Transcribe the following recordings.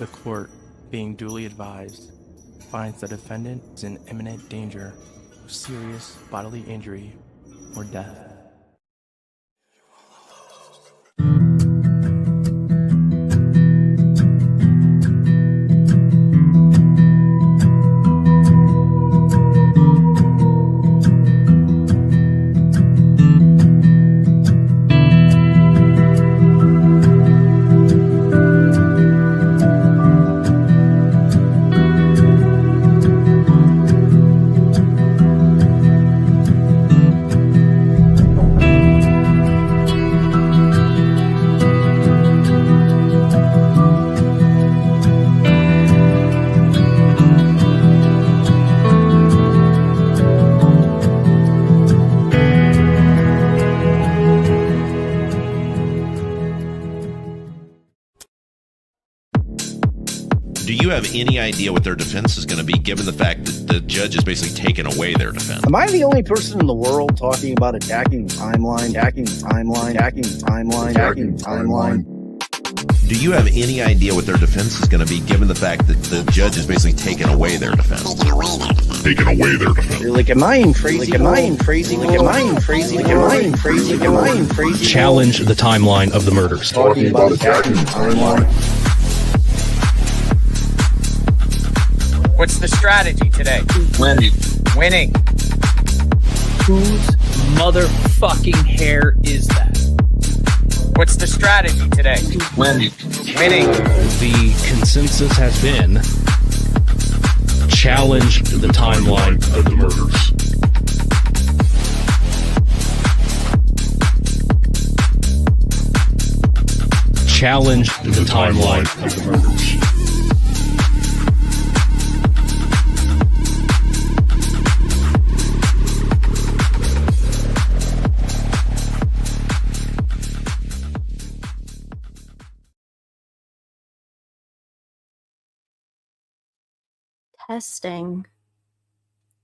The court, being duly advised, finds the defendant is in imminent danger of serious bodily injury or death. Do you have any idea what their defense is going to be, given the fact that the judge has basically taken away their defense? Am I the only person in the world talking about attacking the timeline, Do you have any idea what their defense is going to be, given the fact that the judge has basically taken away their defense? You're like, am I in crazy? Challenge the timeline of the murders. Talking about attacking the timeline. What's the strategy today? Winning. Whose motherfucking hair is that? What's the strategy today? Winning. The consensus has been challenge the timeline of the murders. Challenge the timeline of the murders.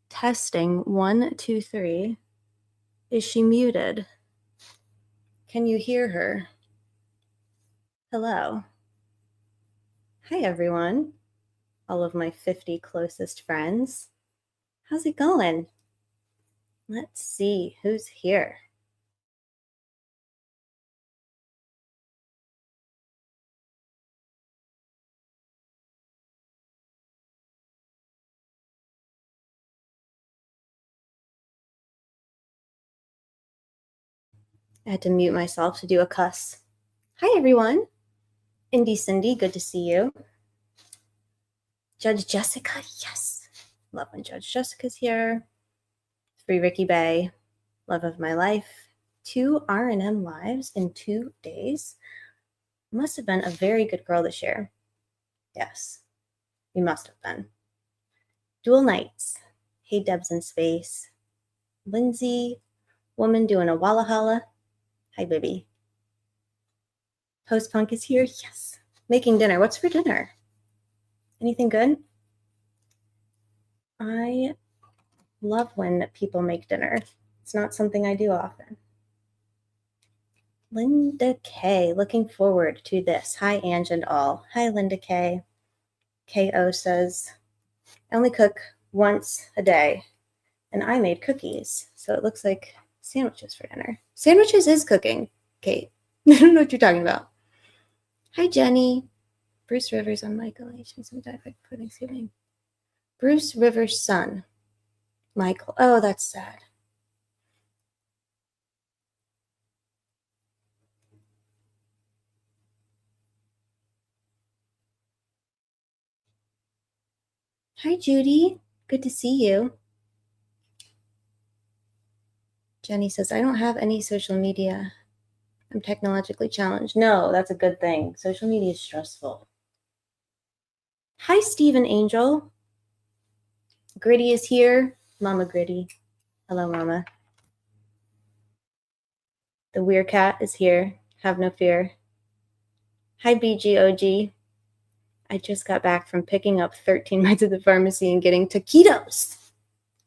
Testing. 1, 2, 3. Is she muted? Can you hear her? Hello. Hi, everyone. All of my 50 closest friends. How's it going? Let's see who's here. I had to mute myself to do a cuss. Hi, everyone. Indy Cindy, good to see you. Judge Jessica, yes. Love when Judge Jessica's here. Free Ricky Bay, love of my life. 2 R&M lives in 2 days. Must have been a very good girl this year. Yes, you must have been. Dual Nights. Hey, Debs in Space. Lindsay, woman doing a Walla Holla. Hi, baby. Post Punk is here. Yes. Making dinner. What's for dinner? Anything good? I love when people make dinner. It's not something I do often. Linda K. Looking forward to this. Hi, Ange and all. Hi, Linda K. KO says, I only cook once a day, and I made cookies. So it looks like sandwiches for dinner. Sandwiches is cooking, Kate. I don't know what you're talking about. Hi, Jenny. Bruce Rivers on Michael H. and some diabetic for Thanksgiving. Bruce Rivers' son, Michael. Oh, that's sad. Hi, Judy. Good to see you. Jenny says, I don't have any social media. I'm technologically challenged. No, that's a good thing. Social media is stressful. Hi, Stephen Angel. Gritty is here. Mama Gritty. Hello, Mama. The Weird Cat is here. Have no fear. Hi, BGOG. I just got back from picking up 13 meds at the pharmacy and getting taquitos.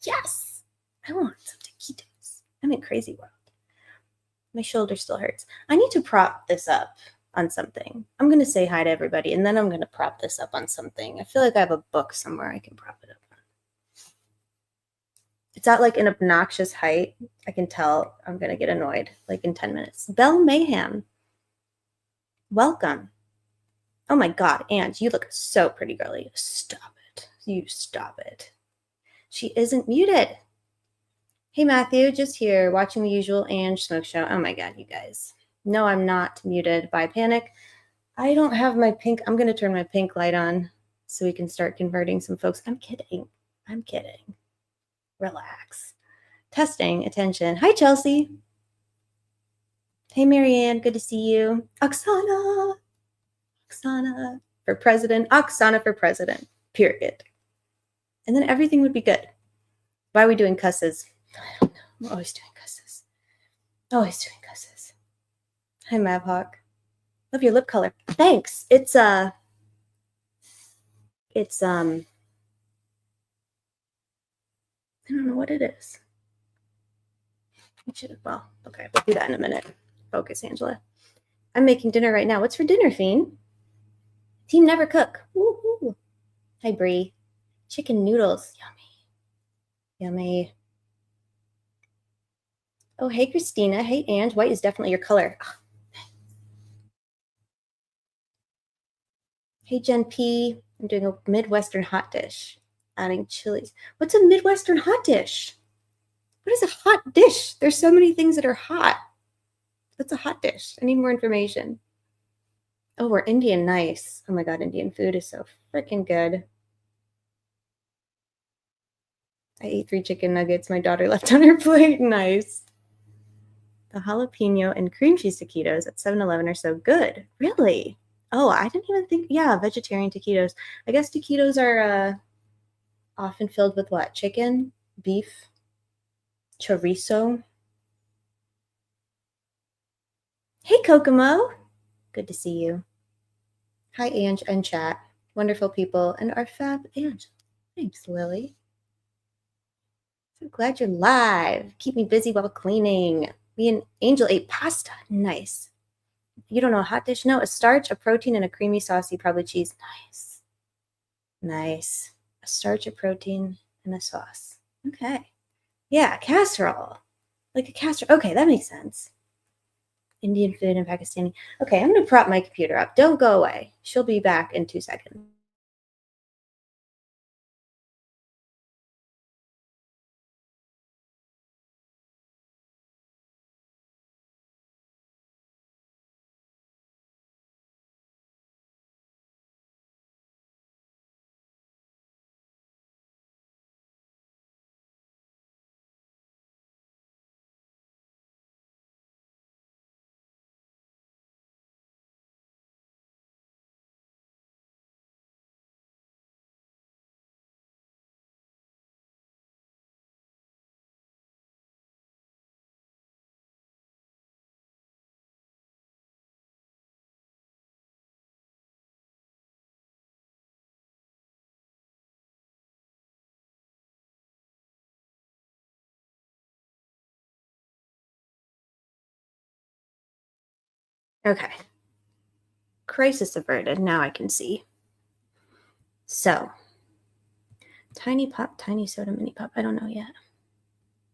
Yes, I want some taquitos. I'm in crazy world. My shoulder still hurts. I need to prop this up. on something. I'm going to say hi to everybody, and then I'm going to prop this up on something. I feel like I have a book somewhere I can prop it up on. It's at like an obnoxious height. I can tell I'm going to get annoyed like in 10 minutes. Belle Mayhem, welcome. Oh my God, Ange, you look so pretty, girly. Stop it. You stop it. She isn't muted. Hey, Matthew, just here watching the usual Ange Smoke Show. Oh my God, you guys. No, I'm not muted by panic. I don't have my pink. I'm going to turn my pink light on so we can start converting some folks. I'm kidding. I'm kidding. Relax. Testing. Attention. Hi, Chelsea. Hey, Marianne. Good to see you. Oksana. Oksana for president. Oksana for president. Period. And then everything would be good. Why are we doing cusses? I don't know. I'm always doing cusses. Always doing cusses. Hi, Mavhawk. Love your lip color. Thanks. It's I don't know what it is. Well, okay, we'll do that in a minute. Focus, Angela. I'm making dinner right now. What's for dinner, Fiend? Team Never Cook. Woo-hoo. Hi, Bree. Chicken noodles. Yummy. Yummy. Oh, hey, Christina. Hey, Ange. White is definitely your color. Oh, hey, Jen P. I'm doing a Midwestern hot dish. Adding chilies. What's a Midwestern hot dish? What is a hot dish? There's so many things that are hot. What's a hot dish? I need more information. Oh, we're Indian. Nice. Oh my God, Indian food is so freaking good. I ate 3 chicken nuggets my daughter left on her plate. Nice. The jalapeno and cream cheese taquitos at 7-Eleven are so good. Really? Oh, I didn't even think. Yeah, vegetarian taquitos. I guess taquitos are often filled with what? Chicken, beef, chorizo. Hey, Kokomo. Good to see you. Hi, Ange and chat. Wonderful people and our fab Ange. Thanks, Lily. So glad you're live. Keep me busy while cleaning. Me and Angel ate pasta. Nice. You don't know a hot dish? No, a starch, a protein, and a creamy, saucy, probably cheese. Nice. Nice. A starch, a protein, and a sauce. Okay. Yeah, casserole. Like a casserole. Okay, that makes sense. Indian food and Pakistani. Okay, I'm going to prop my computer up. Don't go away. She'll be back in 2 seconds. Okay. Crisis averted. Now I can see. So, tiny pop, tiny soda, mini pop. I don't know yet.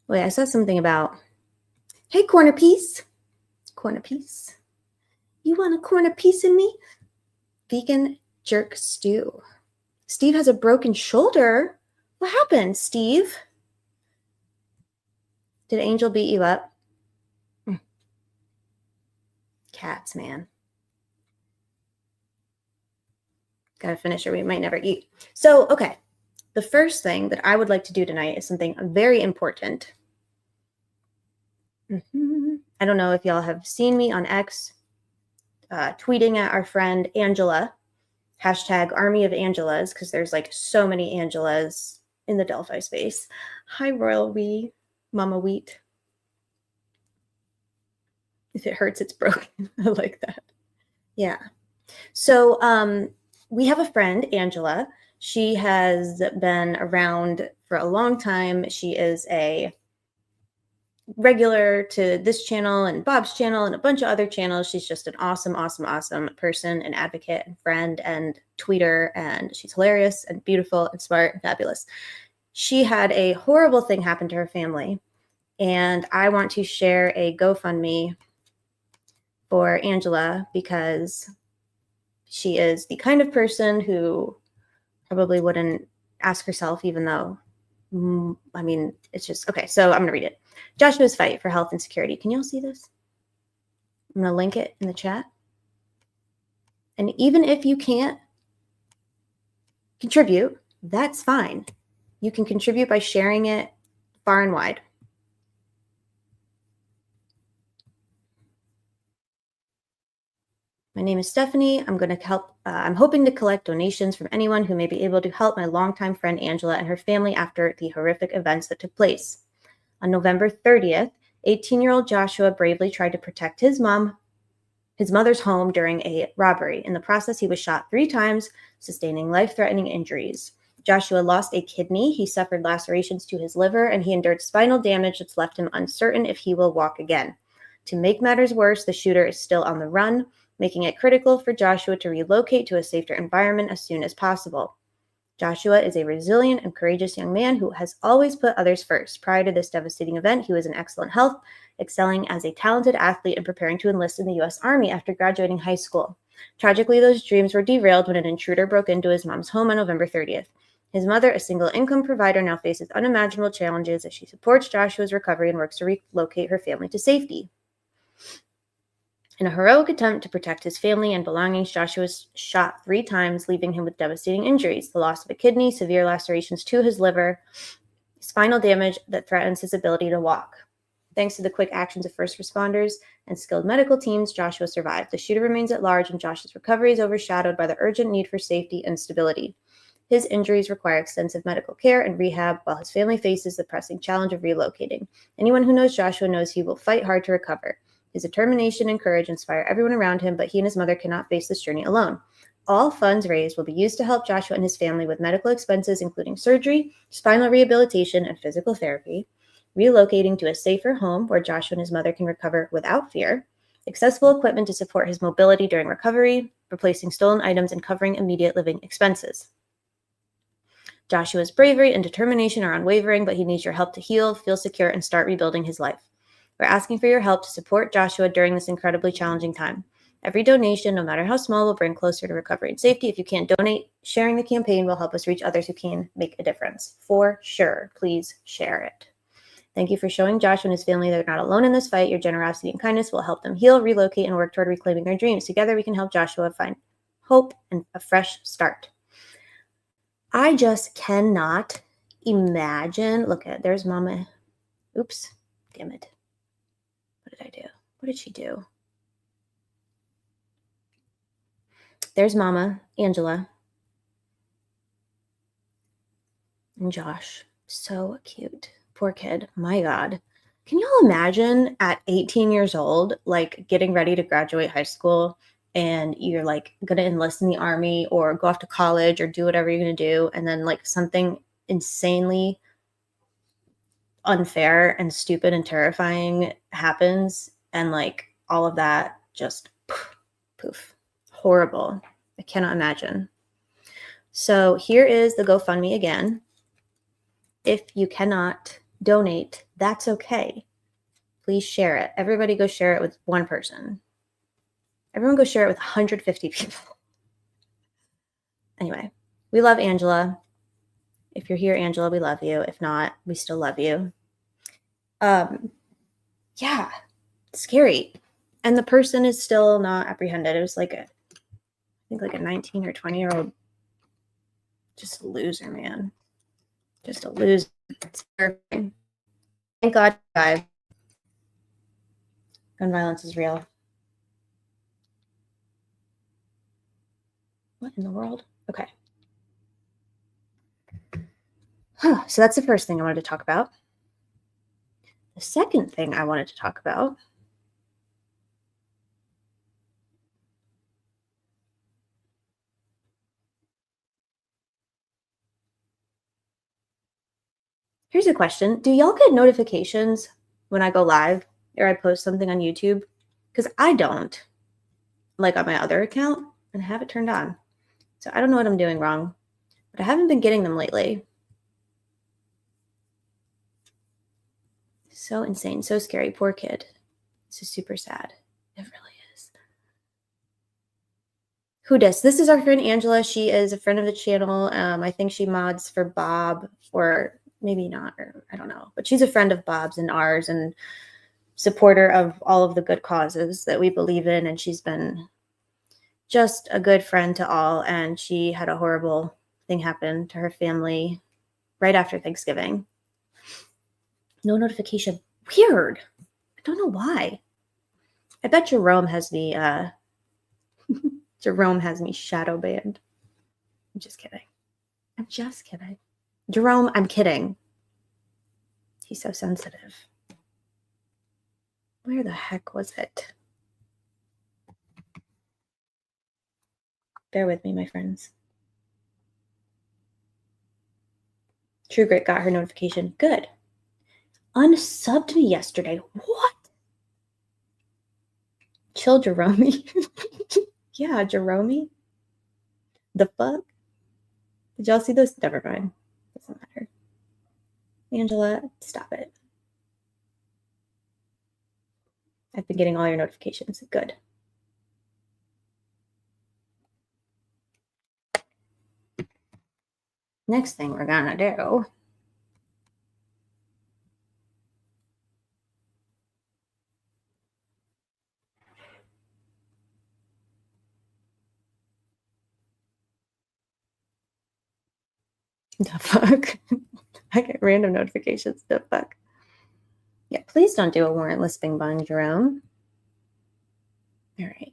Wait, I saw something about, hey, corner piece. Corner piece. You want a corner piece in me? Vegan jerk stew. Steve has a broken shoulder. What happened, Steve? Did Angel beat you up? Cats, man. Gotta finish or we might never eat. So, okay. The first thing that I would like to do tonight is something very important. I don't know if y'all have seen me on X tweeting at our friend Angela, hashtag Army of Angelas, because there's like so many Angelas in the Delphi space. Hi, Royal Wee, Mama Wheat. If it hurts, it's broken. I like that. Yeah. So we have a friend, Angela. She has been around for a long time. She is a regular to this channel and Bob's channel and a bunch of other channels. She's just an awesome, awesome, awesome person and advocate and friend and tweeter. And she's hilarious and beautiful and smart and fabulous. She had a horrible thing happen to her family. And I want to share a GoFundMe for Angela because she is the kind of person who probably wouldn't ask herself, even though, I mean, it's just, okay, so I'm going to read it. Joshua's fight for health and security. Can y'all see this? I'm going to link it in the chat. And even if you can't contribute, that's fine. You can contribute by sharing it far and wide. My name is Stephanie. I'm going to help. I'm hoping to collect donations from anyone who may be able to help my longtime friend Angela and her family after the horrific events that took place. On November 30th, 18-year-old Joshua bravely tried to protect his mother's home during a robbery. In the process, he was shot 3 times, sustaining life-threatening injuries. Joshua lost a kidney, he suffered lacerations to his liver, and he endured spinal damage that's left him uncertain if he will walk again. To make matters worse, the shooter is still on the run, making it critical for Joshua to relocate to a safer environment as soon as possible. Joshua is a resilient and courageous young man who has always put others first. Prior to this devastating event, he was in excellent health, excelling as a talented athlete and preparing to enlist in the U.S. Army after graduating high school. Tragically, those dreams were derailed when an intruder broke into his mom's home on November 30th. His mother, a single income provider, now faces unimaginable challenges as she supports Joshua's recovery and works to relocate her family to safety. In a heroic attempt to protect his family and belongings, Joshua was shot 3 times, leaving him with devastating injuries: the loss of a kidney, severe lacerations to his liver, spinal damage that threatens his ability to walk. Thanks to the quick actions of first responders and skilled medical teams, Joshua survived. The shooter remains at large, and Josh's recovery is overshadowed by the urgent need for safety and stability. His injuries require extensive medical care and rehab, while his family faces the pressing challenge of relocating. Anyone who knows Joshua knows he will fight hard to recover. His determination and courage inspire everyone around him, but he and his mother cannot face this journey alone. All funds raised will be used to help Joshua and his family with medical expenses, including surgery, spinal rehabilitation, and physical therapy, relocating to a safer home where Joshua and his mother can recover without fear, accessible equipment to support his mobility during recovery, replacing stolen items, and covering immediate living expenses. Joshua's bravery and determination are unwavering, but he needs your help to heal, feel secure, and start rebuilding his life. We're asking for your help to support Joshua during this incredibly challenging time. Every donation, no matter how small, will bring closer to recovery and safety. If you can't donate, sharing the campaign will help us reach others who can make a difference. For sure, please share it. Thank you for showing Joshua and his family they're not alone in this fight. Your generosity and kindness will help them heal, relocate, and work toward reclaiming their dreams. Together, we can help Joshua find hope and a fresh start. I just cannot imagine. Look at, there's Mama. Oops, damn it. What did I do? What did she do? There's Mama, Angela, and Josh. So cute. Poor kid. My God. Can y'all imagine at 18 years old, like getting ready to graduate high school and you're like going to enlist in the Army or go off to college or do whatever you're going to do, and then like something insanely unfair and stupid and terrifying happens, and like all of that just poof. Horrible. I cannot imagine. So here is the GoFundMe again. If you cannot donate, that's okay. Please share it. Everybody go share it with one person. Everyone go share it with 150 people. Anyway, we love Angela. If you're here, Angela, we love you. If not, we still love you. Yeah, scary. And the person is still not apprehended. It was like I think like a 19 or 20-year-old, just a loser, man. Just a loser. It's terrifying. Thank God, guys. Gun violence is real. What in the world? Okay. So that's the first thing I wanted to talk about. The second thing I wanted to talk about here's a question. Do y'all get notifications when I go live or I post something on YouTube, because I don't, like on my other account, and have it turned on. So I don't know what I'm doing wrong, but I haven't been getting them lately. So insane, so scary. Poor kid. This is super sad. It really is. Who dis? This is our friend Angela. She is a friend of the channel. I think she mods for Bob, or maybe not, or I don't know. But she's a friend of Bob's and ours, and supporter of all of the good causes that we believe in. And she's been just a good friend to all. And she had a horrible thing happen to her family right after Thanksgiving. No notification. Weird. I don't know why. I bet Jerome has me Jerome has me shadow banned. I'm just kidding. I'm just kidding. Jerome, I'm kidding. He's so sensitive. Where the heck was it? Bear with me, my friends. True Grit got her notification. Good. Unsubbed me yesterday. What? Chill, Jerome. Yeah, Jerome. The fuck? Did y'all see those? Never mind. Doesn't matter. Angela, stop it. I've been getting all your notifications. Good. Next thing we're gonna do. The fuck? I get random notifications. The fuck? Yeah, please don't do a warrantless bing bong, Jerome. All right.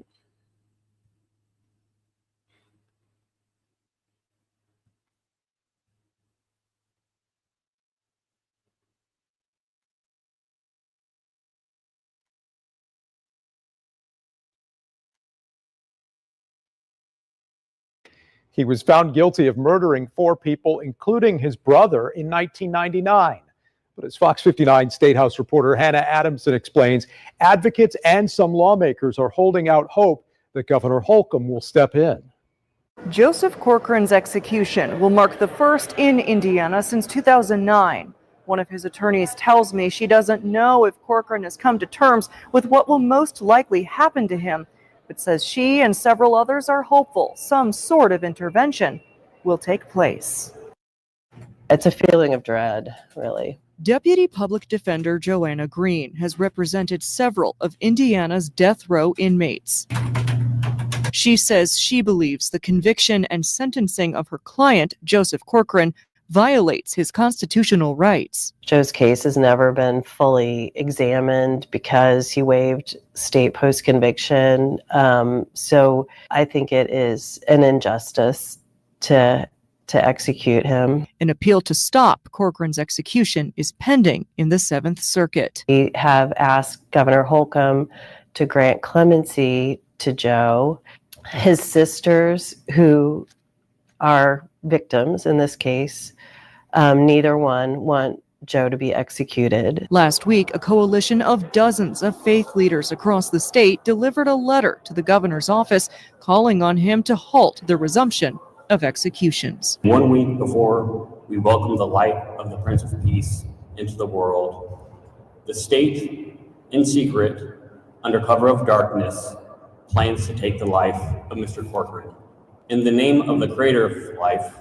He was found guilty of murdering 4 people, including his brother, in 1999. But as Fox 59 State House reporter Hannah Adamson explains, advocates and some lawmakers are holding out hope that Governor Holcomb will step in. Joseph Corcoran's execution will mark the first in Indiana since 2009. One of his attorneys tells me she doesn't know if Corcoran has come to terms with what will most likely happen to him, but says she and several others are hopeful some sort of intervention will take place. It's a feeling of dread, really. Deputy Public Defender Joanna Green has represented several of Indiana's death row inmates. She says she believes the conviction and sentencing of her client, Joseph Corcoran, violates his constitutional rights. Joe's case has never been fully examined because he waived state post-conviction. So I think it is an injustice to execute him. An appeal to stop Corcoran's execution is pending in the 7th Circuit. We have asked Governor Holcomb to grant clemency to Joe. His sisters, who are victims in this case, neither one want Joe to be executed. Last week, a coalition of dozens of faith leaders across the state delivered a letter to the governor's office calling on him to halt the resumption of executions. 1 week before we welcome the light of the Prince of Peace into the world, the state, in secret, under cover of darkness, plans to take the life of Mr. Corcoran. In the name of the creator of life,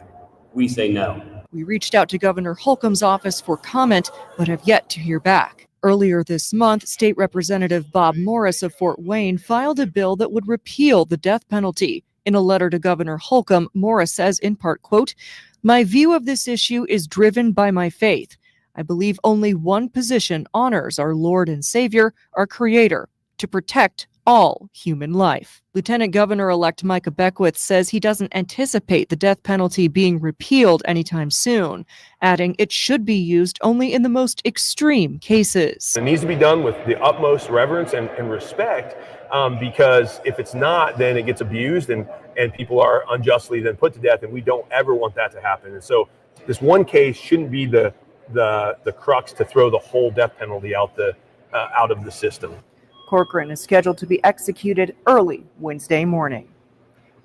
we say no. We reached out to Governor Holcomb's office for comment, but have yet to hear back. Earlier this month, State Representative Bob Morris of Fort Wayne filed a bill that would repeal the death penalty. In a letter to Governor Holcomb, Morris says in part, quote, "My view of this issue is driven by my faith. I believe only one position honors our Lord and Savior, our Creator, to protect all human life." Lieutenant Governor-elect Micah Beckwith says he doesn't anticipate the death penalty being repealed anytime soon, adding it should be used only in the most extreme cases. It needs to be done with the utmost reverence and respect, because if it's not, then it gets abused and people are unjustly then put to death, and we don't ever want that to happen. And so this one case shouldn't be the the crux to throw the whole death penalty out of the system. Corcoran is scheduled to be executed early Wednesday morning.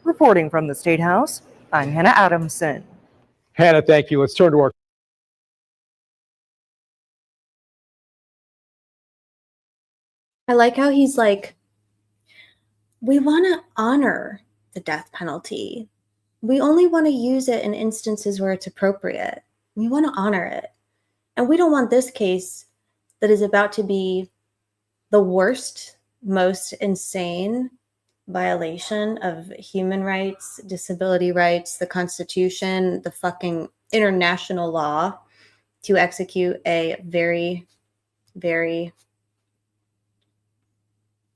Reporting from the State House, I'm Hannah Adamson. Hannah, thank you. Let's turn to our I like how he's like, we want to honor the death penalty. We only want to use it in instances where it's appropriate. We want to honor it. And we don't want this case that is about to be the worst, most insane violation of human rights, disability rights, the Constitution, the fucking international law, to execute a very, very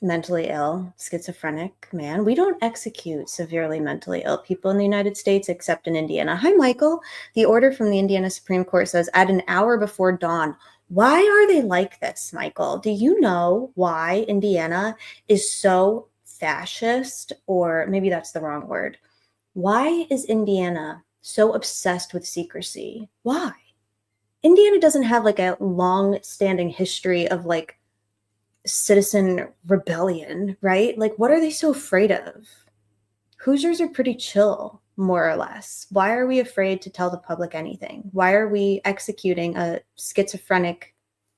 mentally ill, schizophrenic man. We don't execute severely mentally ill people in the United States except in Indiana. Hi, Michael. The order from the Indiana Supreme Court says at an hour before dawn. Why are they like this, Michael? Do you know why Indiana is so fascist? Or maybe that's the wrong word. Why is Indiana so obsessed with secrecy? Why? Indiana doesn't have like a long-standing history of like citizen rebellion, right? Like, what are they so afraid of? Hoosiers are pretty chill, more or less. Why are we afraid to tell the public anything? Why are we executing a schizophrenic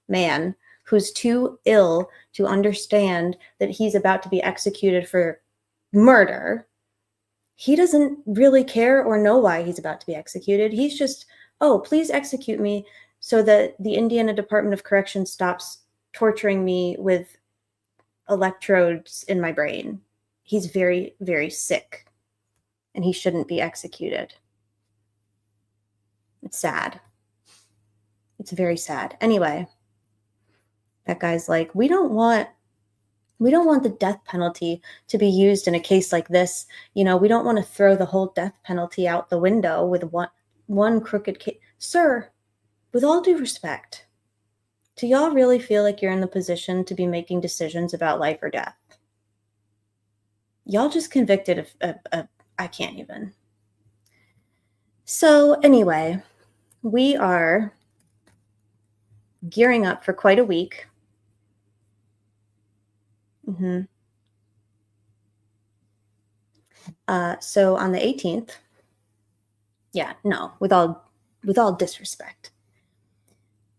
man who's too ill to understand that he's about to be executed for murder? He doesn't really care or know why he's about to be executed. He's just, oh, please execute me so that the Indiana Department of Corrections stops torturing me with electrodes in my brain. He's very, very sick, and he shouldn't be executed. It's sad. It's very sad. Anyway, that guy's like, we don't want the death penalty to be used in a case like this. You know, we don't want to throw the whole death penalty out the window with one crooked case. Sir, with all due respect, do y'all really feel like you're in the position to be making decisions about life or death? Y'all just convicted of I can't even. So anyway, we are gearing up for quite a week. So on the 18th, with all disrespect,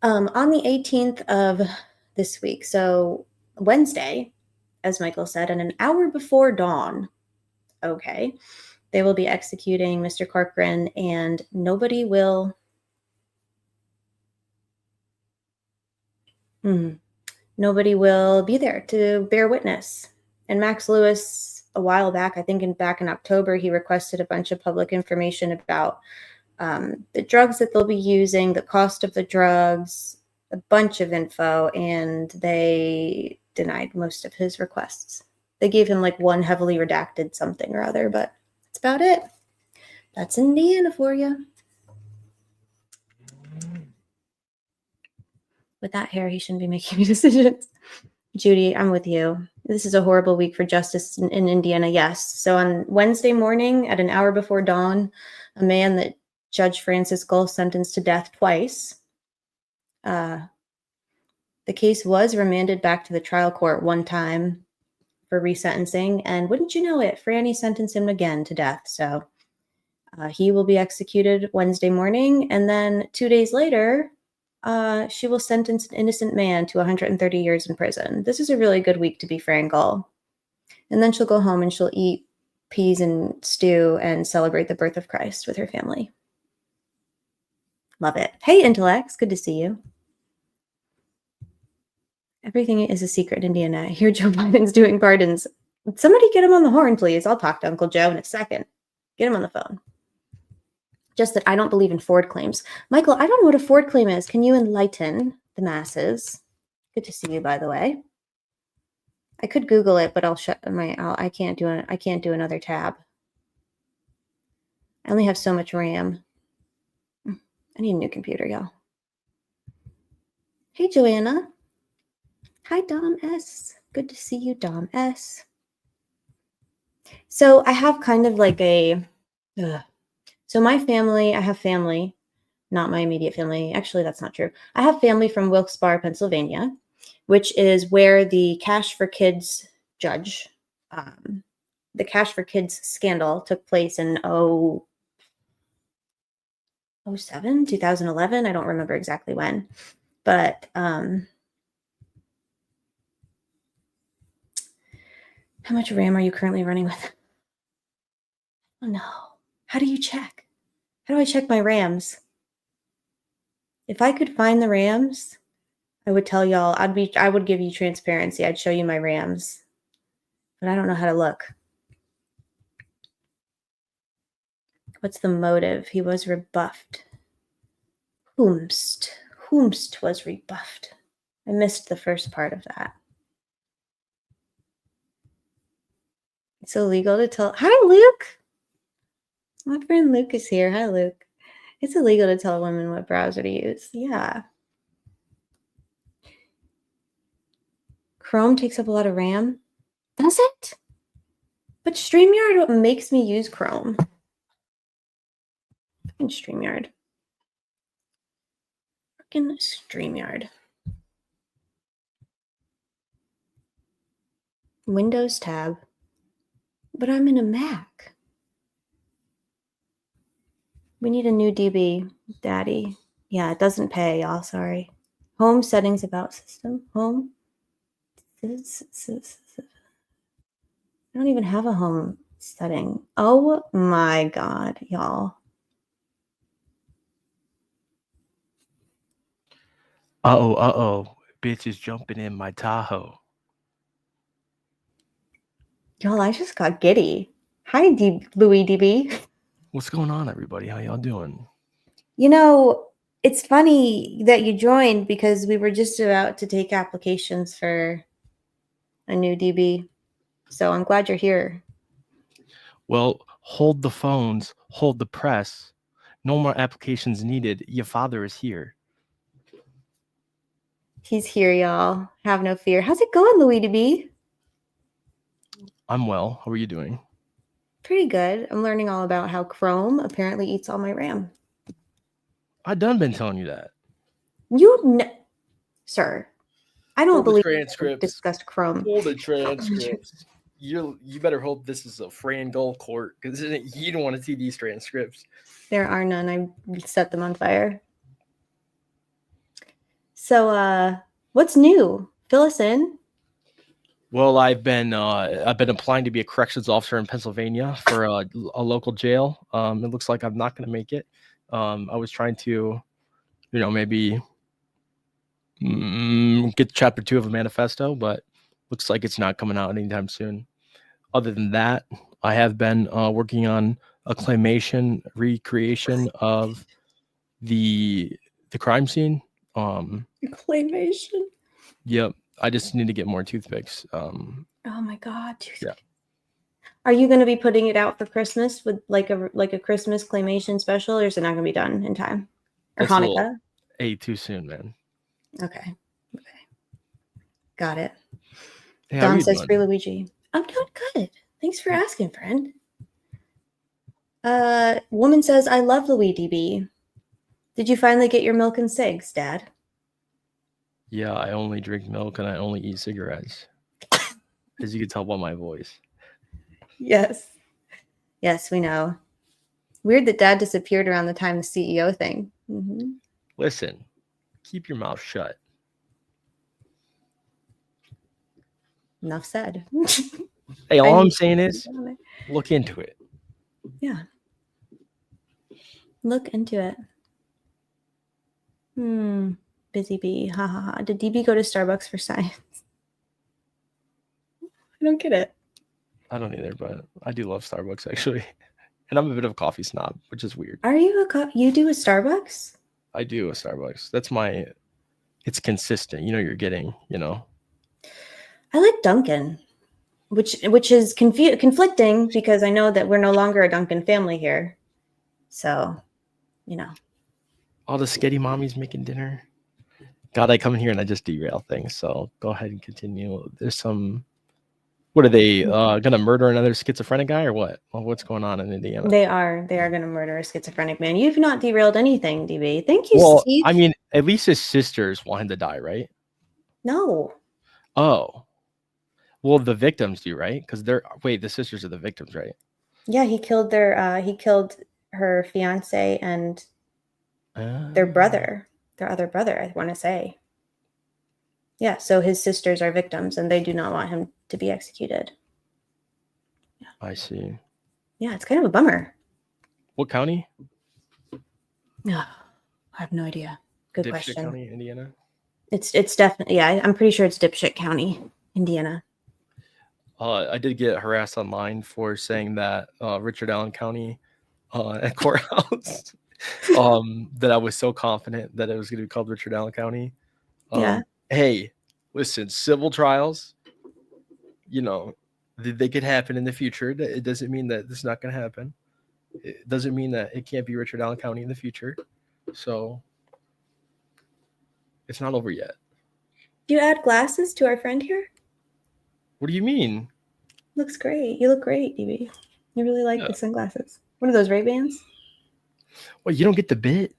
on the 18th of this week, so Wednesday, as Michael said, and an hour before dawn, okay, they will be executing Mr. Corcoran, and nobody will be there to bear witness. And Max Lewis, a while back, I think back in October, he requested a bunch of public information about the drugs that they'll be using, the cost of the drugs, a bunch of info, and they denied most of his requests. They gave him like one heavily redacted something or other, but that's about it. That's Indiana for you. With that hair, he shouldn't be making any decisions. Judy, I'm with you. This is a horrible week for justice in Indiana, yes. So on Wednesday morning at an hour before dawn, a man that Judge Francis Gull sentenced to death twice. The case was remanded back to the trial court one time for resentencing, and wouldn't you know it, Franny sentenced him again to death. So he will be executed Wednesday morning, and then 2 days later, she will sentence an innocent man to 130 years in prison. This is a really good week to be Fran Gull. And then she'll go home and she'll eat peas and stew and celebrate the birth of Christ with her family. Love it. Hey, Intellects. Good to see you. Everything is a secret in Indiana. I hear Joe Biden's doing pardons. Somebody get him on the horn, please. I'll talk to Uncle Joe in a second. Get him on the phone. Just that I don't believe in Ford claims. Michael, I don't know what a Ford claim is. Can you enlighten the masses? Good to see you, by the way. I could Google it, but I can't do another tab. I only have so much RAM. I need a new computer, y'all. Hey, Joanna. Hi, Dom S. Good to see you, Dom S. So I have kind of like a... So my family, I have family not my immediate family. Actually, that's not true. I have family from Wilkes-Barre, Pennsylvania, which is where the Cash for Kids judge, the Cash for Kids scandal took place in 2007, 2011. I don't remember exactly when, but how much RAM are you currently running with? Oh no. How do you check? How do I check my RAMs? If I could find the RAMs, I would tell y'all, I would give you transparency. I'd show you my RAMs. But I don't know how to look. What's the motive? He was rebuffed. Whomst was rebuffed. I missed the first part of that. It's illegal to tell. Hi, Luke. My friend Luke is here. Hi, Luke. It's illegal to tell women what browser to use. Yeah. Chrome takes up a lot of RAM. Does it? But StreamYard makes me use Chrome. Fucking StreamYard. Fucking StreamYard. Windows tab. But I'm in a Mac. We need a new DB, Daddy. Yeah, it doesn't pay, y'all. Sorry. Home settings about system. Home. I don't even have a home setting. Oh my God, y'all. Uh-oh. Bitch is jumping in my Tahoe. Y'all, I just got giddy. Hi, Louis DB. What's going on, everybody? How y'all doing? You know, it's funny that you joined because we were just about to take applications for a new DB. So I'm glad you're here. Well, hold the phones, hold the press. No more applications needed. Your father is here. He's here, y'all. Have no fear. How's it going, Louis DB? I'm well. How are you doing? Pretty good. I'm learning all about how Chrome apparently eats all my RAM. I done been telling you that. Sir, I don't Hold believe the transcripts. Discussed Chrome. Hold the transcripts. You better hope this is a Fran Gull court because you don't want to see these transcripts. There are none. I set them on fire. So, what's new? Fill us in. Well, I've been applying to be a corrections officer in Pennsylvania for a local jail. It looks like I'm not going to make it. I was trying to, maybe get chapter 2 of a manifesto, but looks like it's not coming out anytime soon. Other than that, I have been working on a recreation of the crime scene. Claymation. Yep. I just need to get more toothpicks. Oh my God. Yeah. Are you going to be putting it out for Christmas with like a Christmas claymation special, or is it not going to be done in time? Or Hanukkah? Too soon, man. Okay. Got it. Hey, Don says free Luigi. I'm doing good. Thanks for asking, friend. Woman says, I love Louis DB. Did you finally get your milk and cigs, Dad? Yeah, I only drink milk and I only eat cigarettes. As you can tell by my voice. Yes. Yes, we know. Weird that Dad disappeared around the time the CEO thing. Mm-hmm. Listen, keep your mouth shut. Enough said. Hey, all I'm saying is look into it. Yeah. Look into it. Busy bee. Ha ha ha. Did DB go to Starbucks for science? I don't get it. I don't either, but I do love Starbucks actually. And I'm a bit of a coffee snob, which is weird. Are you you do a Starbucks? I do a Starbucks. That's it's consistent. You're getting, I like Dunkin', which is conflicting because I know that we're no longer a Dunkin' family here. So, all the sketty mommies making dinner. God, I come in here and I just derail things. So go ahead and continue. There's some What are they gonna murder another schizophrenic guy or what? Well, what's going on in Indiana? They are going to murder a schizophrenic man. You've not derailed anything, DB. Thank you, Well, Steve. I mean, at least his sisters want him to die, right? No. Oh, well, the victims do, right? Because the sisters are the victims, right? Yeah, he killed her fiance and their brother, their other brother, I want to say. Yeah, so his sisters are victims and they do not want him to be executed. I see. Yeah, it's kind of a bummer. What county? I have no idea. Good Dipshit question. County, Indiana. It's definitely, yeah, I'm pretty sure it's Dipshit County, Indiana. I did get harassed online for saying that Richard Allen County at courthouse. That I was so confident that it was going to be called Richard Allen County. Yeah. Hey, listen, civil trials, they could happen in the future. It doesn't mean that this is not going to happen. It doesn't mean that it can't be Richard Allen County in the future. So it's not over yet. Do you add glasses to our friend here? What do you mean? Looks great. You look great, DB. You really like the sunglasses. What are those, Ray-Bans? Well, you don't get the bit.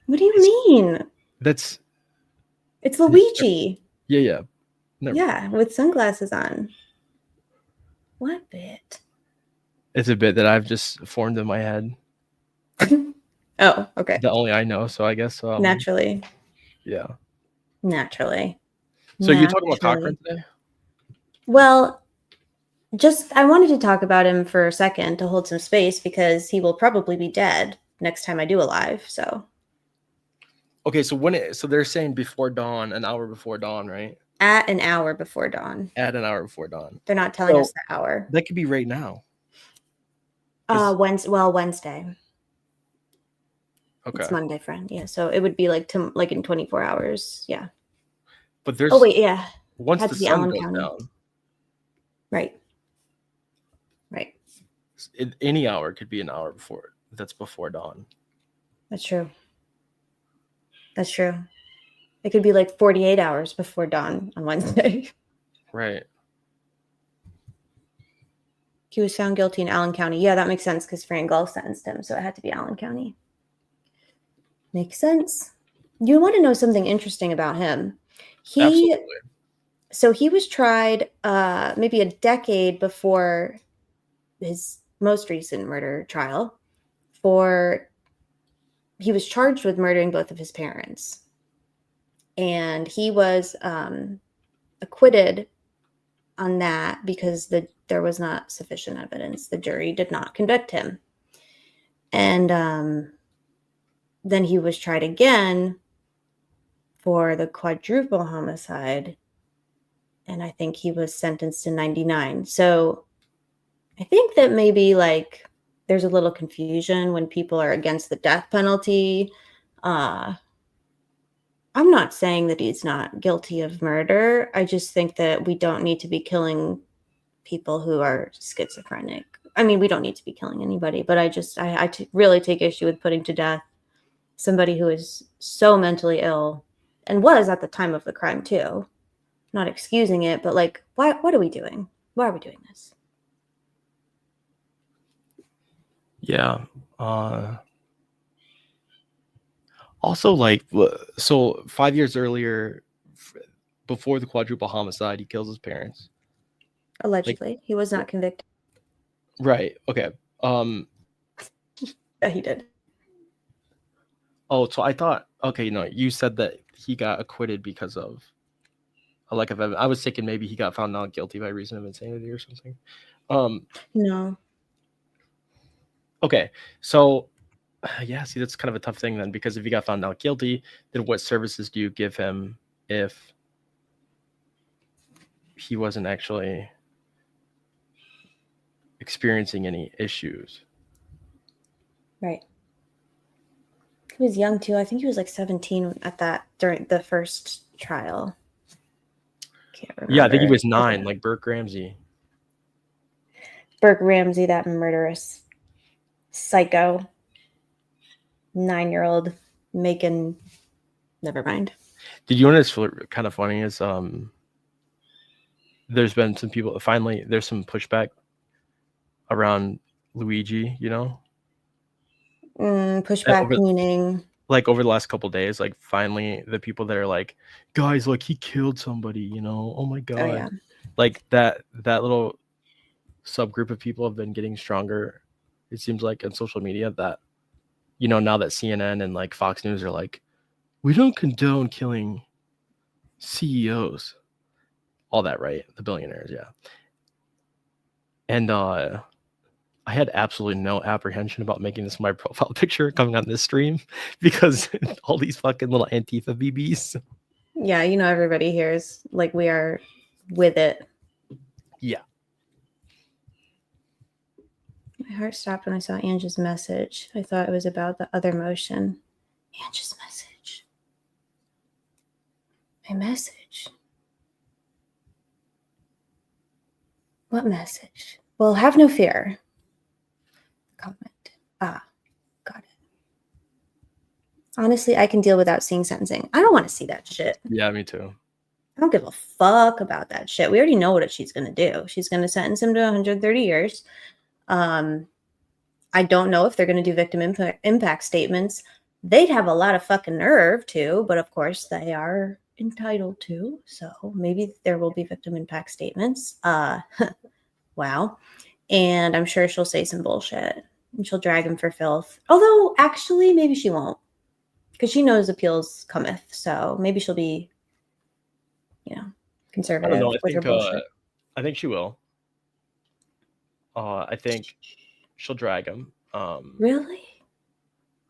What do you mean? It's Luigi. Yeah. Yeah, with sunglasses on. What bit? It's a bit that I've just formed in my head. Oh, okay. That only I know, so I guess Naturally. Yeah. Naturally. So you're talking about Cochran today? Well, I wanted to talk about him for a second to hold some space because he will probably be dead next time I do a live. So. Okay, so so they're saying before dawn, an hour before dawn, right? At an hour before dawn. At an hour before dawn. They're not telling us the hour. That could be right now. Wednesday. Okay. It's Monday, friend. Yeah, so it would be like in 24 hours. Yeah. But there's. Oh wait, yeah. Once the sun Allen goes County. down. Right. Any hour could be an hour before. That's before dawn. That's true. It could be like 48 hours before dawn on Wednesday. Right. He was found guilty in Allen County. Yeah, that makes sense because Fran Gull sentenced him, so it had to be Allen County. Makes sense. You want to know something interesting about him? Absolutely. So he was tried maybe a decade before his most recent murder trial he was charged with murdering both of his parents. And he was acquitted on that because there was not sufficient evidence. The jury did not convict him. And then he was tried again for the quadruple homicide. And I think he was sentenced to 99. So I think that maybe there's a little confusion when people are against the death penalty. I'm not saying that he's not guilty of murder. I just think that we don't need to be killing people who are schizophrenic. I mean, we don't need to be killing anybody, but I really take issue with putting to death somebody who is so mentally ill and was at the time of the crime too. Not excusing it, but what are we doing? Why are we doing this? Yeah. Also, so 5 years earlier, before the quadruple homicide, he kills his parents. Allegedly, he was not convicted. Right. Okay. Yeah, he did. Oh, so I thought. Okay, no, you said that he got acquitted because of a lack of evidence. I was thinking maybe he got found not guilty by reason of insanity or something. No. Okay, so yeah, see, that's kind of a tough thing then, because if he got found not guilty, then what services do you give him if he wasn't actually experiencing any issues? Right. He was young too. I think he was 17 during the first trial. Can't remember. Yeah, I think he was 9, like Burke Ramsey. Burke Ramsey, that murderous psycho 9-year-old making. Never mind. Did you know what's kind of funny is there's been some people finally. There's some pushback around Luigi. Pushback Over, meaning like over the last couple days, like finally the people that are like, guys, look, he killed somebody. Oh my god. oh yeah. Like that little subgroup of people have been getting stronger. It seems like on social media that now that CNN and like Fox News are like, we don't condone killing CEOs, all that, right? The billionaires, yeah. And I had absolutely no apprehension about making this my profile picture coming on this stream because all these fucking little Antifa BBs. Yeah, everybody here is like we are with it. Yeah. My heart stopped when I saw Angie's message. I thought it was about the other motion. Angie's message. My message. What message? Well, have no fear. Comment. Got it. Honestly, I can deal without seeing sentencing. I don't want to see that shit. Yeah, me too. I don't give a fuck about that shit. We already know what she's going to do. She's going to sentence him to 130 years. I don't know if they're going to do victim impact statements. They'd have a lot of fucking nerve too, but of course they are entitled to. So maybe there will be victim impact statements. Wow. And I'm sure she'll say some bullshit and she'll drag him for filth. Although actually maybe she won't because she knows appeals cometh. So maybe she'll be, conservative. I don't know. with her bullshit. I think she will. I think she'll drag him. Really?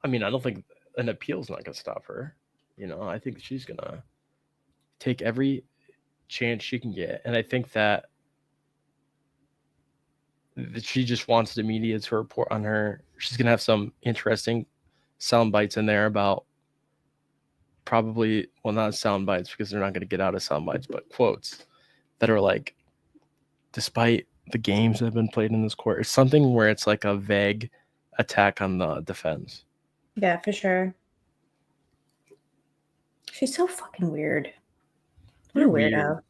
I mean, I don't think an appeal's not gonna stop her. I think she's gonna take every chance she can get, and I think that she just wants the media to report on her. She's gonna have some interesting sound bites in there about probably, well, not sound bites because they're not gonna get out of sound bites, but quotes that are like, despite the games that have been played in this court, it's something where it's like a vague attack on the defense. Yeah, for sure. She's so fucking weird. What a weirdo. Weird.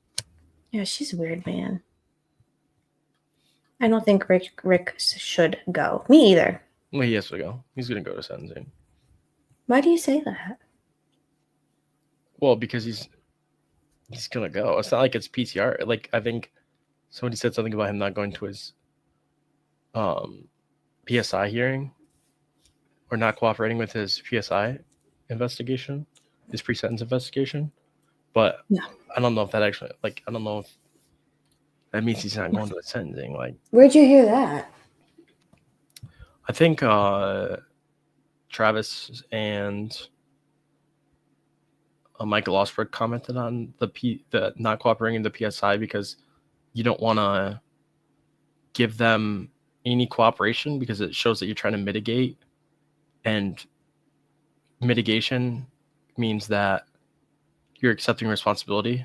Yeah, she's weird, man. I don't think Rick should go. Me either. Well, he has to go. He's going to go to sentencing. Why do you say that? Well, because he's going to go. It's not like it's PTR. Like, I think somebody said something about him not going to his PSI hearing or not cooperating with his PSI investigation, his pre-sentence investigation. But yeah. I don't know if that actually, like, I don't know if that means he's not going to the sentencing. Like, where'd you hear that? I think Travis and Michael Osberg commented on the not cooperating in the PSI because you don't want to give them any cooperation because it shows that you're trying to mitigate, and mitigation means that you're accepting responsibility.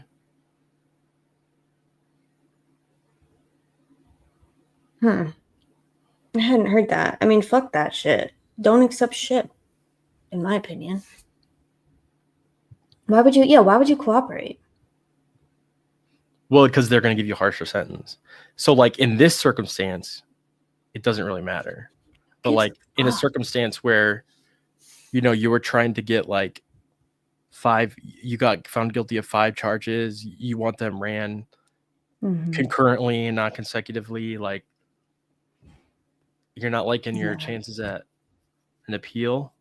I hadn't heard that. I mean, fuck that shit. Don't accept shit, in my opinion. Why would you cooperate? Well, because they're going to give you a harsher sentence. So, like, in this circumstance, it doesn't really matter. But, like, in a circumstance where, you were trying to get, like, you got found guilty of 5 charges, you want them ran concurrently and not consecutively, like, you're not liking your chances at an appeal.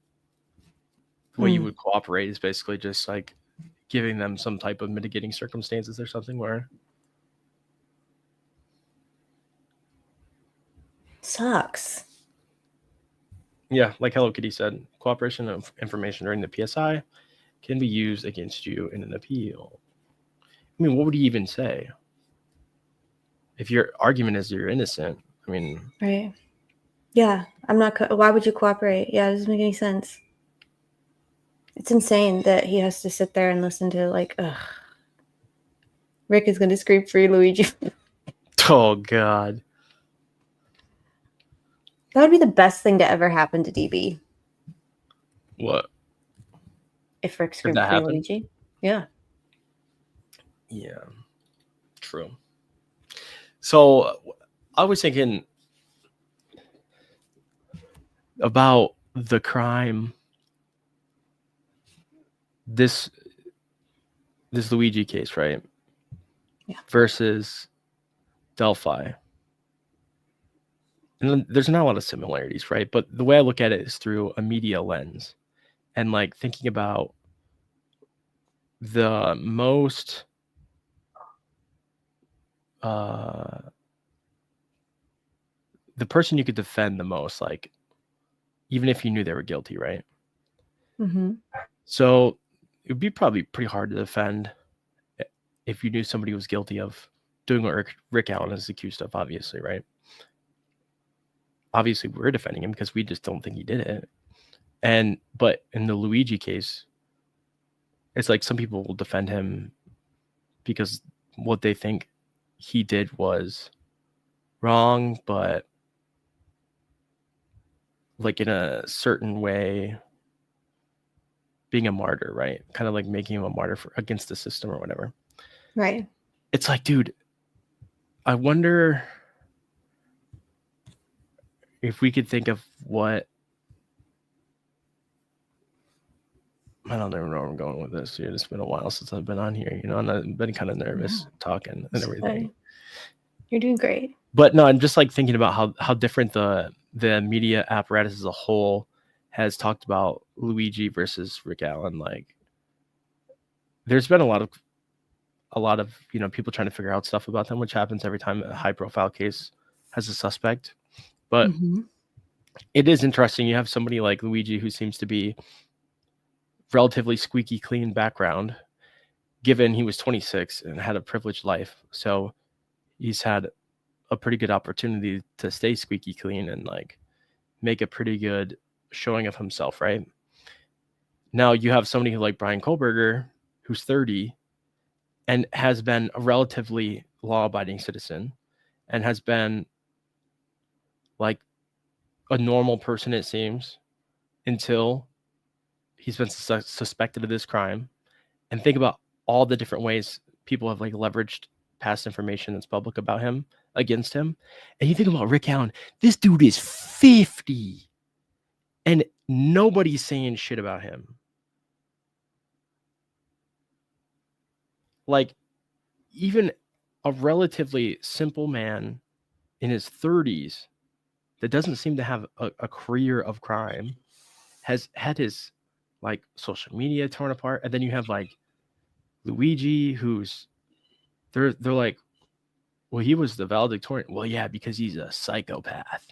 The way you would cooperate is basically just, like, giving them some type of mitigating circumstances or something where sucks. Yeah, like Hello Kitty said, cooperation of information during the PSI can be used against you in an appeal. I mean, what would you even say? If your argument is you're innocent, I mean... Right. Yeah, I'm not... Why would you cooperate? Yeah, it doesn't make any sense. It's insane that he has to sit there and listen to, like, ugh. Rick is going to scream free Luigi. Oh, God. That would be the best thing to ever happen to DB. What? If Rick screamed free Luigi. Yeah. Yeah. True. So I was thinking about the crime, this Luigi case, right? Yeah. Versus Delphi. And there's not a lot of similarities, right? But the way I look at it is through a media lens, and like thinking about the most the person you could defend the most, like even if you knew they were guilty, right? Mm-hmm. So it would be probably pretty hard to defend if you knew somebody was guilty of doing what Rick Allen is accused of, obviously, right? Obviously, we're defending him because we just don't think he did it. But in the Luigi case, it's like some people will defend him because what they think he did was wrong, but like in a certain way, being a martyr, right? Kind of like making him a martyr against the system or whatever. Right. It's like, dude, I wonder if we could think of what, I don't even know where I'm going with this, dude. It's been a while since I've been on here, you know, and I've been kind of nervous talking and everything. You're doing great. But no, I'm just like thinking about how different the media apparatus as a whole has talked about Luigi versus Rick Allen. Like, there's been a lot of you know, people trying to figure out stuff about them, which happens every time a high profile case has a suspect. But it is interesting. You have somebody like Luigi who seems to be relatively squeaky clean background, given he was 26 and had a privileged life. So he's had a pretty good opportunity to stay squeaky clean and like make a pretty good showing of himself, right? Now you have somebody like Brian Kohlberger, who's 30 and has been a relatively law-abiding citizen and has been like a normal person, it seems, until he's been suspected of this crime. And think about all the different ways people have like leveraged past information that's public about him against him. And you think about Rick Allen, this dude is 50 and nobody's saying shit about him. Like, even a relatively simple man in his 30s that doesn't seem to have a career of crime has had his like social media torn apart. And then you have like Luigi, who's they're like, well, he was the valedictorian. Well, yeah, because he's a psychopath.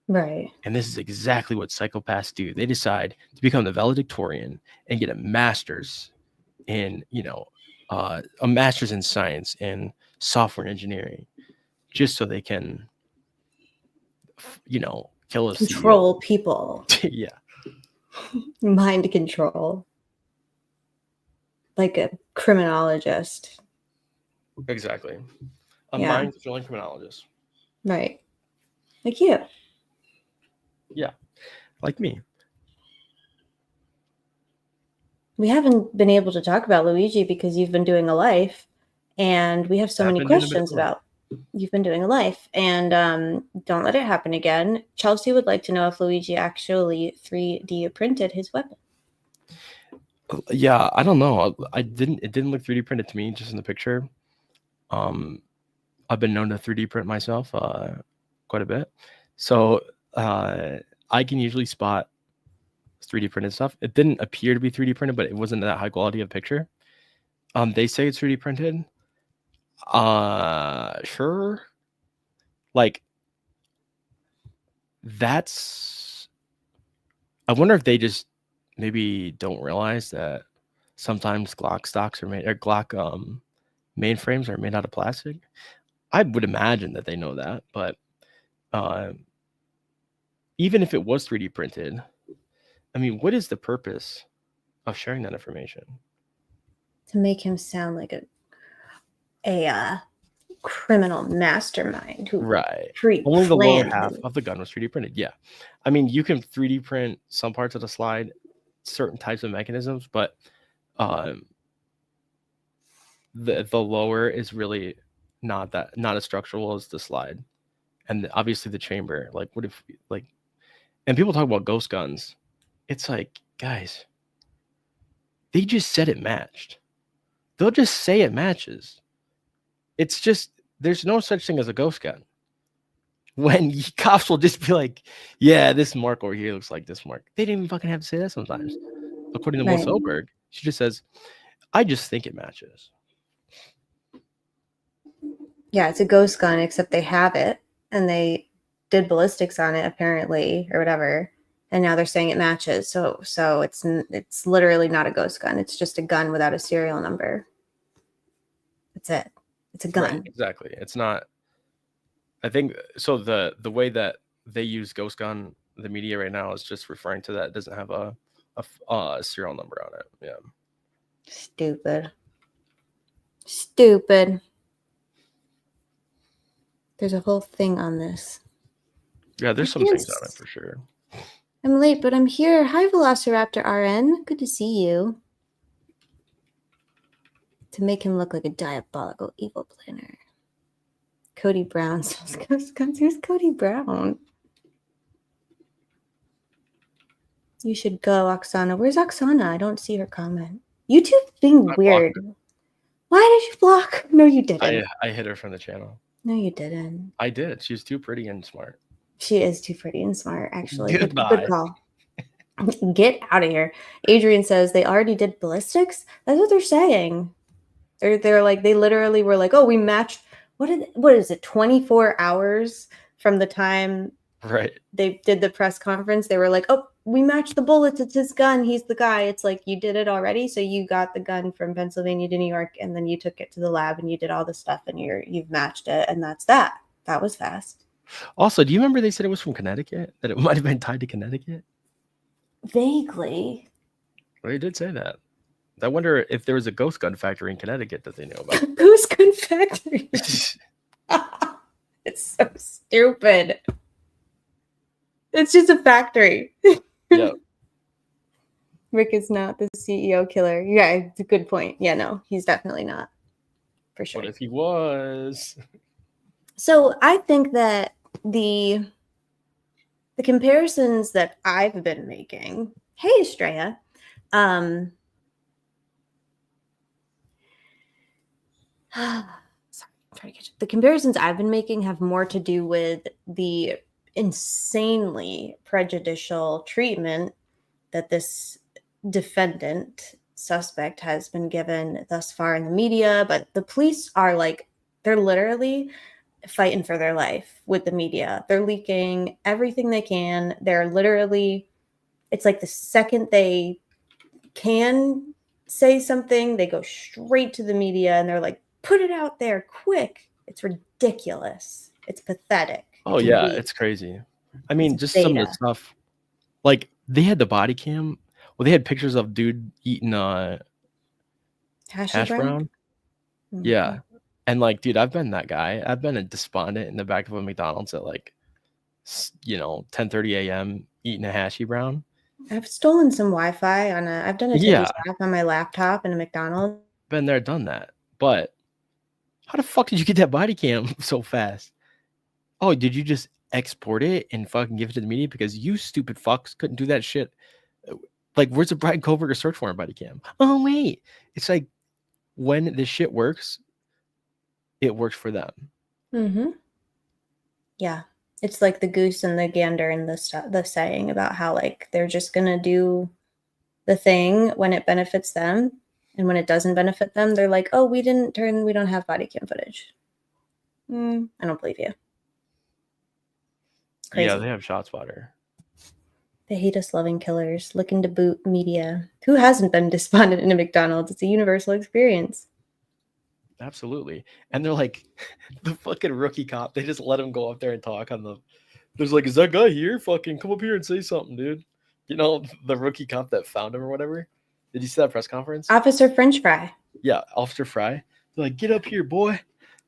Right. And this is exactly what psychopaths do. They decide to become the valedictorian and get a master's in, you know, a master's in science and software engineering, just so they can, you know, kill us. Control people. Yeah. Mind control. Like a criminologist. Exactly. A Yeah. mind-controlling criminologist. Right. Like you. Yeah. Like me. We haven't been able to talk about Luigi because you've been doing a life, and we have so many questions about you've been doing a life, and don't let it happen again. Chelsea would like to know if Luigi actually 3D printed his weapon. Yeah, I don't know. It didn't look 3D printed to me, just in the picture. I've been known to 3D print myself quite a bit. So I can usually spot 3D printed stuff. It didn't appear to be 3D printed, but it wasn't that high quality of picture. They say it's 3D printed. Sure. Like, that's, I wonder if they just maybe don't realize that sometimes Glock stocks are made, or Glock mainframes are made out of plastic. I would imagine that they know that, but even if it was 3D printed, I mean, what is the purpose of sharing that information? To make him sound like a criminal mastermind who Only the lower half of the gun was 3D printed. Yeah. I mean, you can 3D print some parts of the slide, certain types of mechanisms, but the lower is really not as structural as the slide, and obviously the chamber. Like, what if like, and people talk about ghost guns. It's like, guys, they just said it matched. They'll just say it matches. It's just there's no such thing as a ghost gun. When cops will just be like, yeah, this mark over here looks like this mark. They didn't even fucking have to say that sometimes. According to Mo Soberg, she just says, I just think it matches. Yeah, it's a ghost gun, except they have it and they did ballistics on it apparently or whatever, and now they're saying it matches. So it's literally not a ghost gun. It's just a gun without a serial number. That's it. It's a gun. Right, exactly. It's not. I think so. The way that they use ghost gun, the media right now is just referring to that. It doesn't have a serial number on it. Yeah. Stupid. There's a whole thing on this. Yeah, there's some things on it for sure. I'm late, but I'm here. Hi, Velociraptor RN. Good to see you. To make him look like a diabolical evil planner. Cody Brown. Who's Cody Brown? You should go, Oksana. Where's Oksana? I don't see her comment. YouTube's being weird. Why did you block? No, you didn't. I hit her from the channel. No, you didn't. I did. She's too pretty and smart. She is too pretty and smart, actually. Goodbye. Good call. Get out of here. Adrian says they already did ballistics. That's what they're saying. They're like, they literally were like, oh, we matched. What is it? 24 hours from the time they did the press conference. They were like, oh, we matched the bullets. It's his gun. He's the guy. It's like, you did it already. So you got the gun from Pennsylvania to New York, and then you took it to the lab and you did all the stuff and you've matched it. And that's that. That was fast. Also, do you remember they said it was from Connecticut? That it might have been tied to Connecticut? Vaguely. Well, they did say that. I wonder if there was a ghost gun factory in Connecticut that they knew about. Ghost gun factory. It's so stupid. It's just a factory. Yeah. Rick is not the CEO killer. Yeah, it's a good point. Yeah, no, he's definitely not. For sure. What if he was? So I think that the comparisons that I've been making, hey Estrella, sorry, I'm trying to catch up. The comparisons I've been making have more to do with the insanely prejudicial treatment that this defendant suspect has been given thus far in the media. But the police are like, they're literally fighting for their life with the media. They're leaking everything they can. They're literally, it's like the second they can say something, they go straight to the media and they're like, put it out there quick. It's ridiculous. It's pathetic. Oh yeah, it's crazy. I mean, just some of the stuff. Like they had the body cam. Well, they had pictures of dude eating hash brown. Mm-hmm. Yeah. And like, dude, I've been that guy. I've been a despondent in the back of a McDonald's at like, 10:30 a.m. eating a hashy brown. I've stolen some Wi-Fi I've done a tap on my laptop in a McDonald's. Been there, done that. But how the fuck did you get that body cam so fast? Oh, did you just export it and fucking give it to the media? Because you stupid fucks couldn't do that shit. Like, where's the Brian Covert or search warrant body cam? Oh, wait. It's like when this shit works, it works for them. Mm-hmm. Yeah. It's like the goose and the gander and the saying about how like they're just going to do the thing when it benefits them. And when it doesn't benefit them, they're like, oh, we don't have body cam footage. I don't believe you. Crazy. Yeah, they have ShotSpotter. They hate us loving killers looking to boot media. Who hasn't been despondent in a McDonald's? It's a universal experience. Absolutely. And they're like, the fucking rookie cop, they just let him go up there and talk on the. There's like, is that guy here? Fucking come up here and say something, dude. You know, the rookie cop that found him or whatever. Did you see that press conference? Officer French Fry. Yeah, Officer Fry. They're like, get up here, boy.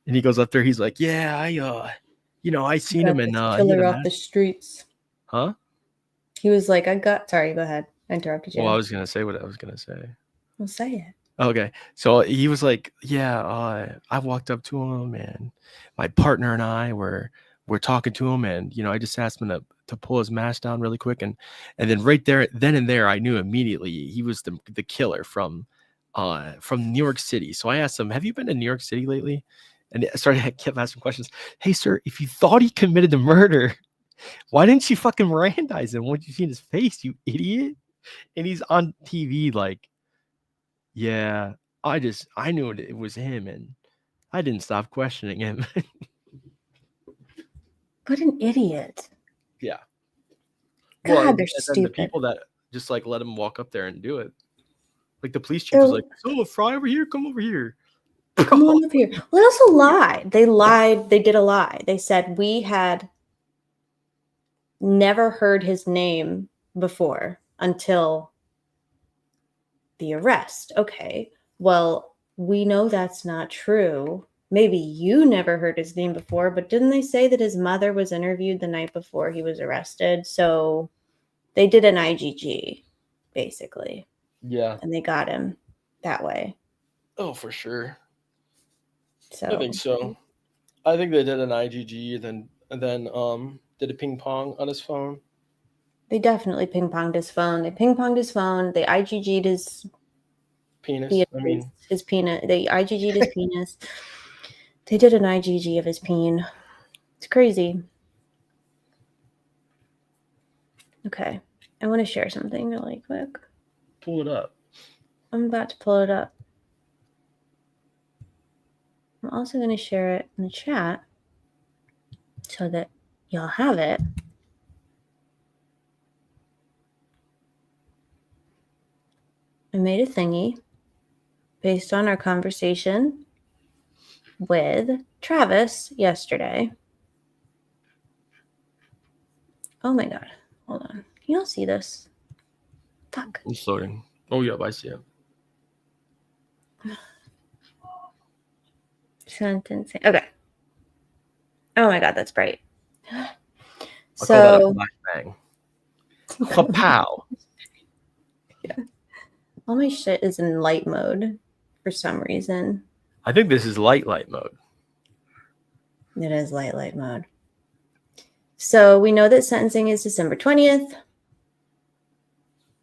And he goes up there. He's like, yeah, I seen him and killer off the streets. Huh? He was like, sorry, go ahead. I interrupted you. Well, I was gonna say what I was gonna say. Well, say it. Okay. So he was like, yeah, I walked up to him and my partner and I we're talking to him, and I just asked him to pull his mask down really quick, and then right there, then and there, I knew immediately he was the killer from New York City. So I asked him, have you been to New York City lately? And I kept asking questions. Hey sir, if you thought he committed the murder, why didn't you fucking Mirandize him? What you see in his face, you idiot? And he's on TV like, yeah, I knew it was him, and I didn't stop questioning him. What an idiot. Yeah. God, Well, they're and then the stupid. people that just like let him walk up there and do it. Like the police chief was like, "So, Fry over here, come over here." Come on up here. Well, they also lied. They lied. They did a lie. They said we had never heard his name before until the arrest. Okay. Well, we know that's not true. Maybe you never heard his name before, but didn't they say that his mother was interviewed the night before he was arrested? So they did an IGG, basically. Yeah. And they got him that way. Oh, for sure. So I think so. I think they did an IGG and then did a ping pong on his phone. They definitely ping-ponged his phone. They ping-ponged his phone. They IGG'd his penis. His penis. They IGG'd his penis. They did an IGG of his peen. It's crazy. Okay. I want to share something really quick. Pull it up. I'm about to pull it up. I'm also going to share it in the chat so that y'all have it. I made a thingy based on our conversation with Travis yesterday. Oh my God. Hold on. Can y'all see this? Fuck. I'm sorry. Oh, yeah, I see it. Sentencing. Okay. Oh my God, that's bright. I'll call that a flashbang. Kapow. Yeah. All my shit is in light mode for some reason. I think this is light mode. It is light mode. So we know that sentencing is December 20th.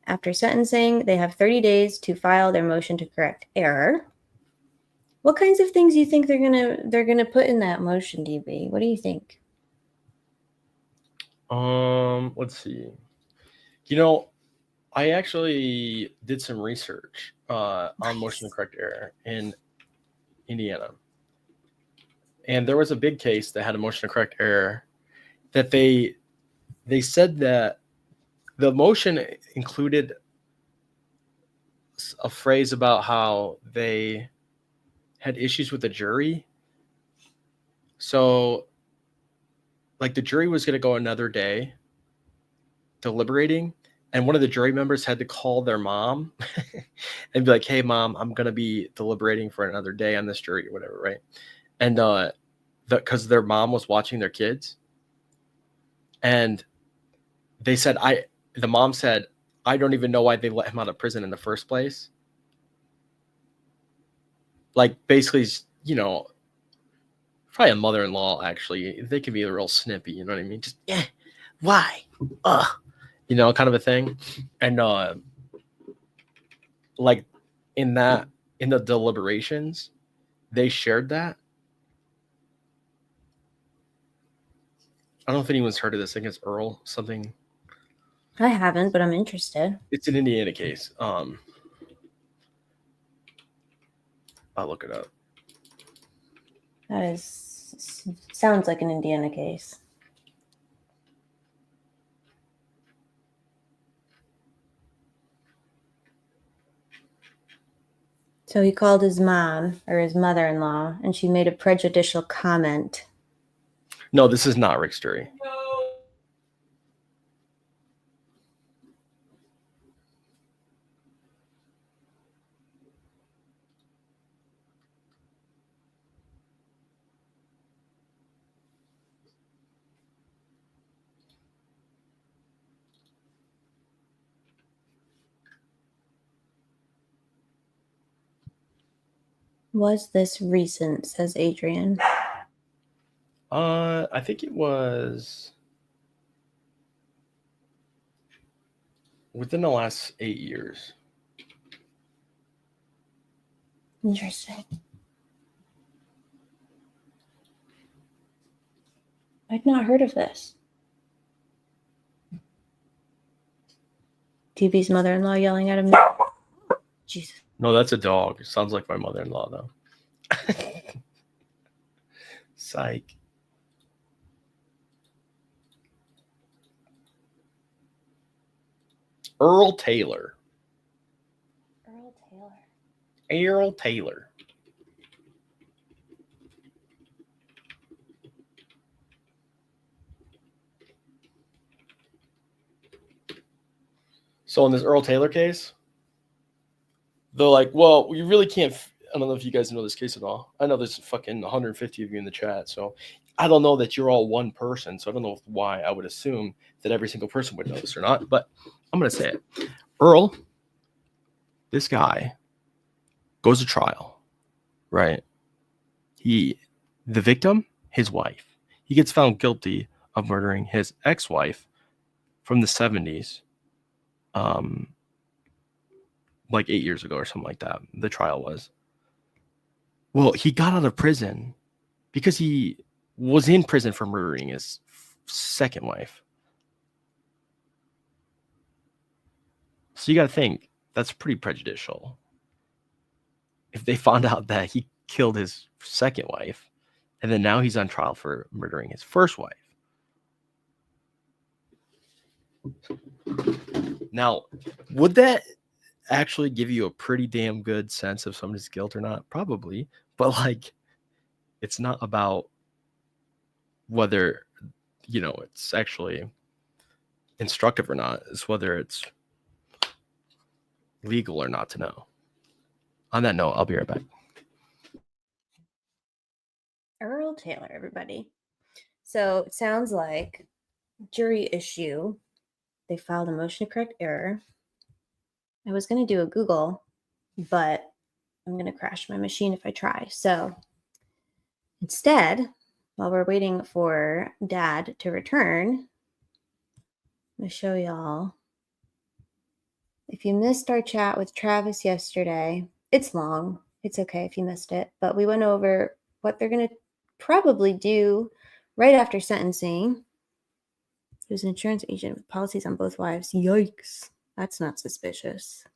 After sentencing, they have 30 days to file their motion to correct error. What kinds of things do you think they're gonna put in that motion, DB? What do you think? Let's see. I actually did some research on motion to correct error in Indiana. And there was a big case that had a motion to correct error that they said that the motion included a phrase about how they had issues with the jury. So like the jury was going to go another day deliberating, and one of the jury members had to call their mom and be like, "Hey mom, I'm going to be deliberating for another day on this jury," or whatever, right? And because their mom was watching their kids, and they said, the mom said, "I don't even know why they let him out of prison in the first place." Like basically, probably a mother-in-law, actually. They can be real snippy, you know what I mean? Just, why? Kind of a thing. And like in the deliberations, they shared that. I don't know if anyone's heard of this. I think it's Earl something. I haven't, but I'm interested. It's an Indiana case. I'll look it up. That sounds like an Indiana case. So he called his mom or his mother-in-law, and she made a prejudicial comment. No, this is not Rick's jury. Was this recent, says Adrian? I think it was within the last 8 years. Interesting. I'd not heard of this. TB's mother-in-law yelling at him. Jesus. No, that's a dog. It sounds like my mother-in-law, though. Psych. Earl Taylor. Earl Taylor. So in this Earl Taylor case, they're like, well, we really can't. I don't know if you guys know this case at all. I know there's fucking 150 of you in the chat. So I don't know that you're all one person. So I don't know why I would assume that every single person would know this or not. But I'm going to say it. Earl, this guy goes to trial, right? The victim, his wife. He gets found guilty of murdering his ex-wife from the 70s. Like 8 years ago or something like that. The trial was. Well, he got out of prison because he was in prison for murdering his second wife. So you got to think that's pretty prejudicial. If they found out that he killed his second wife and then now he's on trial for murdering his first wife. Now, would that actually give you a pretty damn good sense of somebody's guilt or not? Probably. But like, it's not about whether, it's actually instructive or not. It's whether it's legal or not to know. On that note, I'll be right back. Earl Taylor, everybody. So it sounds like jury issue. They filed a motion to correct error. I was going to do a Google, but I'm going to crash my machine if I try. So instead, while we're waiting for Dad to return, I'm going to show y'all. If you missed our chat with Travis yesterday, it's long. It's okay if you missed it. But we went over what they're going to probably do right after sentencing. He was an insurance agent with policies on both wives. Yikes. That's not suspicious.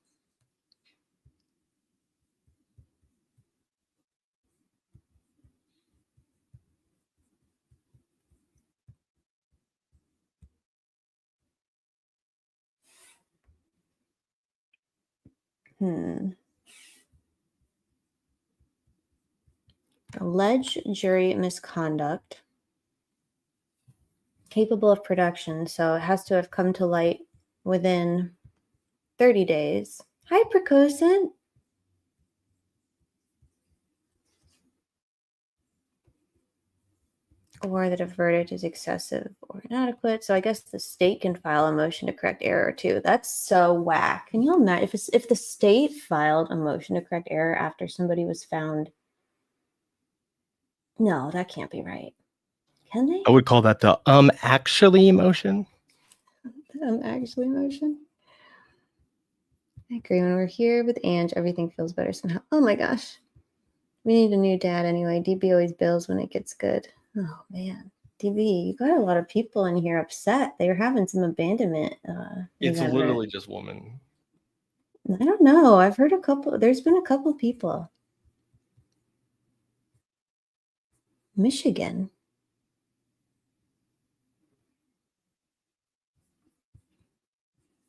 Alleged jury misconduct. Capable of production, so it has to have come to light within 30 days. Hi, Precocent. Or that a verdict is excessive or inadequate. So I guess the state can file a motion to correct error too. That's so whack. Can you imagine if the state filed a motion to correct error after somebody was found? No, that can't be right. Can they? I would call that the actually motion. Actually motion. I agree. When we're here with Ange, everything feels better somehow. Oh my gosh. We need a new dad anyway. DB always bills when it gets good. Oh man. DB, you got a lot of people in here upset. They were having some abandonment. It's literally just women. I don't know. I've heard there's been a couple people. Michigan.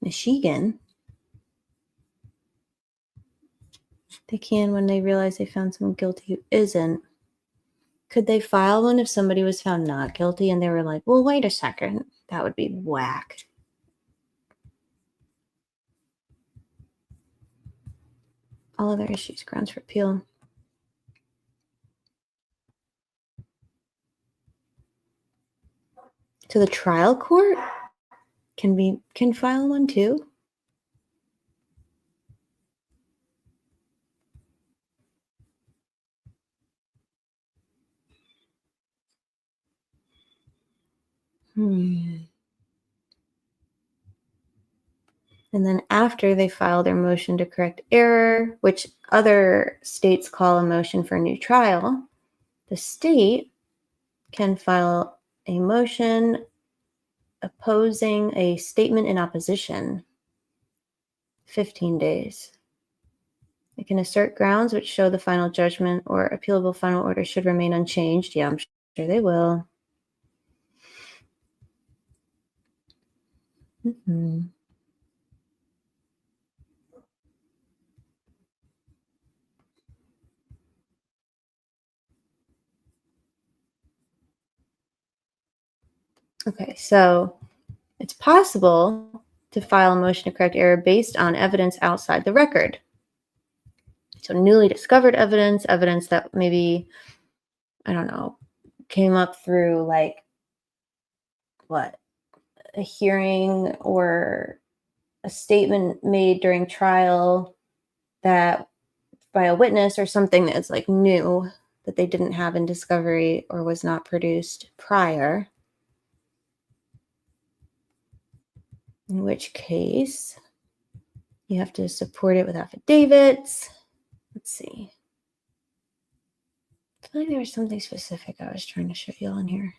They can when they realize they found someone guilty who isn't. Could they file one if somebody was found not guilty and they were like, well, wait a second. That would be whack. All other issues, grounds for appeal. To the trial court? Can file one too? And then after they file their motion to correct error, which other states call a motion for a new trial, the state can file a motion opposing a statement in opposition. 15 days. They can assert grounds which show the final judgment or appealable final order should remain unchanged. Yeah, I'm sure they will. Okay, so it's possible to file a motion to correct error based on evidence outside the record. So newly discovered evidence, evidence that maybe, I don't know, came up through like what, a hearing or a statement made during trial that by a witness or something that's like new that they didn't have in discovery or was not produced prior. In which case you have to support it with affidavits. Let's see. I feel like there was something specific I was trying to show you on here.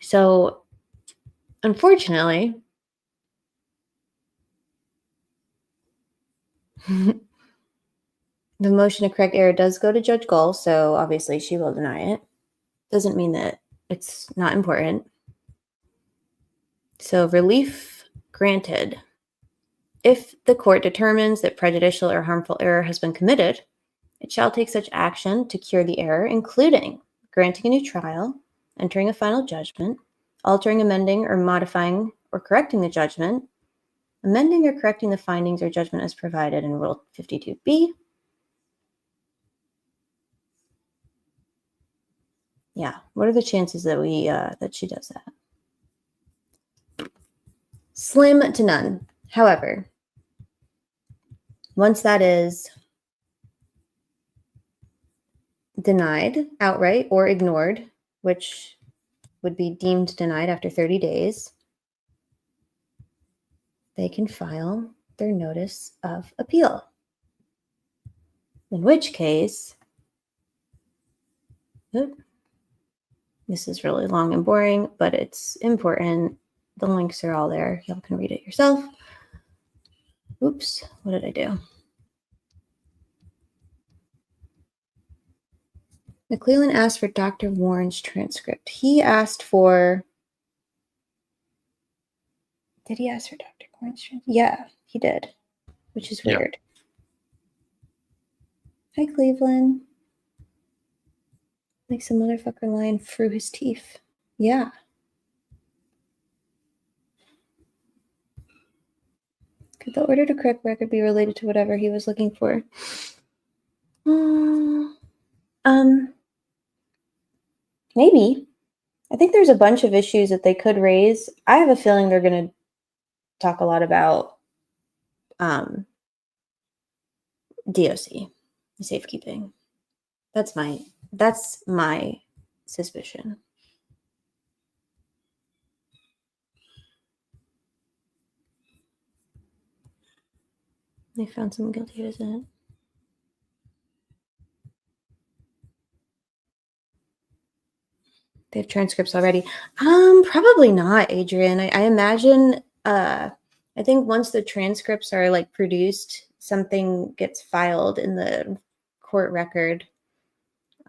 So, unfortunately, the motion to correct error does go to Judge Gull, so obviously she will deny it. Doesn't mean that it's not important. So, relief granted. If the court determines that prejudicial or harmful error has been committed, it shall take such action to cure the error, including granting a new trial, entering a final judgment, altering, amending, or modifying or correcting the judgment, amending or correcting the findings or judgment as provided in Rule 52B. Yeah, what are the chances that that she does that? Slim to none. However, once that is denied outright or ignored, which would be deemed denied after 30 days, they can file their notice of appeal. In which case, this is really long and boring, but it's important. The links are all there. Y'all can read it yourself. Oops, what did I do? McClellan asked for Dr. Warren's transcript. He asked for... Did he ask for Dr. Warren's transcript? Yeah, he did, which is weird. Hi, Cleveland. Makes a motherfucker line through his teeth. Yeah. Could the order to correct record be related to whatever he was looking for? Maybe. I think there's a bunch of issues that they could raise. I have a feeling they're going to talk a lot about DOC, safekeeping. That's my suspicion. They found someone guilty, isn't it? They have transcripts already. Probably not, Adrian. I imagine, I think once the transcripts are like produced, something gets filed in the court record,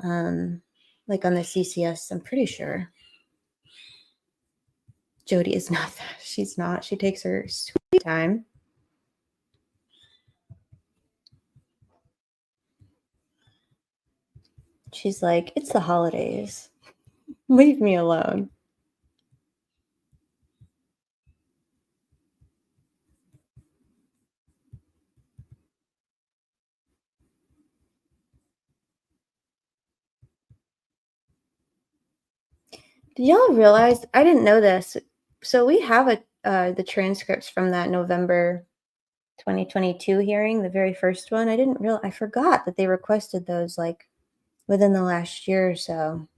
like on the CCS, I'm pretty sure. Jody is not that. She's not. She takes her sweet time. She's like, it's the holidays. Leave me alone. Did y'all realize? I didn't know this. So we have the transcripts from that November 2022 hearing, the very first one. I forgot that they requested those like within the last year or so.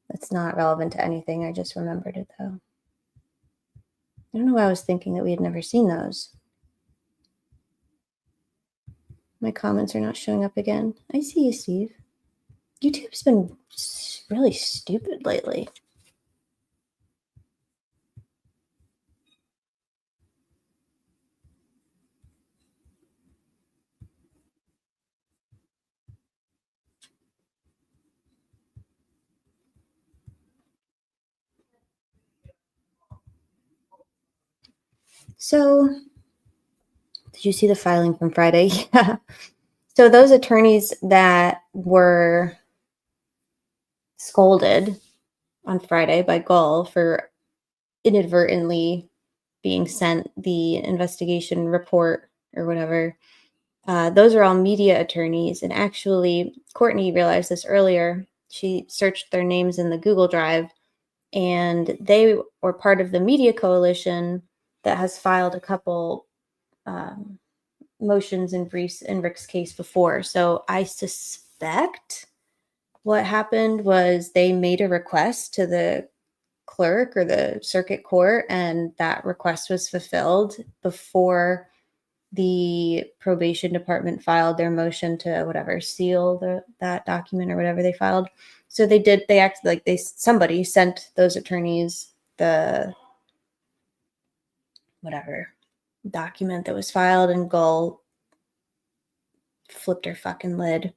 That's not relevant to anything. I just remembered it though. I don't know why I was thinking that we had never seen those. My comments are not showing up again. I see you, Steve. YouTube's been really stupid lately. So, did you see the filing from Friday? Yeah. So those attorneys that were scolded on Friday by Gull for inadvertently being sent the investigation report or whatever, those are all media attorneys. And actually, Courtney realized this earlier. She searched their names in the Google Drive, and they were part of the media coalition that has filed a couple motions and briefs in Rick's case before. So I suspect what happened was they made a request to the clerk or the circuit court, and that request was fulfilled before the probation department filed their motion to seal that document or whatever they filed. So they acted like somebody sent those attorneys the whatever document that was filed, and Gull flipped her fucking lid.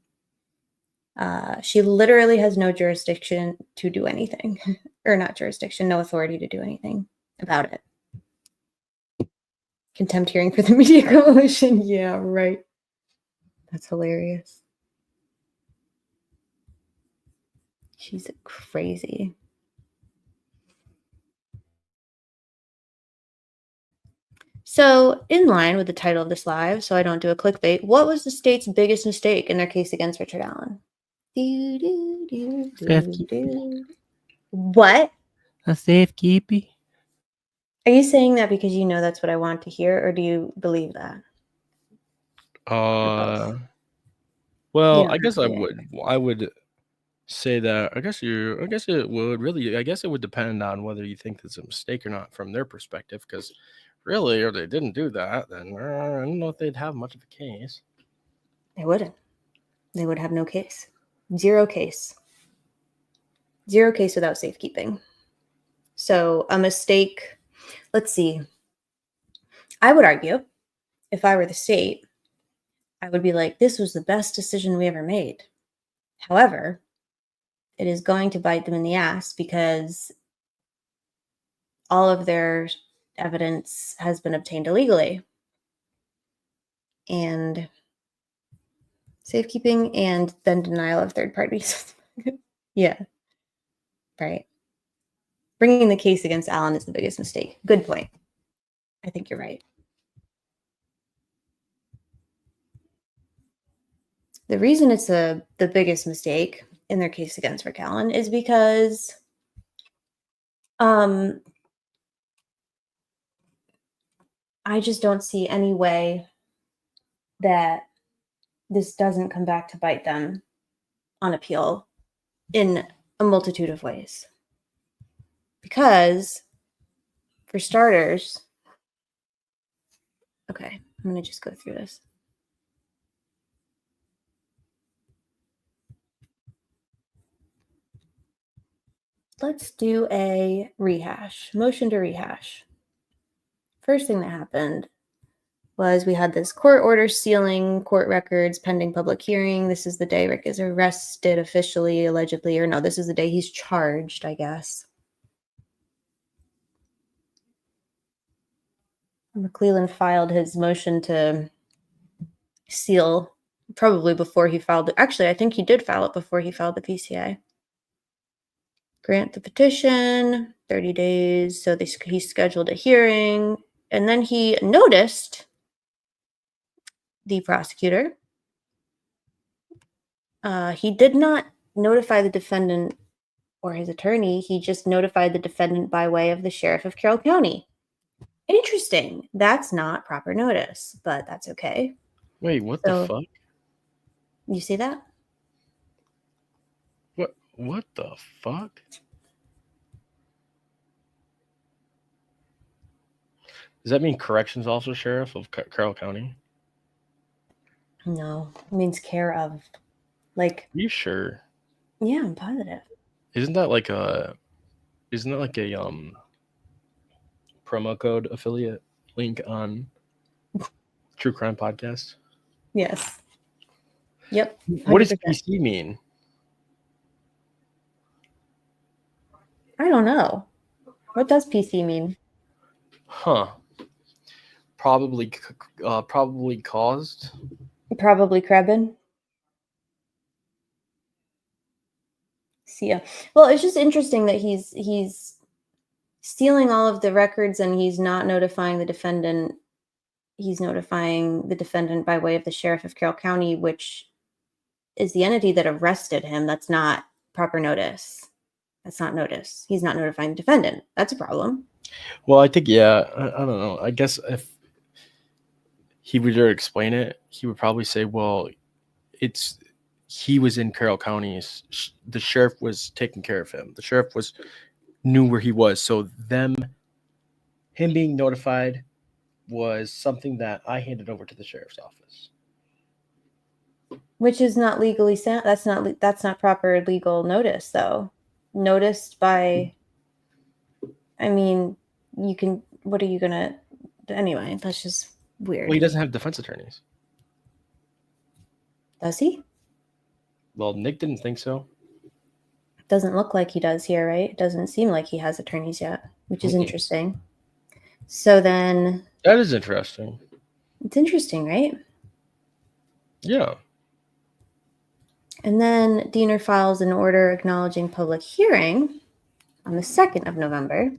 She literally has no jurisdiction to do anything, or not jurisdiction, no authority to do anything about it. Contempt hearing for the media coalition. Yeah, right. That's hilarious. She's crazy. So, in line with the title of this live, so I don't do a clickbait, what was the state's biggest mistake in their case against Richard Allen? What? A safekeeping. Are you saying that because you know that's what I want to hear, or do you believe that? Well, Yeah, I guess I yeah. would say that I guess it would depend on whether you think it's a mistake or not from their perspective, because really, if they didn't do that, then I don't know if they'd have much of a case. They wouldn't. They would have no case. Zero case. Zero case without safekeeping. So a mistake, let's see. I would argue, if I were the state, I would be like, this was the best decision we ever made. However, it is going to bite them in the ass because all of their evidence has been obtained illegally. And safekeeping and then denial of third parties. Yeah. Right. Bringing the case against Allen is the biggest mistake. Good point. I think you're right. The reason it's the biggest mistake in their case against Rick Allen is because I just don't see any way that this doesn't come back to bite them on appeal in a multitude of ways. Because, for starters, okay, I'm going to just go through this. Let's do a rehash, motion to rehash. First thing that happened was we had this court order sealing court records pending public hearing. This is the day Rick is arrested officially, allegedly, or no, this is the day he's charged, I guess. McClellan filed his motion to seal probably before he filed it. Actually, I think he did file it before he filed the PCA. Grant the petition, 30 days. So he scheduled a hearing, and then he noticed the prosecutor. He did not notify the defendant or his attorney. He just notified the defendant by way of the sheriff of Carroll County. Interesting. That's not proper notice, but that's okay. Wait, what the fuck? You see that? What the fuck? Does that mean corrections officer sheriff of Carroll County? No, it means care of. Like, Are you sure? Yeah, I'm positive. Isn't that like a promo code affiliate link on True Crime Podcast? Yes. Yep. 100%. What does PC mean? I don't know. What does PC mean? Huh. Probably caused. Probably Krebin. See ya. Well, it's just interesting that he's stealing all of the records and he's not notifying the defendant. He's notifying the defendant by way of the sheriff of Carroll County, which is the entity that arrested him. That's not proper notice. That's not notice. He's not notifying the defendant. That's a problem. Well, I think, yeah, I don't know. I guess if he would explain it, he would probably say, well, he was in Carroll County. The sheriff was taking care of him. The sheriff knew where he was. So him being notified was something that I handed over to the sheriff's office. Which is not legally sound. That's not proper legal notice, though. Noticed by, I mean, you can, what are you going to, anyway, that's just weird. Well, he doesn't have defense attorneys. Does he? Well, Nick didn't think so. Doesn't look like he does here, right? It doesn't seem like he has attorneys yet, which is interesting. So then... That is interesting. It's interesting, right? Yeah. And then Diener files an order acknowledging public hearing on the 2nd of November,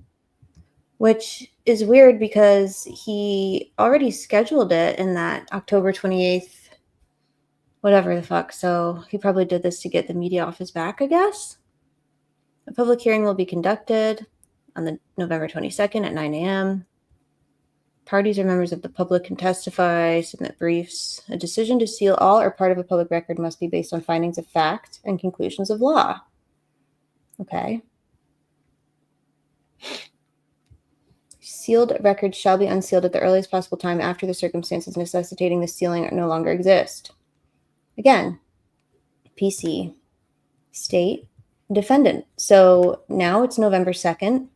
which is weird because he already scheduled it in that October 28th, whatever the fuck. So he probably did this to get the media off his back, I guess. A public hearing will be conducted on the November 22nd at 9 a.m. Parties or members of the public can testify, submit briefs. A decision to seal all or part of a public record must be based on findings of fact and conclusions of law. Okay. Sealed records shall be unsealed at the earliest possible time after the circumstances necessitating the sealing no longer exist. Again, PC, state, defendant. So now it's November 2nd.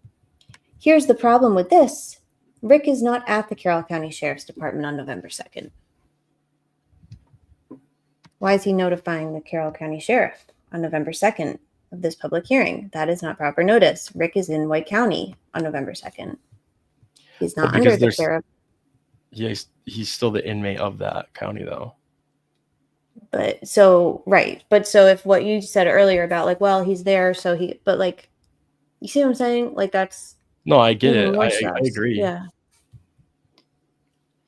Here's the problem with this. Rick is not at the Carroll County Sheriff's Department on November 2nd. Why is he notifying the Carroll County Sheriff on November 2nd of this public hearing? That is not proper notice. Rick is in White County on November 2nd. He's not under the care of... Yeah, he's still the inmate of that county, though. But so, right. But so if what you said earlier about like, well, he's there, so he, but like, you see what I'm saying? Like that's... No, I get it. I agree. Yeah.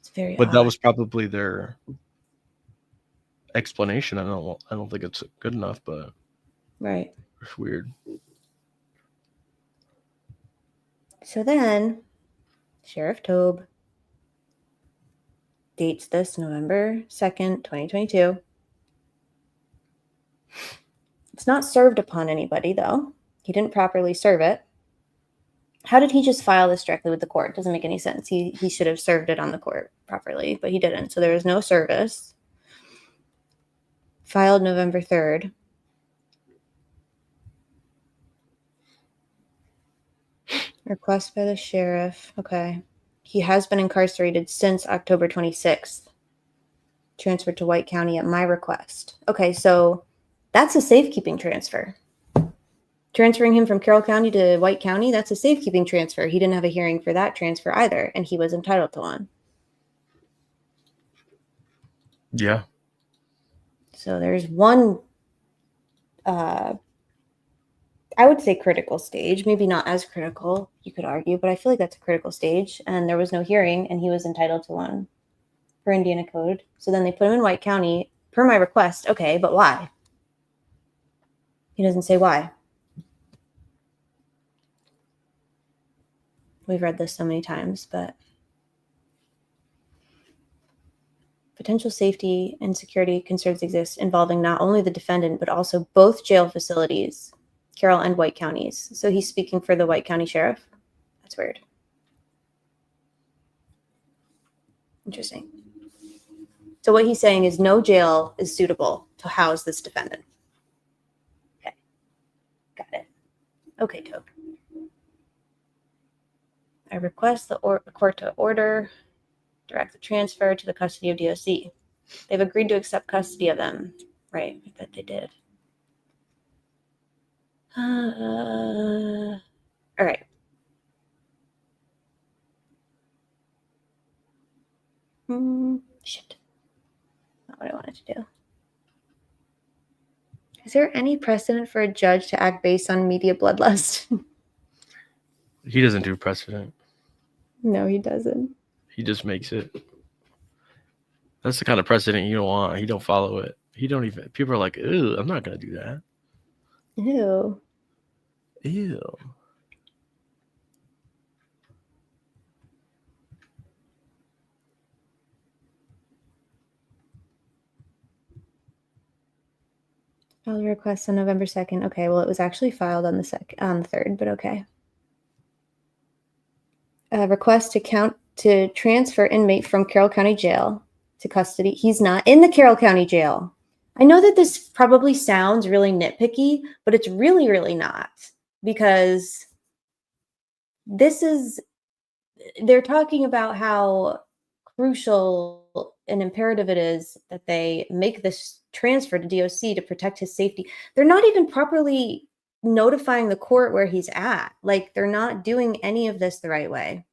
It's very But odd. that was probably their explanation. I don't think it's good enough, but right. It's weird. So then Sheriff Tobe dates this November 2nd, 2022. It's not served upon anybody, though. He didn't properly serve it. How did he just file this directly with the court? Doesn't make any sense. He should have served it on the court properly, but he didn't. So there was no service. Filed November 3rd. Request by the sheriff. Okay. He has been incarcerated since October 26th. Transferred to White County at my request. Okay, so that's a safekeeping transfer. Transferring him from Carroll County to White County, that's a safekeeping transfer. He didn't have a hearing for that transfer either, and he was entitled to one. Yeah. So there's one, I would say critical stage, maybe not as critical, you could argue, but I feel like that's a critical stage, and there was no hearing, and he was entitled to one for Indiana Code. So then they put him in White County per my request. Okay, but why? He doesn't say why. We've read this so many times, but potential safety and security concerns exist involving not only the defendant, but also both jail facilities, Carroll and White counties. So he's speaking for the White County Sheriff. That's weird. Interesting. So what he's saying is no jail is suitable to house this defendant. Okay. Got it. Okay, Tobe. I request the court to order direct the transfer to the custody of DOC. They've agreed to accept custody of them. Right, I bet they did. All right. Shit. Not what I wanted to do. Is there any precedent for a judge to act based on media bloodlust? He doesn't do precedent. No, he doesn't. He just makes it. That's the kind of precedent you don't want. He don't follow it. He don't even. People are like, ew, I'm not gonna do that. Ew. Ew. Filed a request on November 2nd. Okay, well, it was actually filed on the 3rd, but okay. A request to transfer inmate from Carroll County Jail to custody. He's not in the Carroll County Jail. I know that this probably sounds really nitpicky, but it's really, really not, because they're talking about how crucial and imperative it is that they make this transfer to DOC to protect his safety. They're not even properly notifying the court where he's at. Like, they're not doing any of this the right way.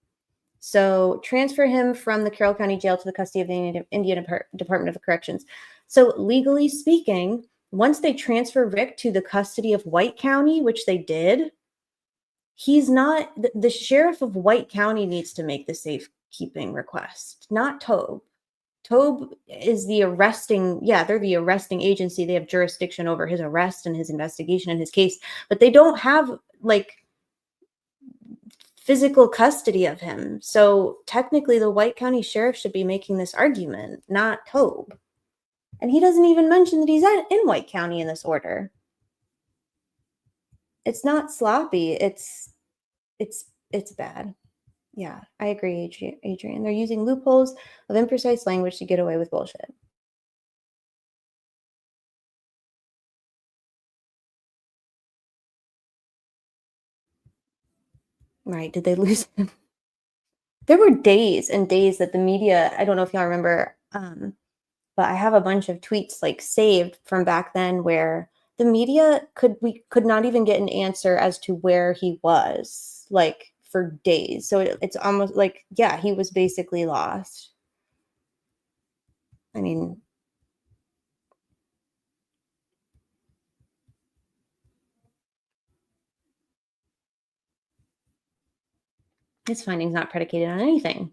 So transfer him from the Carroll County Jail to the custody of the Indiana Department of Corrections. So legally speaking, once they transfer Rick to the custody of White County, which they did, he's not, the sheriff of White County needs to make the safekeeping request, not Tobe. Tobe is the arresting, they're the arresting agency. They have jurisdiction over his arrest and his investigation and his case, but they don't have like physical custody of him. So technically the White County Sheriff should be making this argument, not Tobe. And he doesn't even mention that he's in White County in this order. It's not sloppy. It's bad. Yeah, I agree, Adrian. They're using loopholes of imprecise language to get away with bullshit. Right, did they lose him? There were days and days that the media, I don't know if y'all remember, but I have a bunch of tweets like saved from back then where the media we could not even get an answer as to where he was, like, for days. So it's almost like, yeah, he was basically lost. I mean, his findings not predicated on anything.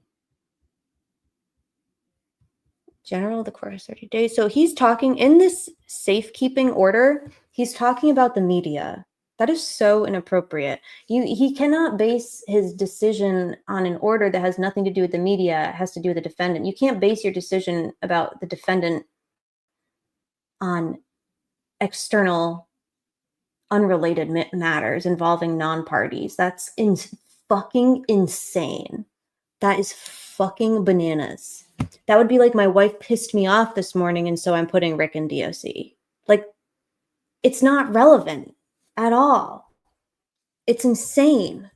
General, the court has 30 days. So he's talking in this safekeeping order, he's talking about the media. That is so inappropriate. He cannot base his decision on an order that has nothing to do with the media. It has to do with the defendant. You can't base your decision about the defendant on external, unrelated matters involving non-parties. That's fucking insane. That is fucking bananas. That would be like my wife pissed me off this morning, and so I'm putting Rick in DOC. Like, it's not relevant at all. It's insane.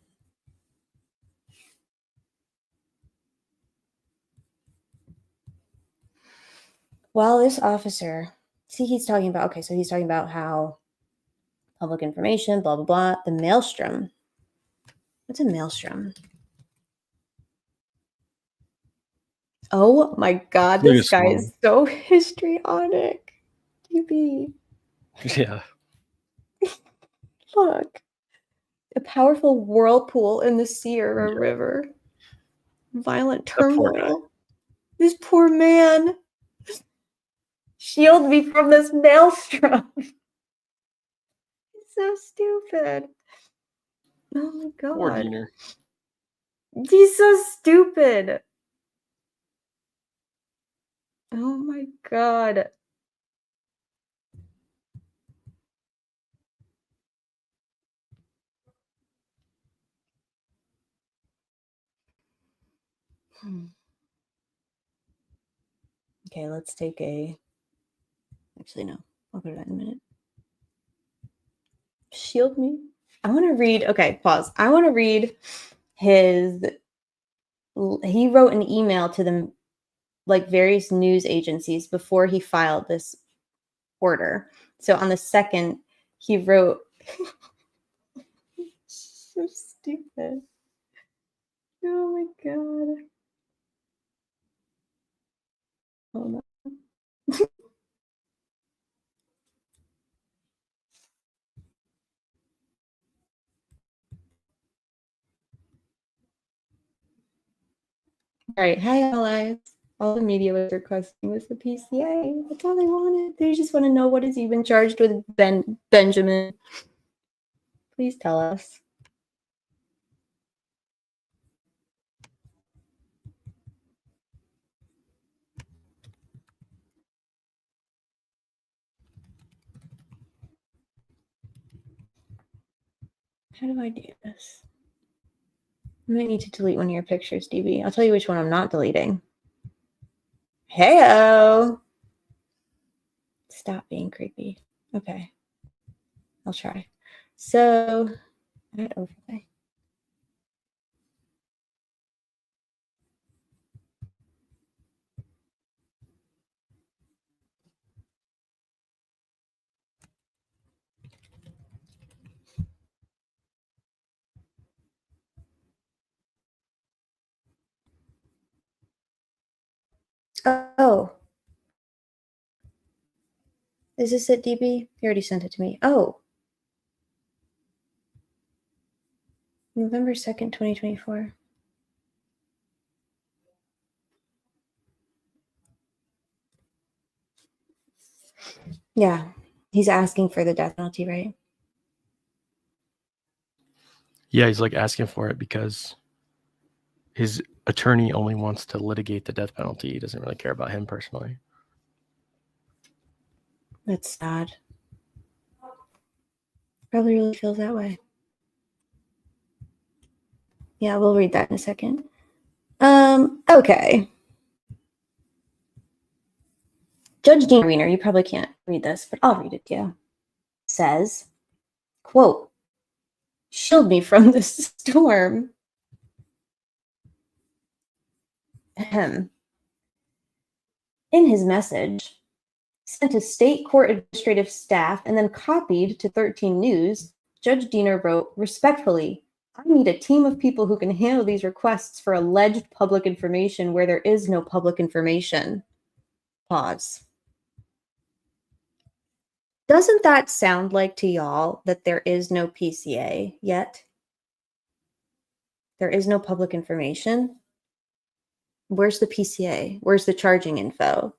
While this officer, see, he's talking about, okay, so he's talking about how public information, blah, blah, blah, the maelstrom. What's a maelstrom? Oh my God, this guy is so histrionic. QB. Yeah. Look. A powerful whirlpool in the sea or a river. Violent turmoil. This poor man. Shield me from this maelstrom. It's so stupid. Oh my God. Poor Diener. He's so stupid. Oh my God. Okay, let's take a. Actually, no. I'll go to that in a minute. Shield me. I want to read. Okay, pause. I want to read his. He wrote an email to them, like various news agencies, before he filed this order. So on the 2nd, he wrote. So stupid. Oh my God. Hold on. All right. Hi, allies. All the media was requesting was the PCA. That's all they wanted. They just want to know what has he been charged with, Benjamin. Please tell us. How do I do this? I might need to delete one of your pictures, DB. I'll tell you which one I'm not deleting. Heyo! Stop being creepy. Okay. I'll try. So, add overlay. Oh. Is this it, DB? You already sent it to me. Oh. November 2nd, 2024. Yeah. He's asking for the death penalty, right? Yeah, he's like asking for it because his attorney only wants to litigate the death penalty. He doesn't really care about him personally. That's sad. Probably really feels that way. Yeah, we'll read that in a second. Okay. Judge Dean Wiener, you probably can't read this, but I'll read it to you. Says, quote, "Shield me from the storm." Ahem. In his message, sent to state court administrative staff and then copied to 13 News, Judge Diener wrote, "Respectfully, I need a team of people who can handle these requests for alleged public information where there is no public information." Pause. Doesn't that sound like to y'all that there is no PCA yet? There is no public information? Where's the PCA? Where's the charging info?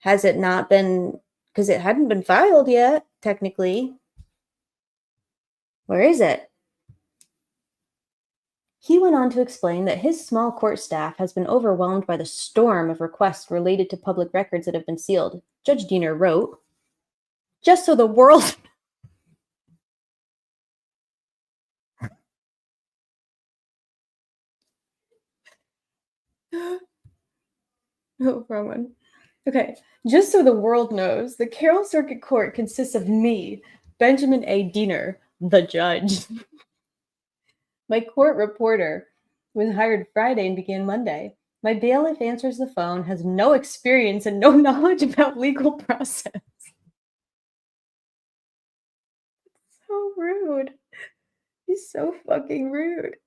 Has it not been, because it hadn't been filed yet, technically. Where is it? He went on to explain that his small court staff has been overwhelmed by the storm of requests related to public records that have been sealed. Judge Diener wrote, "Just so the world..." Oh, wrong one. Okay. "Just so the world knows, the Carroll Circuit Court consists of me, Benjamin A. Diener, the judge. My court reporter was hired Friday and began Monday. My bailiff answers the phone, has no experience and no knowledge about legal process." So rude. He's so fucking rude.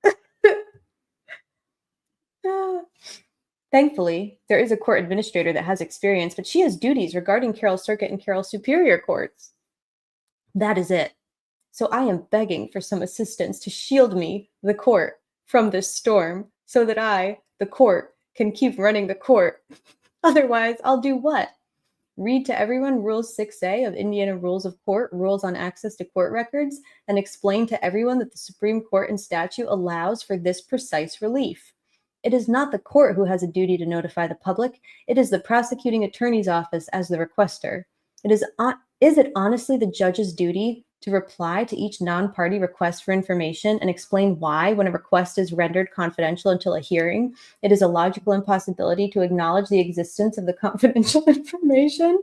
Thankfully, there is a court administrator that has experience, but she has duties regarding Carroll Circuit and Carroll Superior Courts. That is it. So I am begging for some assistance to shield me, the court, from this storm so that I, the court, can keep running the court. Otherwise, I'll do what? Read to everyone Rules 6A of Indiana Rules of Court, rules on access to court records, and explain to everyone that the Supreme Court and statute allows for this precise relief. It is not the court who has a duty to notify the public. It is the prosecuting attorney's office as the requester. Is it honestly the judge's duty to reply to each non-party request for information and explain why, when a request is rendered confidential until a hearing, it is a logical impossibility to acknowledge the existence of the confidential information?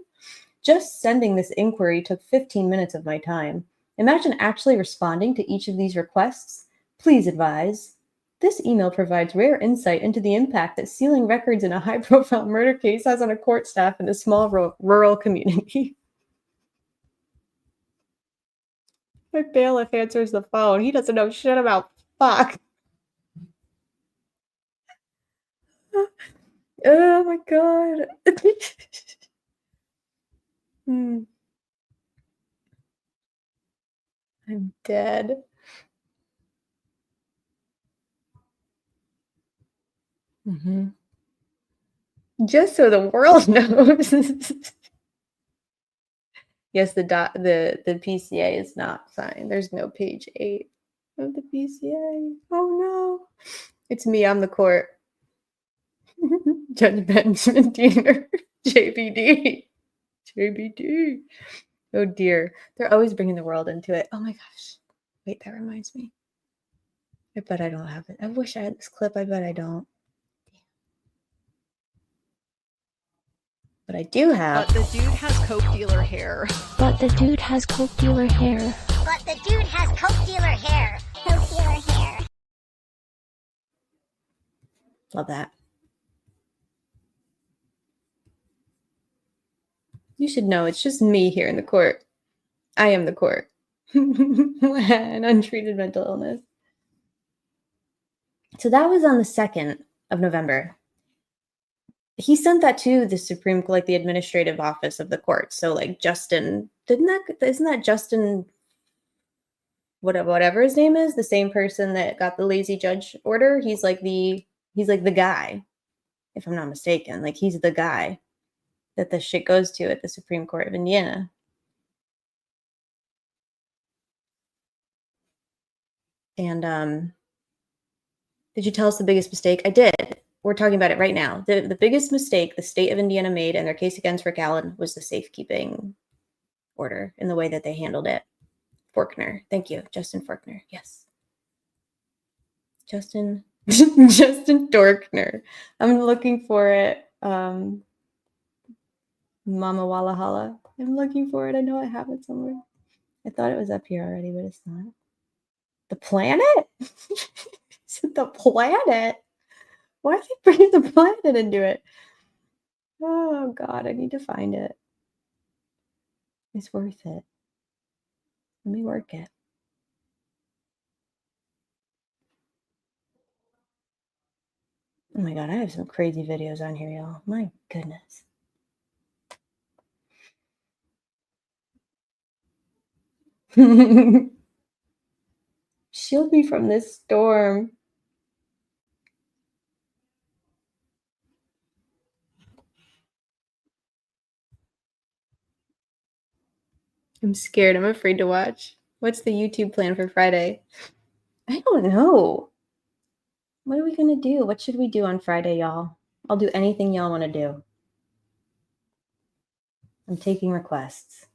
Just sending this inquiry took 15 minutes of my time. Imagine actually responding to each of these requests. Please advise. This email provides rare insight into the impact that sealing records in a high-profile murder case has on a court staff in a small rural community. My bailiff answers the phone. He doesn't know shit about fuck. Oh my god. I'm dead. Just so the world knows. Yes, the PCA is not signed. There's no page 8 of the PCA. Oh no. It's me, I'm the court. Judge Benjamin Diener. JBD. JBD. Oh dear. They're always bringing the world into it. Oh my gosh. Wait, that reminds me. I bet I don't have it. I wish I had this clip. I bet I don't. But I do have. But the dude has coke dealer hair. But the dude has coke dealer hair. But the dude has coke dealer hair. Coke dealer hair. Love that. You should know it's just me here in the court. I am the court. An untreated mental illness. So that was on the 2nd of November. He sent that to the Supreme, like the administrative office of the court. So like Justin, isn't that Justin, whatever his name is, the same person that got the lazy judge order? He's like the guy, if I'm not mistaken. Like he's the guy that this shit goes to at the Supreme Court of Indiana. And did you tell us the biggest mistake? I did. We're talking about it right now. The biggest mistake the state of Indiana made in their case against Rick Allen was the safekeeping order in the way that they handled it. Faulkner. Thank you. Justin Faulkner. Yes. Justin Dorkner. I'm looking for it. Mama Walla Holla. I'm looking for it. I know I have it somewhere. I thought it was up here already, but it's not. The planet? Is it the planet? Why are they bringing the planet into it? Oh, God, I need to find it. It's worth it. Let me work it. Oh, my God, I have some crazy videos on here, y'all. My goodness. Shield me from this storm. I'm scared. I'm afraid to watch. What's the YouTube plan for Friday? I don't know. What are we going to do? What should we do on Friday, y'all? I'll do anything y'all want to do. I'm taking requests.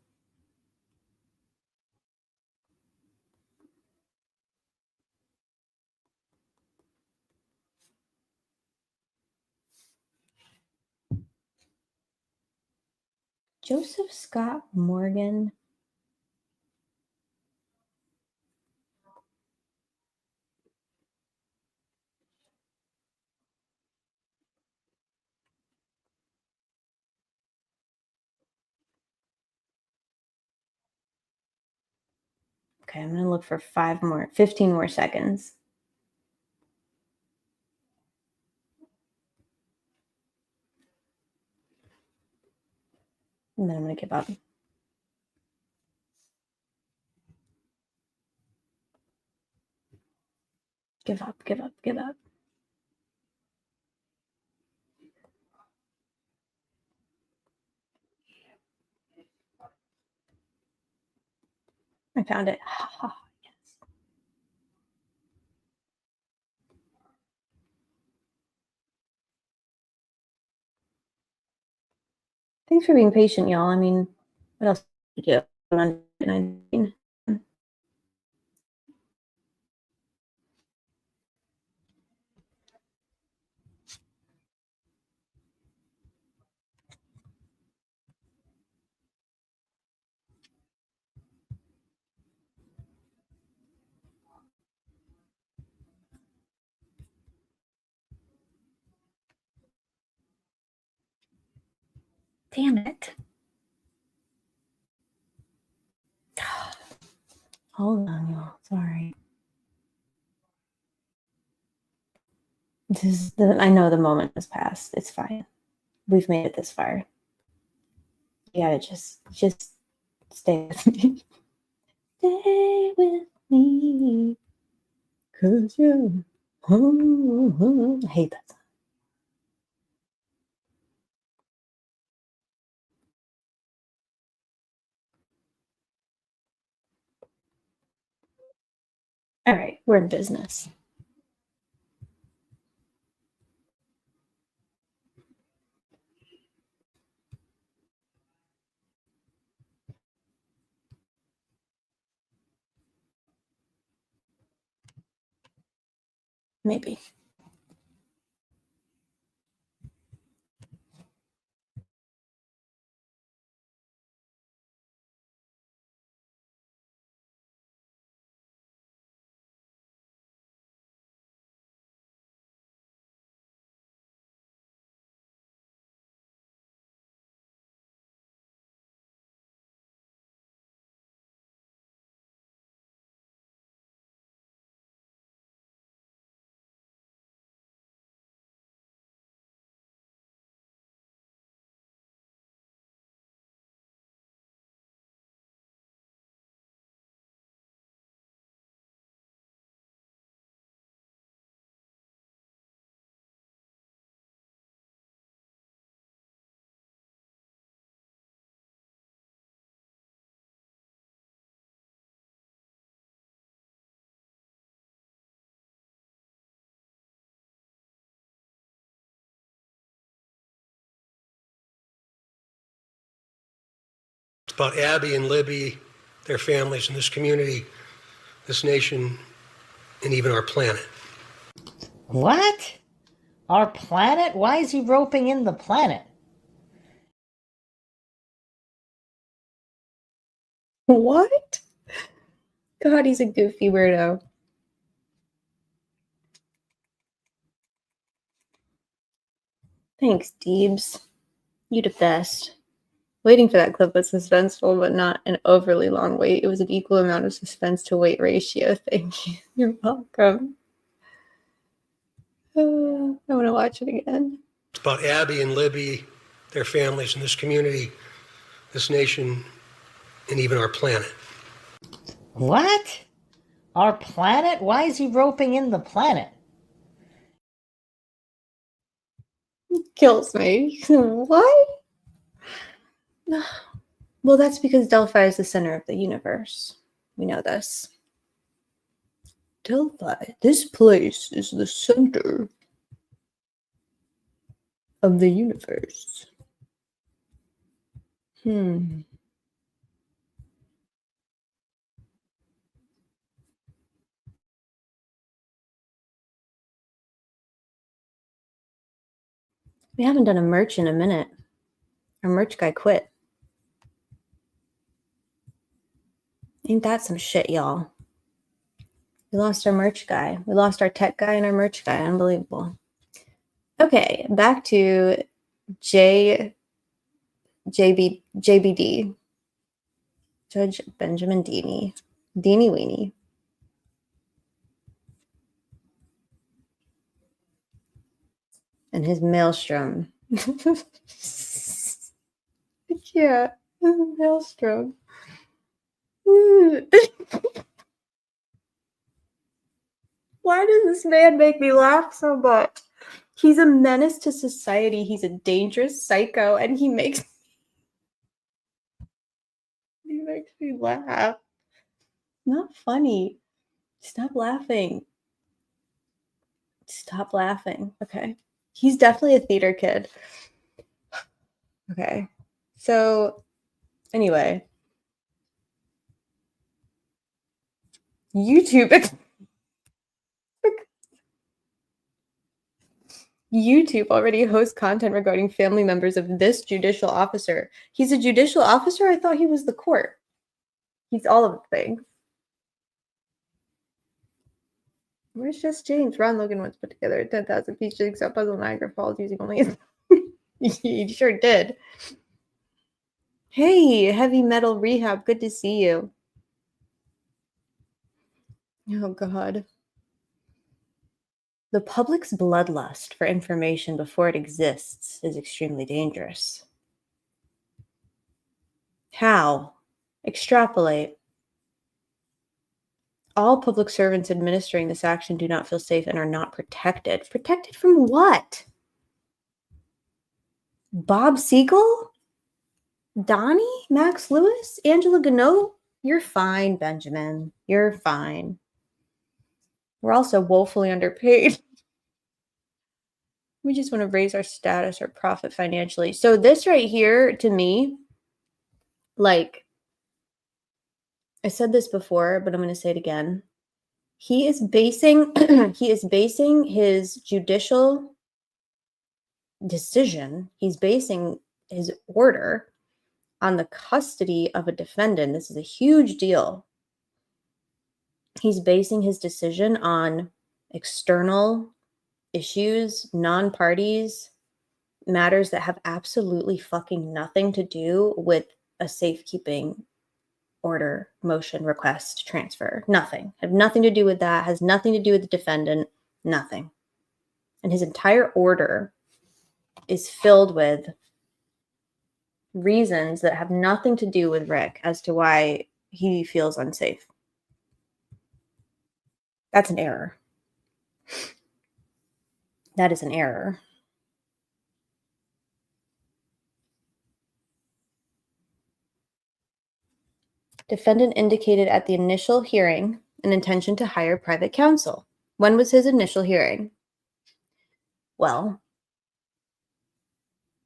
Joseph Scott Morgan. Okay, I'm going to look for 15 more seconds. And then I'm going to give up. Give up, give up, give up. I found it. Yes. Thanks for being patient, y'all. I mean, what else did you do on 19? Damn it. Hold on, y'all. Sorry. I know the moment has passed. It's fine. We've made it this far. You gotta just stay with me. Stay with me. 'Cause you I hate that song. All right, we're in business. Maybe. It's about Abby and Libby, their families, and this community, this nation, and even our planet. What? Our planet? Why is he roping in the planet? What? God, he's a goofy weirdo. Thanks, Deebs. You the best. Waiting for that clip was suspenseful, but not an overly long wait. It was an equal amount of suspense to wait ratio. Thank you. You're welcome. I want to watch it again. It's about Abby and Libby, their families, and this community, this nation, and even our planet. What? Our planet? Why is he roping in the planet? Kills me. What? Well, that's because Delphi is the center of the universe. We know this. Delphi, this place is the center of the universe. We haven't done a merch in a minute. Our merch guy quit. Ain't that some shit, y'all? We lost our merch guy. We lost our tech guy and our merch guy. Unbelievable. Okay, back to JBD. Judge Benjamin Deanie. Deanie Weenie. And his maelstrom. Yeah, maelstrom. Why does this man make me laugh so much? He's a menace to society. He's a dangerous psycho, and he makes me laugh. Not funny. Stop laughing. Stop laughing. Okay. He's definitely a theater kid. Okay. So, anyway, YouTube already hosts content regarding family members of this judicial officer. He's a judicial officer? I thought he was the court. He's all of the things. Where's Just James? Ron Logan once put together a 10,000 piece jigsaw puzzle Niagara Falls using only his... He sure did. Hey, Heavy Metal Rehab. Good to see you. Oh, God. The public's bloodlust for information before it exists is extremely dangerous. How? Extrapolate. All public servants administering this action do not feel safe and are not protected. Protected from what? Bob Siegel? Donnie? Max Lewis? Angela Gannot? You're fine, Benjamin. You're fine. We're also woefully underpaid. We just want to raise our status or profit financially. So this right here, to me, like, I said this before, but I'm going to say it again. He is basing his judicial decision, he's basing his order on the custody of a defendant. This is a huge deal. He's basing his decision on external issues, non-parties, matters that have absolutely fucking nothing to do with a safekeeping order, motion, request, transfer. Nothing. Have nothing to do with that. Has nothing to do with the defendant. Nothing. And his entire order is filled with reasons that have nothing to do with Rick as to why he feels unsafe. That's an error. That is an error. Defendant indicated at the initial hearing an intention to hire private counsel. When was his initial hearing? Well,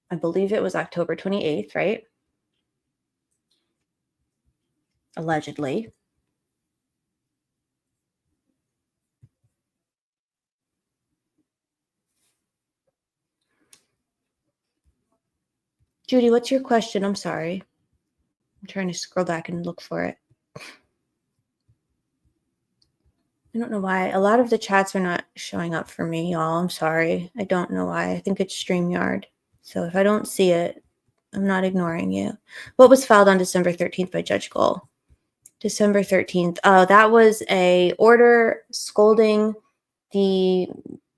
I believe it was October 28th, right? Allegedly. Judy, what's your question? I'm sorry. I'm trying to scroll back and look for it. I don't know why. A lot of the chats are not showing up for me, y'all. I'm sorry. I don't know why. I think it's StreamYard. So if I don't see it, I'm not ignoring you. What was filed on December 13th by Judge Gohl? December 13th. That was a order scolding the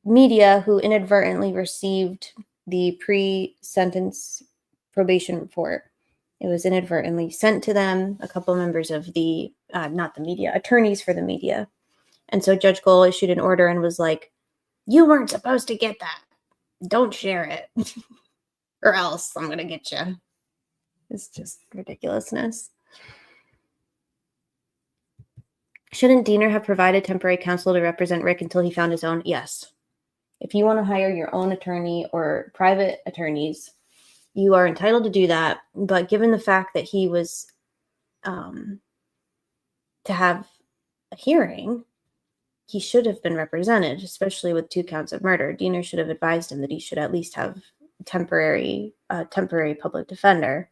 media who inadvertently received the pre-sentence probation report. It was inadvertently sent to them, a couple members of the, not the media, attorneys for the media. And so Judge Gohl issued an order and was like, you weren't supposed to get that. Don't share it. Or else I'm going to get you. It's just ridiculousness. Shouldn't Diener have provided temporary counsel to represent Rick until he found his own? Yes. If you want to hire your own attorney or private attorneys, you are entitled to do that. But given the fact that he was to have a hearing, he should have been represented, especially with 2 counts of murder. Diener should have advised him that he should at least have temporary public defender.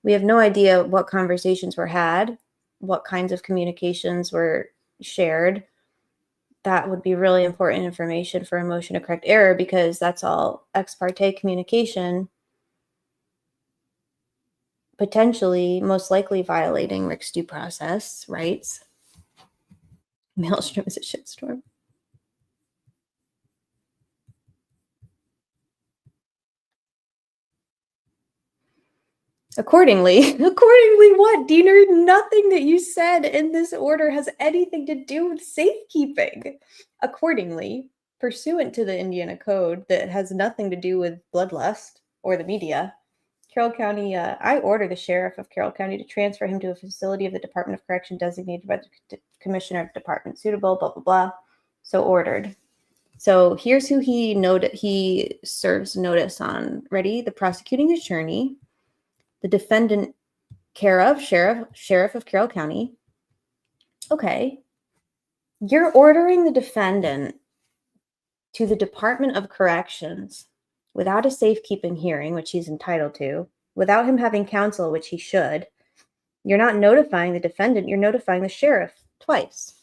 We have no idea what conversations were had, what kinds of communications were shared. That would be really important information for a motion to correct error, because that's all ex parte communication, potentially, most likely violating Rick's due process rights. Maelstrom is a shitstorm. Accordingly what? Diener, nothing that you said in this order has anything to do with safekeeping. Accordingly, pursuant to the Indiana Code that has nothing to do with bloodlust or the media, Carroll County, I order the sheriff of Carroll County to transfer him to a facility of the Department of Correction designated by the Commissioner of Department suitable, blah, blah, blah. So ordered. So here's who he serves notice on. Ready? The prosecuting attorney, the defendant care of sheriff of Carroll County. Okay. You're ordering the defendant to the Department of Corrections without a safekeeping hearing, which he's entitled to, without him having counsel, which he should. You're not notifying the defendant, you're notifying the sheriff twice.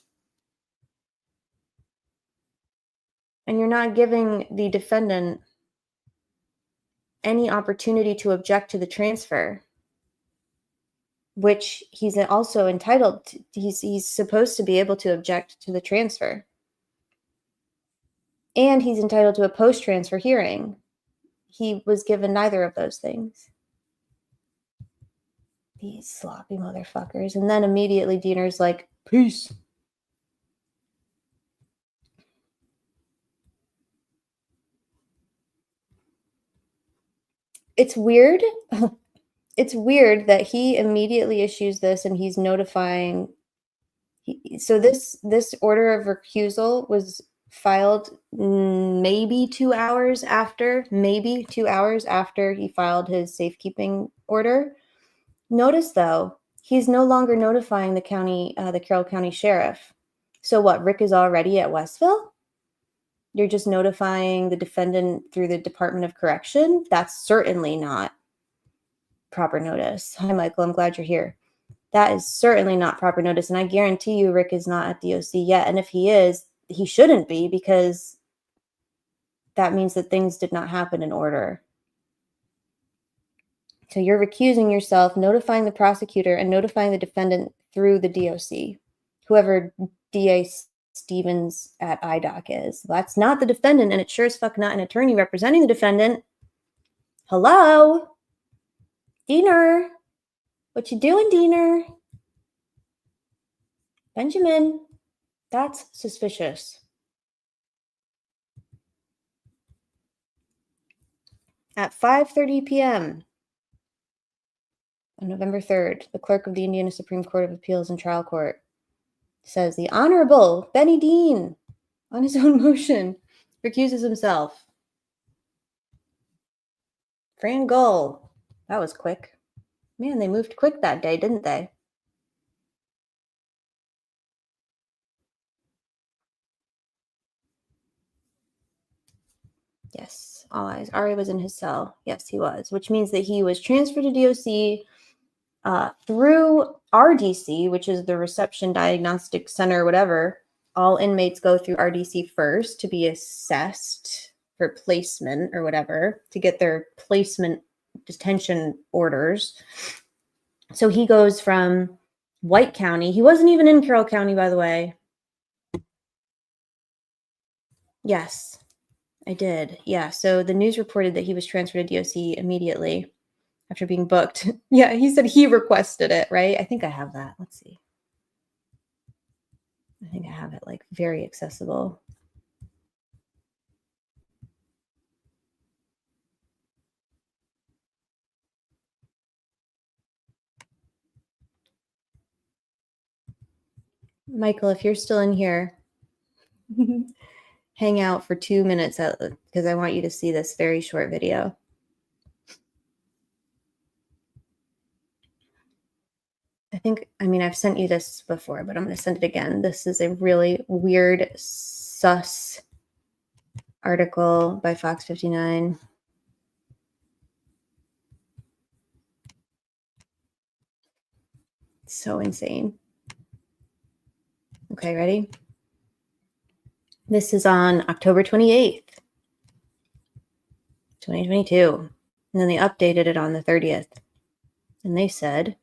And you're not giving the defendant any opportunity to object to the transfer, which he's also entitled to. He's supposed to be able to object to the transfer. And he's entitled to a post-transfer hearing. He was given neither of those things. These sloppy motherfuckers. And then immediately Diener's like, peace. It's weird. It's weird that he immediately issues this and he's notifying. So this order of recusal was filed maybe 2 hours after he filed his safekeeping order. Notice though, he's no longer notifying the Carroll County Sheriff. So what, Rick is already at Westville? You're just notifying the defendant through the Department of Correction? That's certainly not proper notice. Hi, Michael. I'm glad you're here. That is certainly not proper notice. And I guarantee you Rick is not at the OC yet. And if he is, he shouldn't be, because that means that things did not happen in order. So you're recusing yourself, notifying the prosecutor, and notifying the defendant through the DOC, whoever DA Stevens at IDOC is. That's not the defendant, and it's sure as fuck not an attorney representing the defendant. Hello? Diener? What you doing, Diener? Benjamin? That's suspicious. At 5:30 p.m. on November 3rd, the clerk of the Indiana Supreme Court of Appeals and Trial Court says the Honorable Benny Dean, on his own motion, recuses himself. Fran Gull. That was quick. Man, they moved quick that day, didn't they? Yes, all eyes. Ari was in his cell. Yes, he was, which means that he was transferred to DOC through RDC, which is the Reception Diagnostic Center, whatever. All inmates go through RDC first to be assessed for placement or whatever, to get their placement detention orders. So he goes from White County. He wasn't even in Carroll County, by the way. Yes, I did. Yeah, so the news reported that he was transferred to DOC immediately after being booked. Yeah, he said he requested it, right? I think I have that. Let's see. I think I have it like very accessible. Michael, if you're still in here, hang out for 2 minutes because I want you to see this very short video. I've sent you this before, but I'm going to send it again. This is a really weird, sus article by Fox 59. It's so insane. Okay, ready? This is on October 28th, 2022. And then they updated it on the 30th. And they said,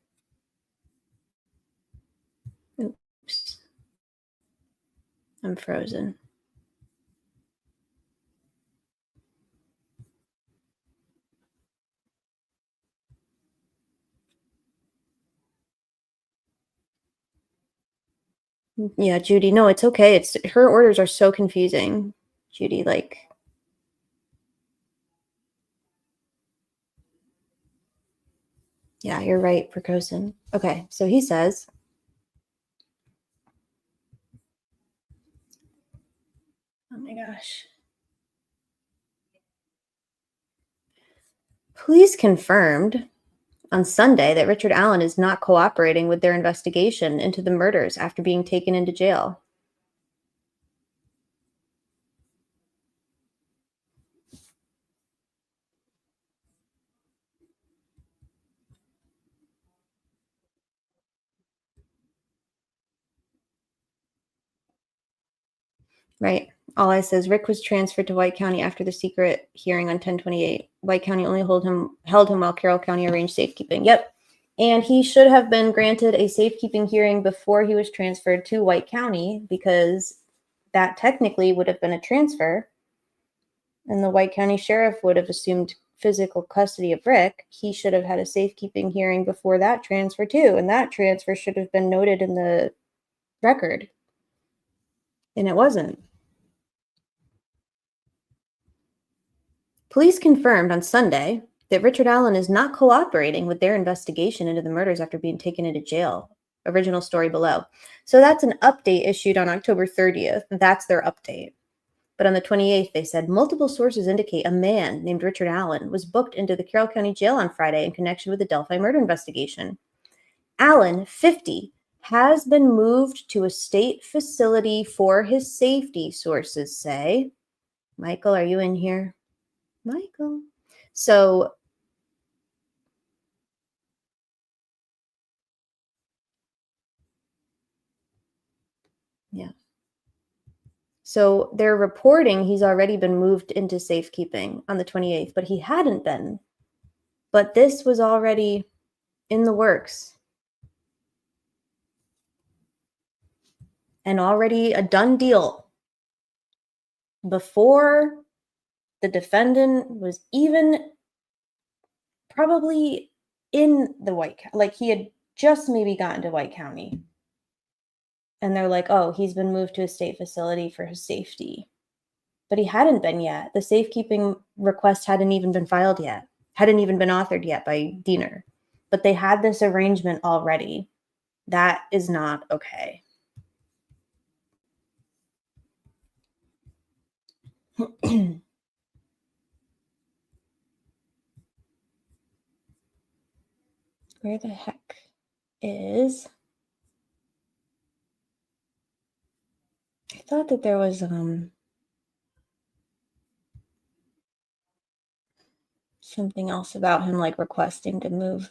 oops, I'm frozen. Yeah, Judy, no, it's okay. Her orders are so confusing, Judy, like. Yeah, you're right, Percosin. Okay, so he says, oh my gosh. Police confirmed on Sunday that Richard Allen is not cooperating with their investigation into the murders after being taken into jail. Right. All I says, Rick was transferred to White County after the secret hearing on 10/28. White County only held him while Carroll County arranged safekeeping. Yep. And he should have been granted a safekeeping hearing before he was transferred to White County, because that technically would have been a transfer. And the White County sheriff would have assumed physical custody of Rick. He should have had a safekeeping hearing before that transfer too. And that transfer should have been noted in the record. And it wasn't. Police confirmed on Sunday that Richard Allen is not cooperating with their investigation into the murders after being taken into jail. Original story below. So that's an update issued on October 30th. That's their update. But on the 28th, they said multiple sources indicate a man named Richard Allen was booked into the Carroll County Jail on Friday in connection with the Delphi murder investigation. Allen, 50, has been moved to a state facility for his safety, sources say. Michael, are you in here? Michael. So yeah. So they're reporting he's already been moved into safekeeping on the 28th, but he hadn't been. But this was already in the works. And already a done deal before the defendant was even probably in the White County. Like, he had just maybe gotten to White County. And they're like, oh, he's been moved to a state facility for his safety. But he hadn't been yet. The safekeeping request hadn't even been filed yet. Hadn't even been authored yet by Diener. But they had this arrangement already. That is not okay. Where the heck is... I thought that there was something else about him, like requesting to move.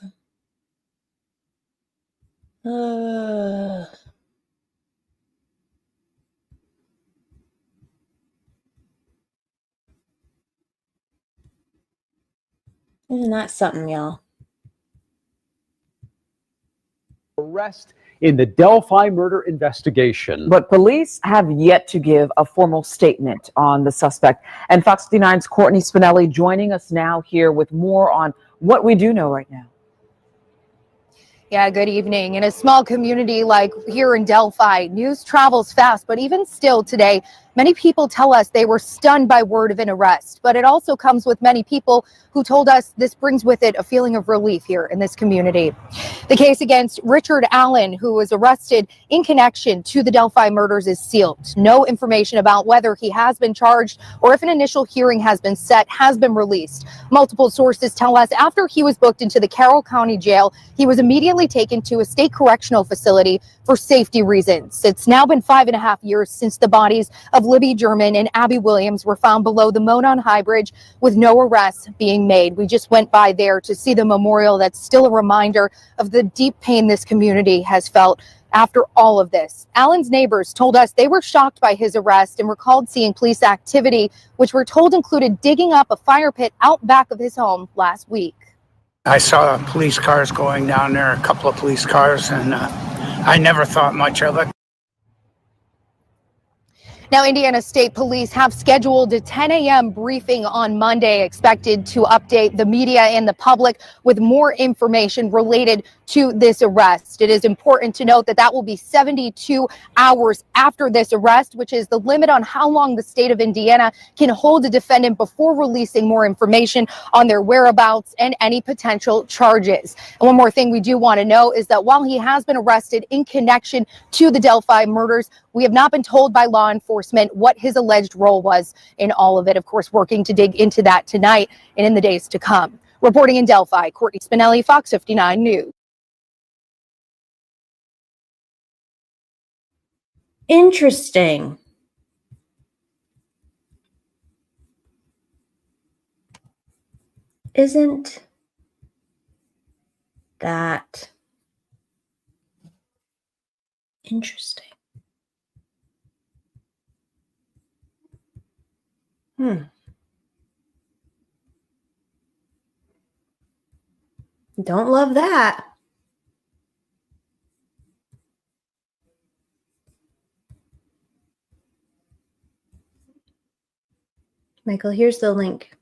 Isn't that something, y'all? Arrest in the Delphi murder investigation. But police have yet to give a formal statement on the suspect. And Fox 59's Courtney Spinelli joining us now here with more on what we do know right now. Yeah, good evening. In a small community like here in Delphi, news travels fast, but even still today, many people tell us they were stunned by word of an arrest. But it also comes with many people who told us this brings with it a feeling of relief here in this community. The case against Richard Allen, who was arrested in connection to the Delphi murders, is sealed. No information about whether he has been charged or if an initial hearing has been set has been released. Multiple sources tell us after he was booked into the Carroll County Jail, he was immediately taken to a state correctional facility for safety reasons. It's now been 5.5 years since the bodies of Libby German and Abby Williams were found below the Monon High Bridge with no arrests being made. We just went by there to see the memorial. That's still a reminder of the deep pain this community has felt after all of this. Allen's neighbors told us they were shocked by his arrest and recalled seeing police activity, which we're told included digging up a fire pit out back of his home last week. I saw police cars going down there, a couple of police cars, and I never thought much of it. Now, Indiana State Police have scheduled a 10 a.m. briefing on Monday, expected to update the media and the public with more information related to this arrest. It is important to note that that will be 72 hours after this arrest, which is the limit on how long the state of Indiana can hold a defendant before releasing more information on their whereabouts and any potential charges. And one more thing we do want to know is that while he has been arrested in connection to the Delphi murders, we have not been told by law enforcement what his alleged role was in all of it. Of course, working to dig into that tonight and in the days to come. Reporting in Delphi, Courtney Spinelli, Fox 59 News. Interesting. Isn't that interesting? Don't love that. Michael, here's the link.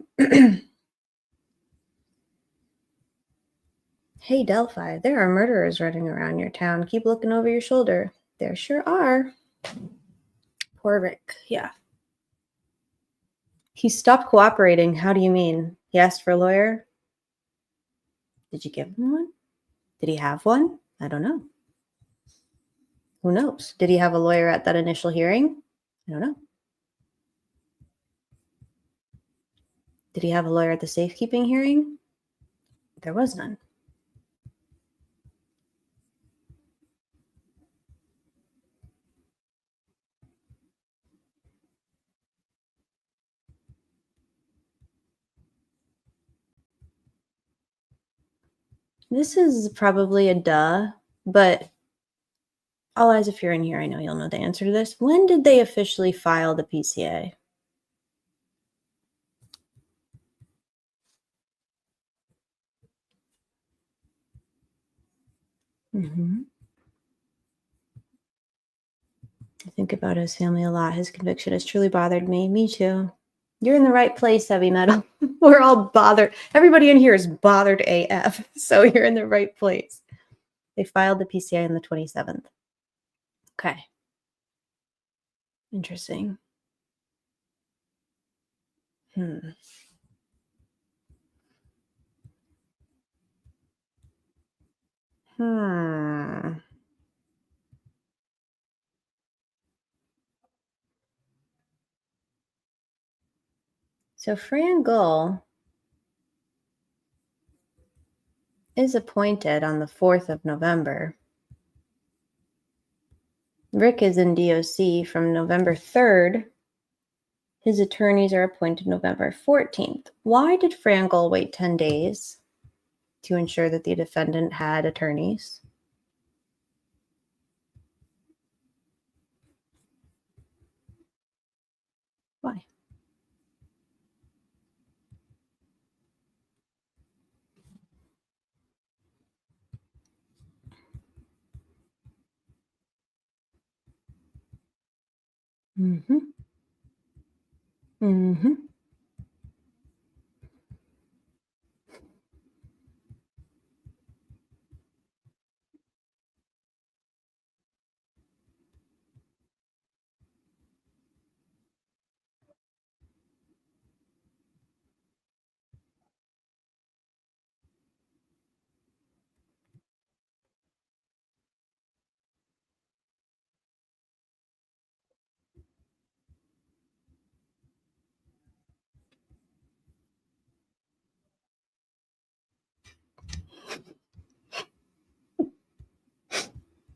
Hey, Delphi, there are murderers running around your town. Keep looking over your shoulder. There sure are. Poor Rick. Yeah. He stopped cooperating. How do you mean? He asked for a lawyer? Did you give him one? Did he have one? I don't know. Who knows? Did he have a lawyer at that initial hearing? I don't know. Did he have a lawyer at the safekeeping hearing? There was none. This is probably a duh, but all eyes, if you're in here, I know you'll know the answer to this. When did they officially file the PCA? I think about his family a lot. His conviction has truly bothered me. Me too. You're in the right place, Heavy Metal. We're all bothered. Everybody in here is bothered AF, so you're in the right place. They filed the PCA on the 27th. Okay. Interesting. So Fran Gull is appointed on the 4th of November. Rick is in DOC from November 3rd. His attorneys are appointed November 14th. Why did Fran Gull wait 10 days to ensure that the defendant had attorneys? Why?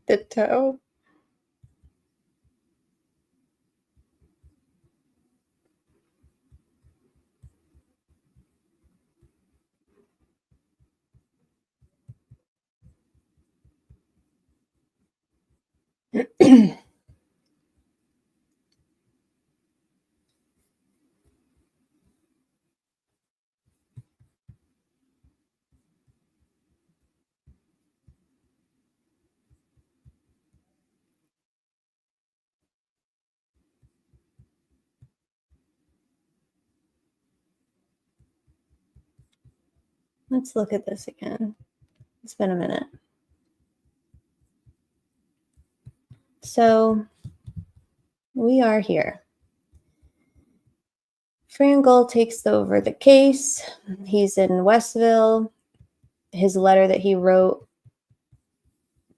The toe. Let's look at this again. It's been a minute. So we are here. Fran Gull takes over the case. He's in Westville. His letter that he wrote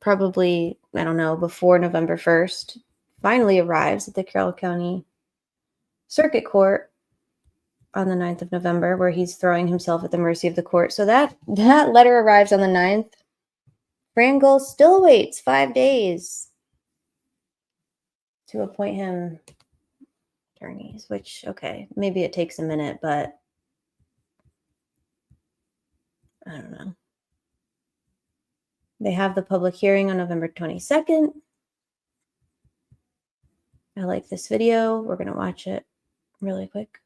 probably, I don't know, before November 1st, finally arrives at the Carroll County Circuit Court on the 9th of November, where he's throwing himself at the mercy of the court. So that letter arrives on the 9th. Frangel still waits 5 days to appoint him attorneys, which, okay, maybe it takes a minute, but I don't know. They have the public hearing on November 22nd. I like this video. We're going to watch it really quick.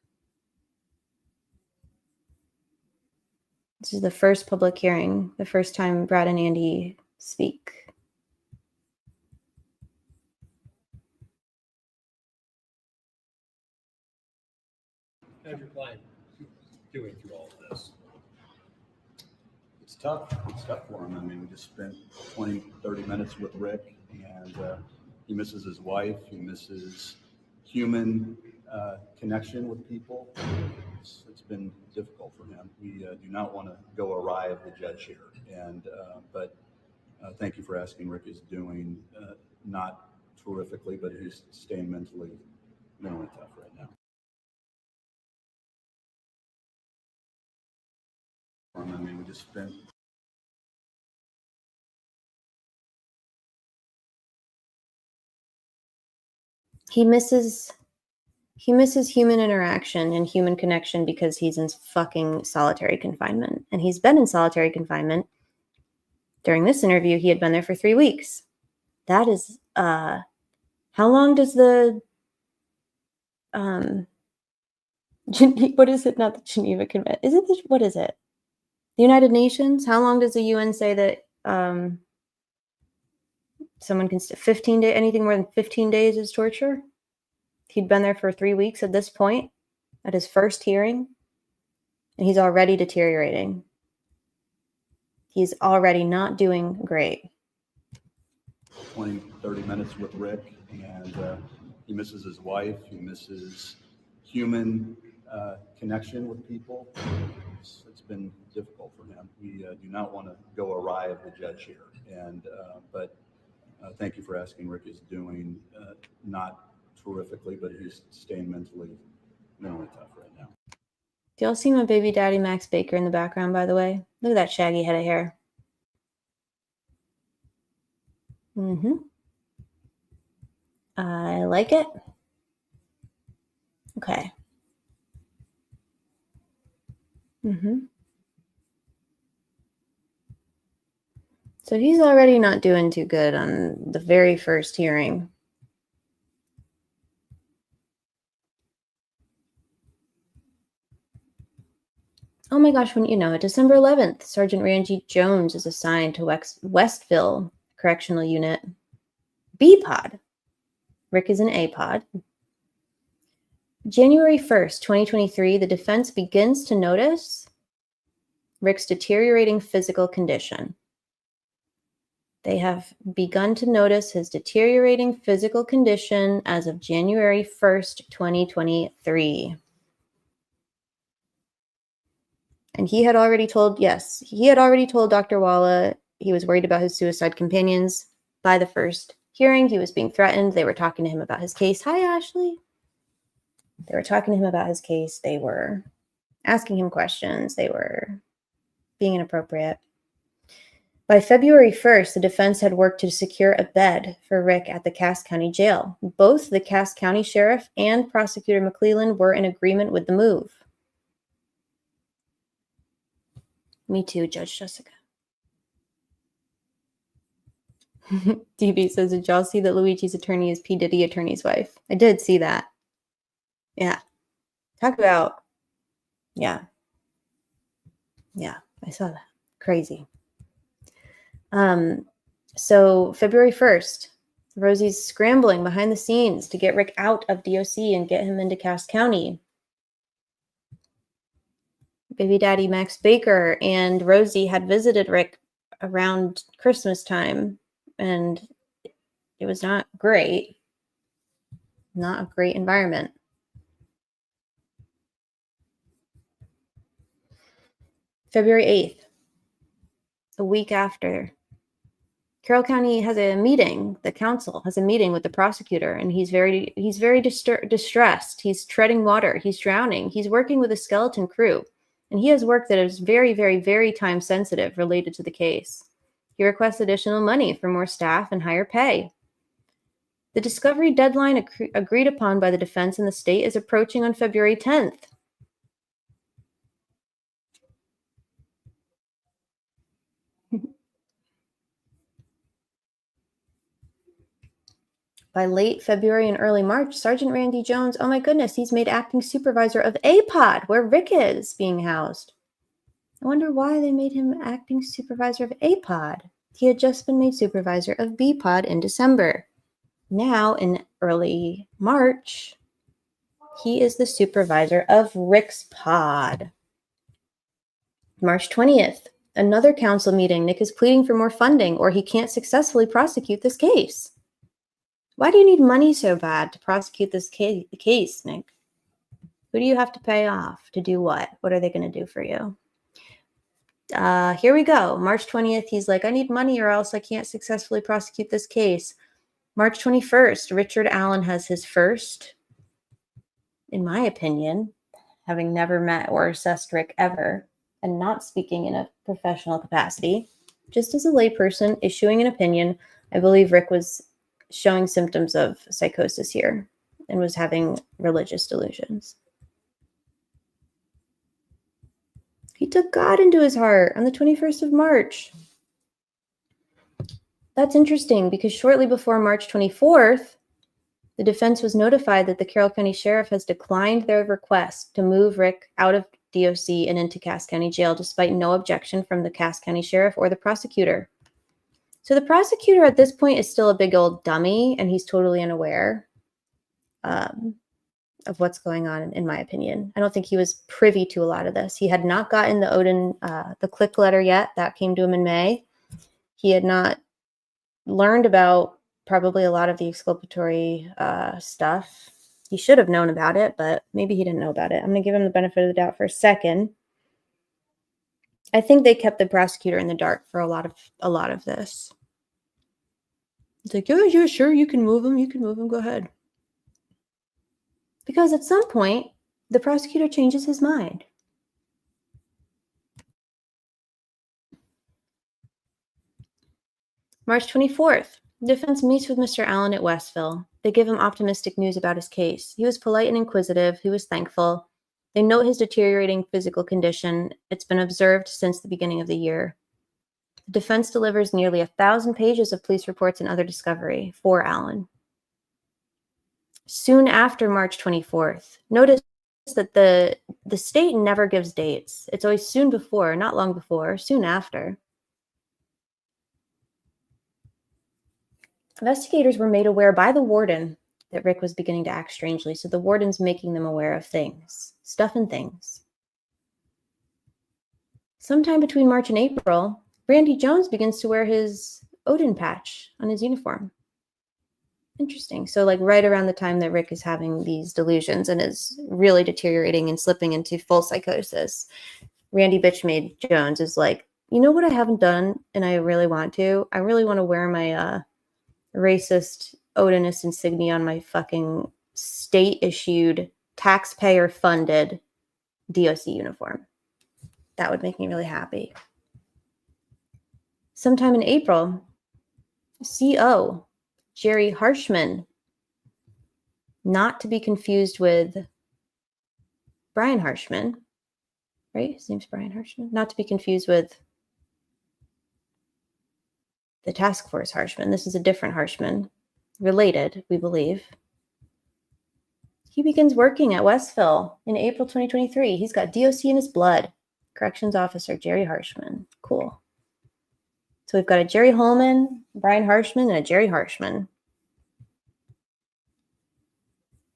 This is the first public hearing, the first time Brad and Andy speak. How's your client doing through all of this? It's tough. It's tough for him. I mean, we just spent 20, 30 minutes with Rick, and he misses his wife. He misses human connection with people. It's been difficult for him. We do not want to go awry of the judge here. But thank you for asking. Rick is doing not terrifically, but he's staying mentally tough right now. I mean, we just spent. He misses human interaction and human connection because he's in fucking solitary confinement. And he's been in solitary confinement. During this interview, he had been there for 3 weeks. That is, how long does the, what is it? Not the Geneva Convention. Is it, what is it? The United Nations? How long does the UN say that someone can, 15 days, anything more than 15 days is torture? He'd been there for 3 weeks at this point, at his first hearing, and he's already deteriorating. He's already not doing great. 20, 30 minutes with Rick, and he misses his wife. He misses human connection with people. It's been difficult for him. We do not want to go awry of the judge here. But thank you for asking. Rick is doing not terrifically, but he's staying mentally tough right now. Do y'all see my baby daddy Max Baker in the background, by the way? Look at that shaggy head of hair. I like it. Okay. So he's already not doing too good on the very first hearing. Oh my gosh, when you know it, December 11th, Sergeant Randy Jones is assigned to Westville Correctional Unit B pod. Rick is in A pod. January 1st, 2023, the defense begins to notice Rick's deteriorating physical condition. They have begun to notice his deteriorating physical condition as of January 1st, 2023. And he had already told Dr. Walla he was worried about his suicide companions. By the first hearing, he was being threatened. They were talking to him about his case. Hi, Ashley. They were talking to him about his case. They were asking him questions. They were being inappropriate. By February 1st, the defense had worked to secure a bed for Rick at the Cass County Jail. Both the Cass County Sheriff and Prosecutor McClellan were in agreement with the move. Me too, Judge Jessica. DB says, did y'all see that Luigi's attorney is P. Diddy attorney's wife? I did see that. Yeah. Talk about, yeah. Yeah, I saw that. Crazy. So February 1st, Rosie's scrambling behind the scenes to get Rick out of DOC and get him into Cass County. Baby daddy Max Baker and Rosie had visited Rick around Christmas time, and it was not great. Not a great environment. February 8th, a week after Carroll County has a meeting, the council has a meeting with the prosecutor, and he's very distressed. He's treading water. He's drowning. He's working with a skeleton crew, and he has work that is very, very, very time sensitive related to the case. He requests additional money for more staff and higher pay. The discovery deadline agreed upon by the defense and the state is approaching on February 10th. By late February and early March, Sergeant Randy Jones, oh my goodness, he's made acting supervisor of A-Pod, where Rick is being housed. I wonder why they made him acting supervisor of A-Pod. He had just been made supervisor of B-Pod in December. Now, in early March, he is the supervisor of Rick's pod. March 20th, another council meeting. Nick is pleading for more funding or he can't successfully prosecute this case. Why do you need money so bad to prosecute this case, Nick? Who do you have to pay off to do what? What are they going to do for you? Here we go. March 20th, he's like, I need money or else I can't successfully prosecute this case. March 21st, Richard Allen has his first, in my opinion, having never met or assessed Rick ever, and not speaking in a professional capacity, just as a layperson issuing an opinion, I believe Rick was showing symptoms of psychosis here and was having religious delusions. He took God into his heart on the 21st of March. That's interesting because shortly before March 24th, the defense was notified that the Carroll County Sheriff has declined their request to move Rick out of DOC and into Cass County Jail, despite no objection from the Cass County Sheriff or the prosecutor. So the prosecutor at this point is still a big old dummy, and he's totally unaware of what's going on, in my opinion. I don't think he was privy to a lot of this. He had not gotten the Odin, the click letter yet. That came to him in May. He had not learned about probably a lot of the exculpatory stuff. He should have known about it, but maybe he didn't know about it. I'm going to give him the benefit of the doubt for a second. I think they kept the prosecutor in the dark for a lot of this. It's like, oh, yeah, sure, you can move him, go ahead. Because at some point, the prosecutor changes his mind. March 24th, the defense meets with Mr. Allen at Westville. They give him optimistic news about his case. He was polite and inquisitive. He was thankful. They note his deteriorating physical condition. It's been observed since the beginning of the year. The defense delivers nearly 1,000 pages of police reports and other discovery for Allen. Soon after March 24th, notice that the state never gives dates. It's always soon before, not long before, soon after. Investigators were made aware by the warden that Rick was beginning to act strangely, so the warden's making them aware of things, stuff and things. Sometime between March and April, Randy Jones begins to wear his Odin patch on his uniform. Interesting. So like right around the time that Rick is having these delusions and is really deteriorating and slipping into full psychosis, Randy Bitchmade Jones is like, you know what I haven't done and I really want to? I really want to wear my racist Odinist insignia on my fucking state-issued, taxpayer-funded DOC uniform. That would make me really happy. Sometime in April, CO Jerry Harshman, not to be confused with Brian Harshman, right? His name's Brian Harshman. Not to be confused with the task force Harshman. This is a different Harshman, related, we believe. He begins working at Westville in April 2023. He's got DOC in his blood. Corrections Officer Jerry Harshman. Cool. So we've got a Jerry Holman, Brian Harshman, and a Jerry Harshman.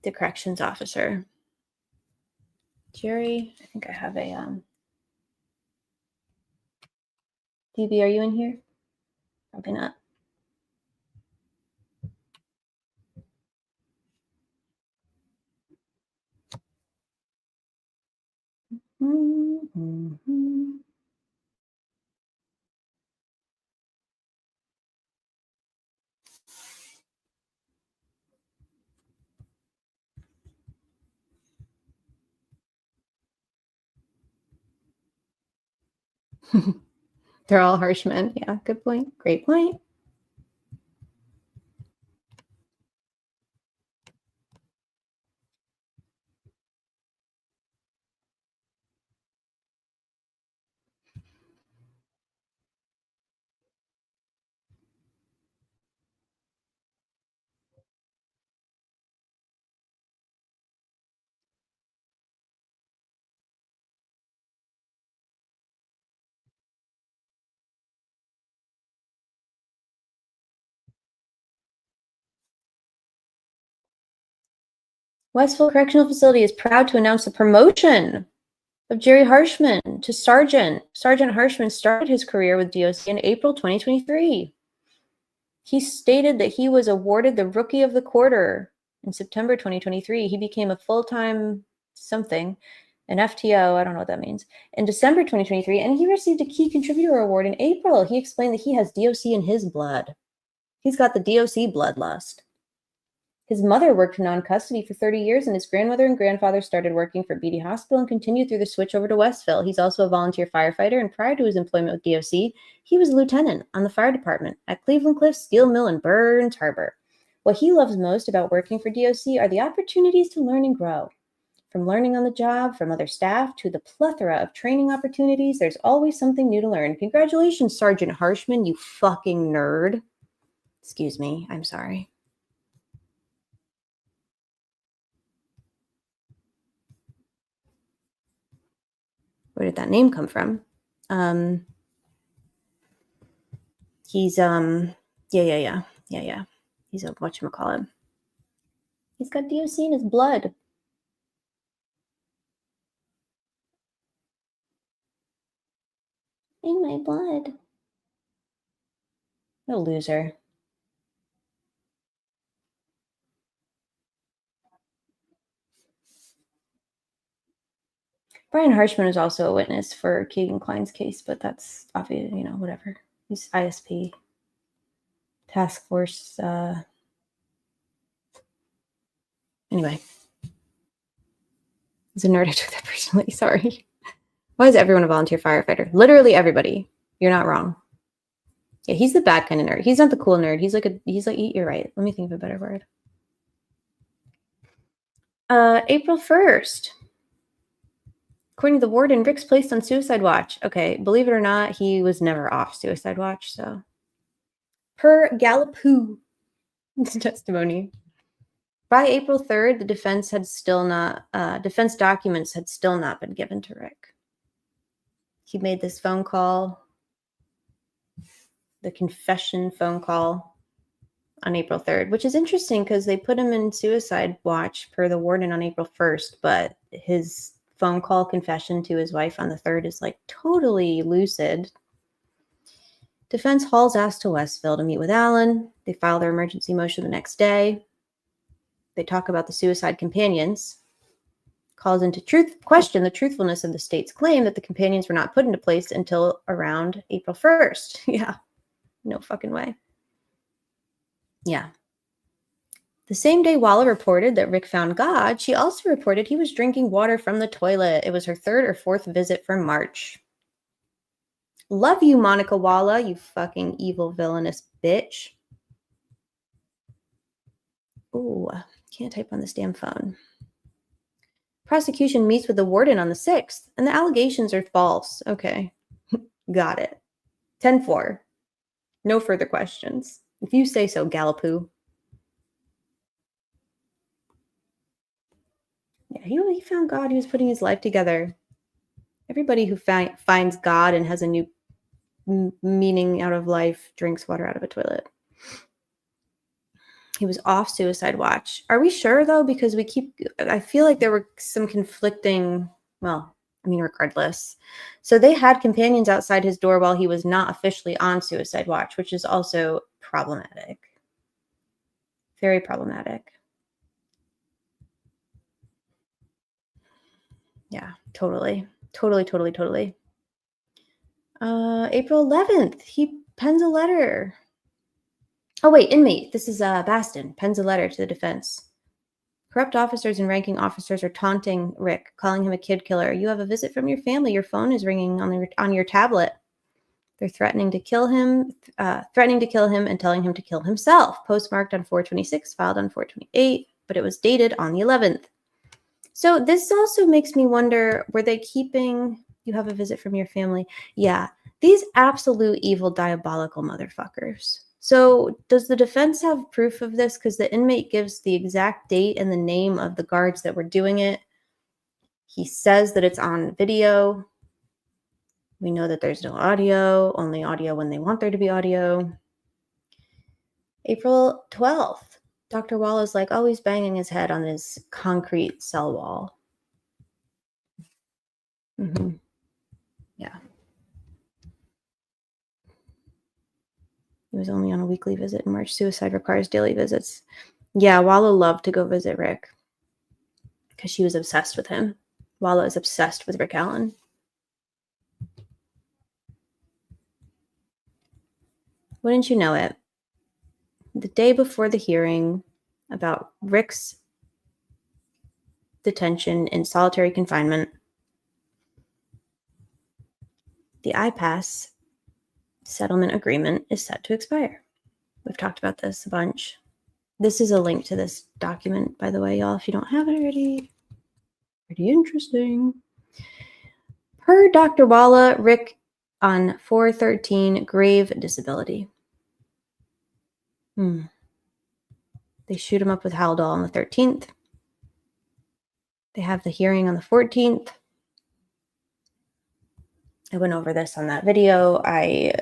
The corrections officer. Jerry, I think I have a DB, are you in here? Probably not. They're all harsh men. Yeah, good point. Great point. Westville Correctional Facility is proud to announce the promotion of Jerry Harshman to sergeant. Sergeant Harshman started his career with DOC in April 2023. He stated that he was awarded the Rookie of the Quarter in September 2023. He became a full-time something, an FTO, I don't know what that means, in December 2023, and he received a Key Contributor Award in April. He explained that he has DOC in his blood. He's got the DOC bloodlust. His mother worked non-custody for 30 years, and his grandmother and grandfather started working for Beatty Hospital and continued through the switch over to Westville. He's also a volunteer firefighter, and prior to his employment with DOC, he was a lieutenant on the fire department at Cleveland Cliffs Steel Mill in Burns Harbor. What he loves most about working for DOC are the opportunities to learn and grow. From learning on the job, from other staff, to the plethora of training opportunities, there's always something new to learn. Congratulations, Sergeant Harshman, you fucking nerd. Excuse me, I'm sorry. Where did that name come from? He's yeah. He's a whatchamacallit. He's got DOC in his blood. In my blood. No loser. Brian Harshman was also a witness for Keegan Klein's case, but that's obvious, you know, whatever. He's ISP. Task Force. Anyway. He's a nerd. I took that personally. Sorry. Why is everyone a volunteer firefighter? Literally everybody. You're not wrong. Yeah, he's the bad kind of nerd. He's not the cool nerd. He's like, you're right. Let me think of a better word. April 1st. According to the warden, Rick's placed on suicide watch. Okay, believe it or not, he was never off suicide watch, so. Per Galapoo testimony. By April 3rd, the defense had still not, defense documents had still not been given to Rick. He made this phone call, the confession phone call on April 3rd, which is interesting because they put him in suicide watch per the warden on April 1st, but his phone call confession to his wife on the 3rd is like totally lucid. Defense hauls ass to Westville to meet with Allen. They file their emergency motion the next day. They talk about the suicide companions. Calls into question the truthfulness of the state's claim that the companions were not put into place until around April 1st. Yeah, no fucking way. Yeah. The same day Walla reported that Rick found God, she also reported he was drinking water from the toilet. It was her 3rd or 4th visit from March. Love you, Monica Walla, you fucking evil villainous bitch. Ooh, can't type on this damn phone. Prosecution meets with the warden on the 6th, and the allegations are false. Okay, got it. 10-4. No further questions. If you say so, Galapoo. Yeah, he found God. He was putting his life together. Everybody who finds God and has a new meaning out of life drinks water out of a toilet. He was off suicide watch. Are we sure, though? Because I feel like there were some conflicting, well, I mean, regardless. So they had companions outside his door while he was not officially on suicide watch, which is also problematic. Very problematic. Yeah, totally. Totally. April 11th, he pens a letter. Oh, wait, inmate. This is Baston. Pens a letter to the defense. Corrupt officers and ranking officers are taunting Rick, calling him a kid killer. You have a visit from your family. Your phone is ringing on your tablet. They're threatening to kill him and telling him to kill himself. Postmarked on 4/26, filed on 4/28, but it was dated on the 11th. So this also makes me wonder, were they keeping, you have a visit from your family? Yeah, these absolute evil, diabolical motherfuckers. So does the defense have proof of this? Because the inmate gives the exact date and the name of the guards that were doing it. He says that it's on video. We know that there's no audio, only audio when they want there to be audio. April 12th, Dr. Wall is like always banging his head on his concrete cell wall. Yeah. He was only on a weekly visit in March. Suicide requires daily visits. Yeah, Walla loved to go visit Rick because she was obsessed with him. Walla is obsessed with Rick Allen. Wouldn't you know it? The day before the hearing about Rick's detention in solitary confinement, the IPAS settlement agreement is set to expire. We've talked about this a bunch. This is a link to this document, by the way, y'all, if you don't have it already. Pretty interesting. Per Dr. Walla, Rick on 4/13, grave disability. They shoot him up with Haldol on the 13th. They have the hearing on the 14th. I went over this on that video I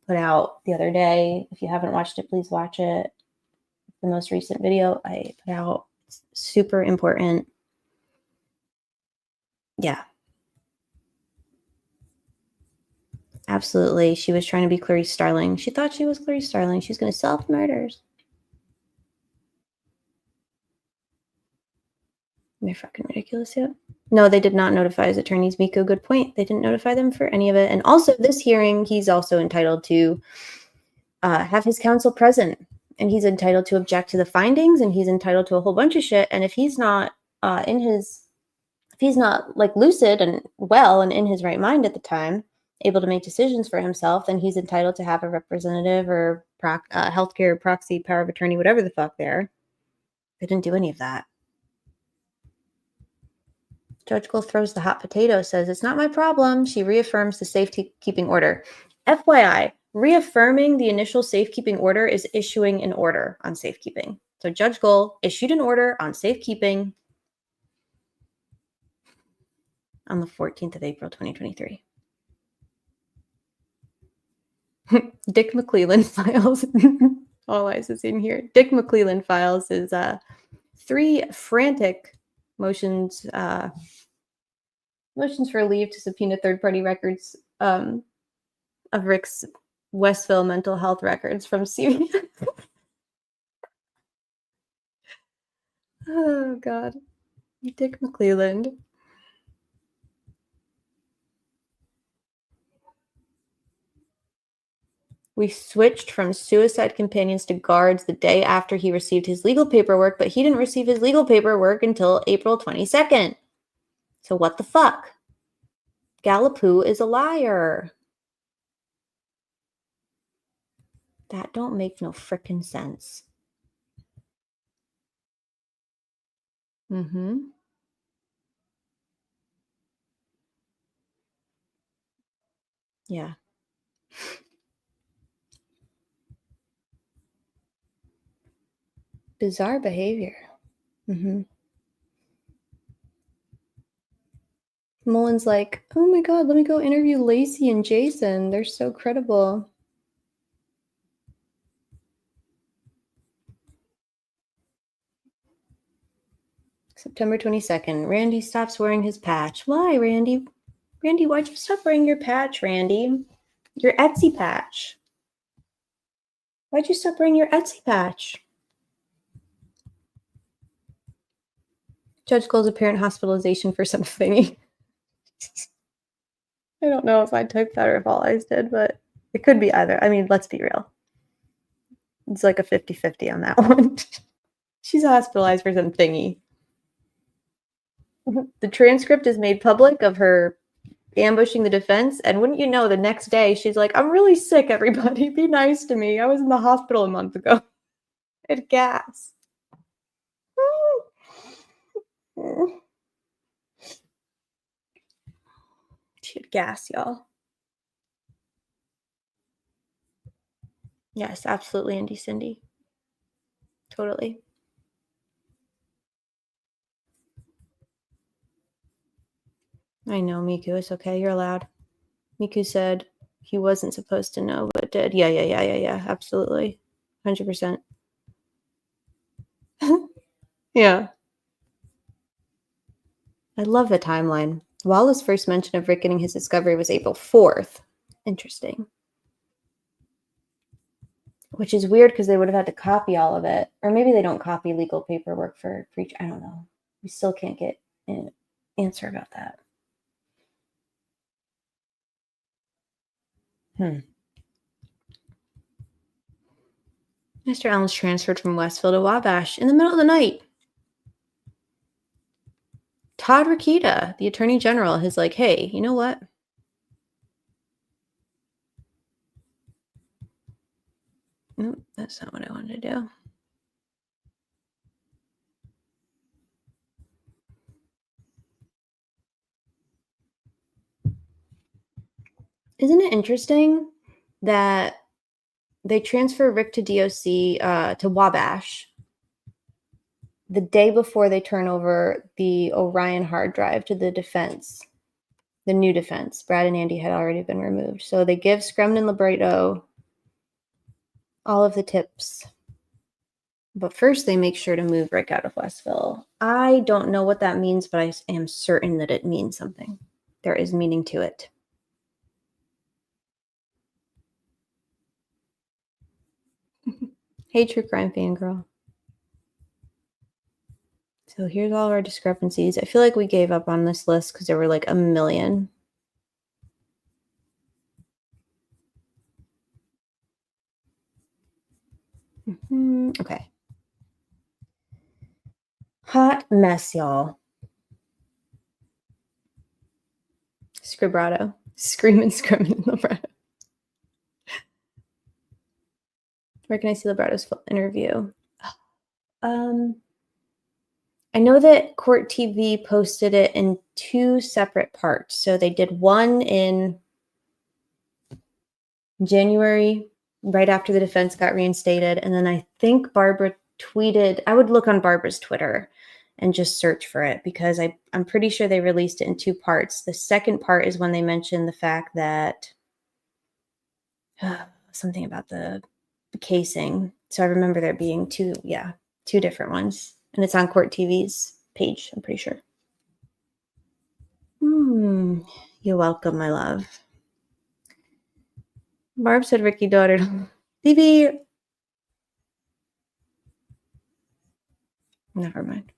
put out the other day. If you haven't watched it, please watch it. The most recent video I put out. It's super important. Yeah. Absolutely. She was trying to be Clarice Starling. She thought she was Clarice Starling. She's going to solve murders. They're fucking ridiculous, yet. No, they did not notify his attorneys, Miko. Good point. They didn't notify them for any of it. And also, this hearing, he's also entitled to have his counsel present. And he's entitled to object to the findings, and he's entitled to a whole bunch of shit. And if he's not if he's not like lucid and well and in his right mind at the time, able to make decisions for himself, then he's entitled to have a representative or healthcare proxy, power of attorney, whatever the fuck there. They didn't do any of that. Judge Cole throws the hot potato, says, it's not my problem. She reaffirms the safekeeping order. FYI, reaffirming the initial safekeeping order is issuing an order on safekeeping. So Judge Cole issued an order on safekeeping on the 14th of April, 2023. Dick McClelland files. All eyes is in here. Dick McClelland files is 3 frantic motions for leave to subpoena third-party records of Rick's Westville mental health records from CVS. Oh, God. Dick McClelland. We switched from suicide companions to guards the day after he received his legal paperwork, but he didn't receive his legal paperwork until April 22nd. So what the fuck? Galapoo is a liar. That don't make no frickin' sense. Yeah. Bizarre behavior. Mullen's like, oh my God, let me go interview Lacey and Jason. They're so credible. September 22nd. Randy stops wearing his patch. Why, Randy? Randy, why'd you stop wearing your patch, Randy? Your Etsy patch. Why'd you stop wearing your Etsy patch? Judge Cole's apparent hospitalization for something. I don't know if I typed that or if All Eyes did, but it could be either. I mean, let's be real. It's like a 50-50 on that one. She's hospitalized for some thingy. The transcript is made public of her ambushing the defense, and wouldn't you know, the next day she's like, I'm really sick, everybody. Be nice to me. I was in the hospital a month ago. I had gas. She had gas, y'all. Yes, absolutely, Indy Cindy. Totally. I know, Miku. It's okay. You're allowed. Miku said he wasn't supposed to know, but did. Yeah. Absolutely. 100%. Yeah. I love the timeline. Wallace's first mention of Rick getting his discovery was April 4th. Interesting. Which is weird because they would have had to copy all of it. Or maybe they don't copy legal paperwork for each. I don't know. We still can't get an answer about that. Mr. Allen's transferred from Westville to Wabash in the middle of the night. Todd Rokita, the Attorney General, is like, hey, you know what? Nope, that's not what I wanted to do. Isn't it interesting that they transfer Rick to DOC, to Wabash, the day before they turn over the Orion hard drive to the defense, the new defense? Brad and Andy had already been removed. So they give Scrumman and Libretto all of the tips. But first, they make sure to move Rick out of Westville. I don't know what that means, but I am certain that it means something. There is meaning to it. Hey, true crime fangirl. So here's all of our discrepancies. I feel like we gave up on this list because there were like a million. Okay. Hot mess, y'all. Scribrato. Screaming Libretto. Where can I see Libretto's full interview? I know that Court TV posted it in 2 separate parts. So they did one in January, right after the defense got reinstated. And then I think Barbara tweeted, I would look on Barbara's Twitter and just search for it because I'm pretty sure they released it in 2 parts. The second part is when they mentioned the fact that something about the casing. So I remember there being 2 different ones. And it's on Court TV's page, I'm pretty sure. You're welcome, my love. Barb said Ricky daughter. TV. Never mind.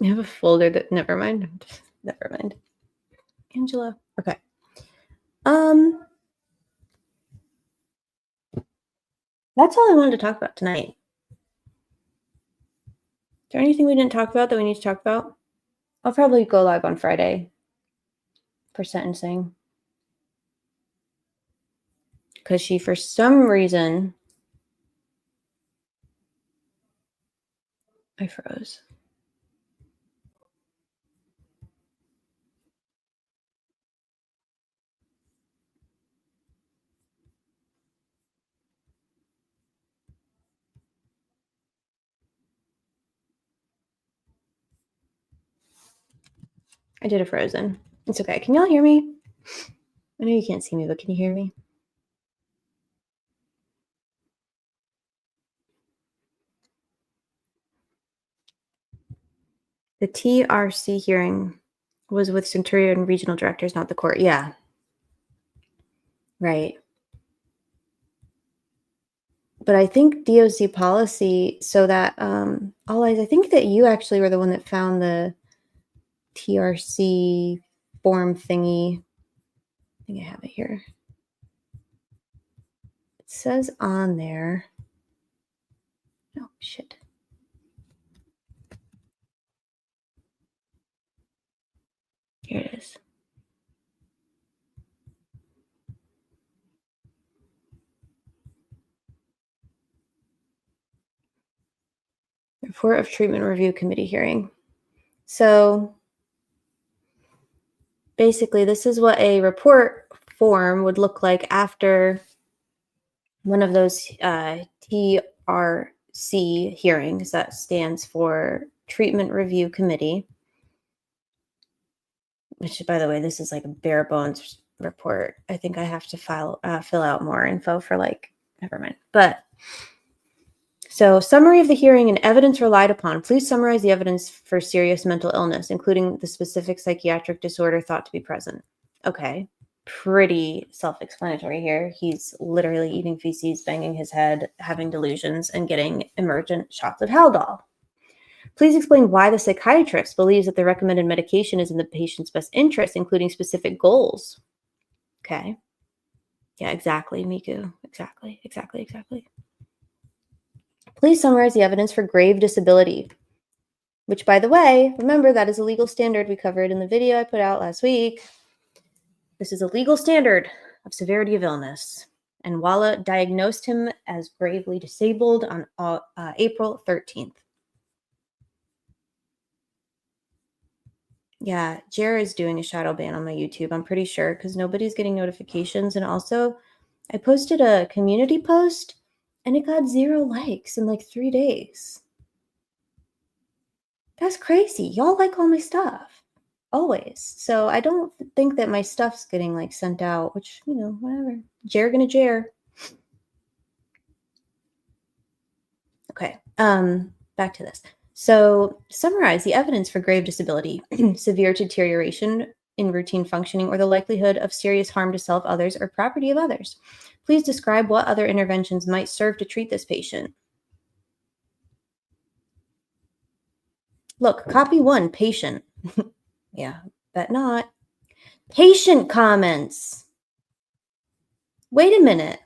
I have a folder that never mind. Angela. Okay. That's all I wanted to talk about tonight. Is there anything we didn't talk about that we need to talk about? I'll probably go live on Friday for sentencing. Because she, for some reason, I froze. I did a frozen. It's okay. Can y'all hear me? I know you can't see me, but can you hear me? The TRC hearing was with Centurion regional directors, not the court. Yeah. Right. But I think DOC policy, so that, all eyes, I think that you actually were the one that found the TRC form thingy. I think I have it here. It says on there. Oh, shit. Here it is. Report of Treatment Review Committee hearing. So basically, this is what a report form would look like after one of those TRC hearings. That stands for Treatment Review Committee, which, by the way, this is like a bare bones report. I think I have to fill out more info for never mind. But so, summary of the hearing and evidence relied upon. Please summarize the evidence for serious mental illness, including the specific psychiatric disorder thought to be present. Okay, pretty self-explanatory here. He's literally eating feces, banging his head, having delusions, and getting emergent shots of Haldol. Please explain why the psychiatrist believes that the recommended medication is in the patient's best interest, including specific goals. Okay. Yeah, exactly, Miku. Exactly. Please summarize the evidence for grave disability, which, by the way, remember, that is a legal standard we covered in the video I put out last week. This is a legal standard of severity of illness. And Walla diagnosed him as gravely disabled on April 13th. Yeah, Jer is doing a shadow ban on my YouTube, I'm pretty sure, because nobody's getting notifications. And also, I posted a community post, and it got 0 likes in 3 days. That's crazy. Y'all like all my stuff. Always. So I don't think that my stuff's getting sent out, which, whatever. Jer gonna Jer. Okay. Back to this. So summarize the evidence for grave disability, severe deterioration in routine functioning, or the likelihood of serious harm to self, others, or property of others. Please describe what other interventions might serve to treat this patient. Look, copy 1, patient. Yeah, bet not. Patient comments. Wait a minute.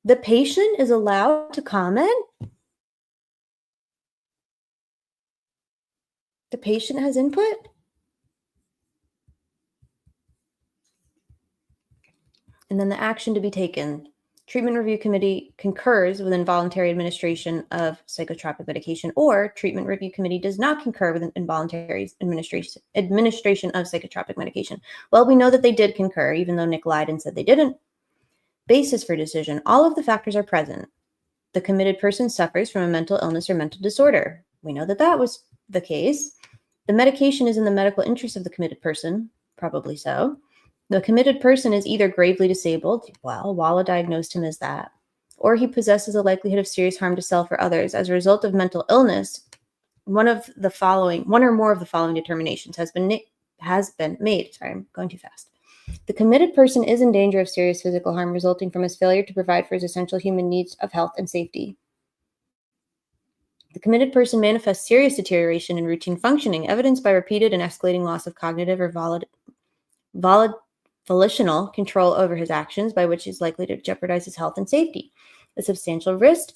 The patient is allowed to comment? The patient has input? And then the action to be taken. Treatment Review Committee concurs with involuntary administration of psychotropic medication, or Treatment Review Committee does not concur with involuntary administration of psychotropic medication. Well, we know that they did concur, even though Nick lied and said they didn't. Basis for decision. All of the factors are present. The committed person suffers from a mental illness or mental disorder. We know that that was the case. The medication is in the medical interest of the committed person. Probably so. The committed person is either gravely disabled, well, Walla diagnosed him as that, or he possesses a likelihood of serious harm to self or others. As a result of mental illness, one or more of the following determinations has been made. Sorry, I'm going too fast. The committed person is in danger of serious physical harm resulting from his failure to provide for his essential human needs of health and safety. The committed person manifests serious deterioration in routine functioning, evidenced by repeated and escalating loss of cognitive or volitional control over his actions, by which is likely to jeopardize his health and safety. A substantial risk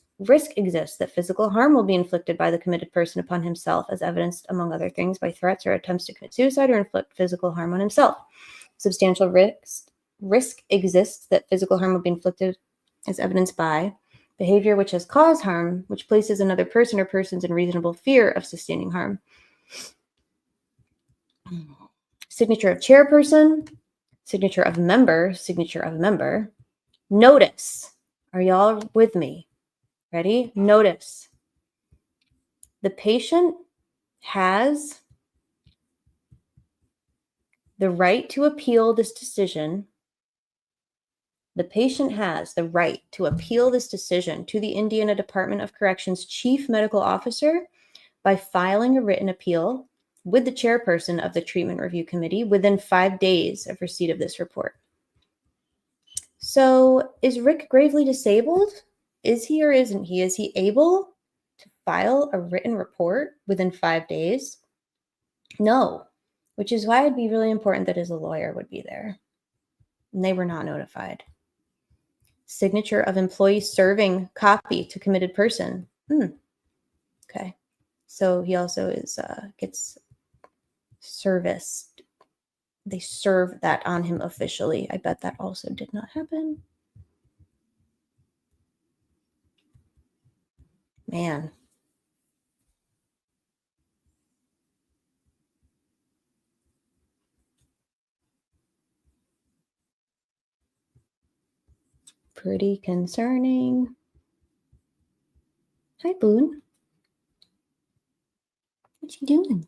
exists that physical harm will be inflicted by the committed person upon himself, as evidenced, among other things, by threats or attempts to commit suicide or inflict physical harm on himself. Substantial risk exists that physical harm will be inflicted, as evidenced by behavior which has caused harm, which places another person or persons in reasonable fear of sustaining harm. Signature of chairperson. Signature of member. Notice. Are y'all with me? Ready? Notice. The patient has the right to appeal this decision The patient has the right to appeal this decision to the Indiana Department of Corrections Chief Medical Officer by filing a written appeal with the chairperson of the Treatment Review Committee within 5 days of receipt of this report. So is Rick gravely disabled? Is he or isn't he? Is he able to file a written report within 5 days? No, which is why it'd be really important that his lawyer would be there. And they were not notified. Signature of employee serving copy to committed person. Okay. So he also is gets serviced. They serve that on him officially. I bet that also did not happen. Man. Pretty concerning. Hi, Boone. What you doing?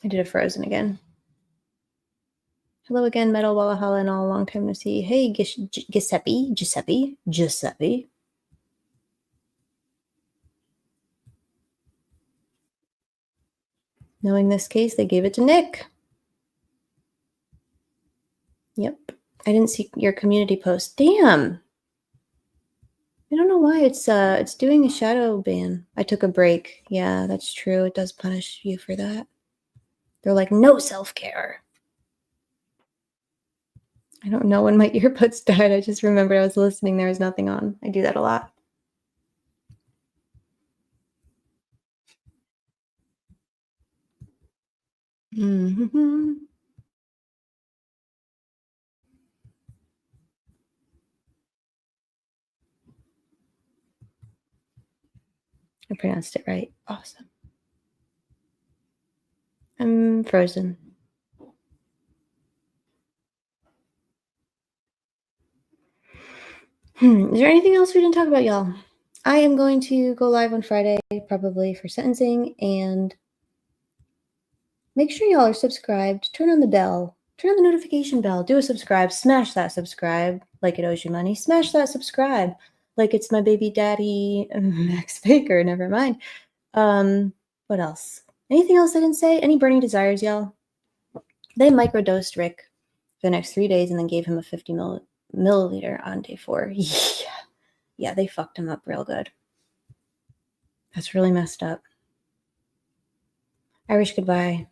I did a Frozen again. Hello again, Metal Walhalla and all. Long time no see. Hey, Giuseppe. Knowing this case, they gave it to Nick. Yep. I didn't see your community post. Damn. I don't know why it's doing a shadow ban. I took a break. Yeah, that's true. It does punish you for that. They're like, no self-care. I don't know when my earbuds died. I just remembered I was listening. There was nothing on. I do that a lot. Mm-hmm. I pronounced it right. Awesome. I'm frozen. Is there anything else we didn't talk about, y'all? I am going to go live on Friday, probably for sentencing, and make sure y'all are subscribed. Turn on the bell. Turn on the notification bell. Do a subscribe. Smash that subscribe like it owes you money. Smash that subscribe like it's my baby daddy, Max Baker. Never mind. What else? Anything else I didn't say? Any burning desires, y'all? They microdosed Rick for the next 3 days and then gave him a 50 milliliter on day 4. Yeah, they fucked him up real good. That's really messed up. Irish goodbye.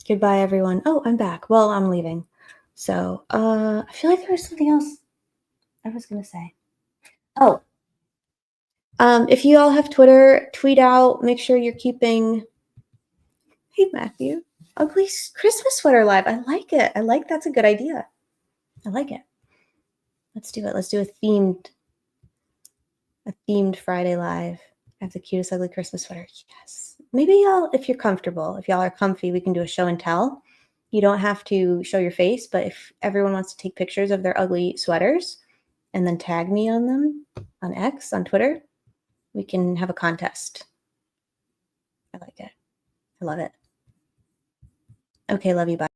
Goodbye, everyone. Oh, I'm back. Well, I'm leaving. So, I feel like there was something else I was going to say. Oh. If you all have Twitter, tweet out. Make sure you're keeping... Hey, Matthew. Ugly Christmas sweater live. I like it. That's a good idea. I like it. Let's do it. Let's do a themed Friday live. I have the cutest ugly Christmas sweater. Yes. Maybe y'all, if you're comfortable, if y'all are comfy, we can do a show and tell. You don't have to show your face, but if everyone wants to take pictures of their ugly sweaters and then tag me on them on X, on Twitter, we can have a contest. I like it. I love it. Okay, love you. Bye.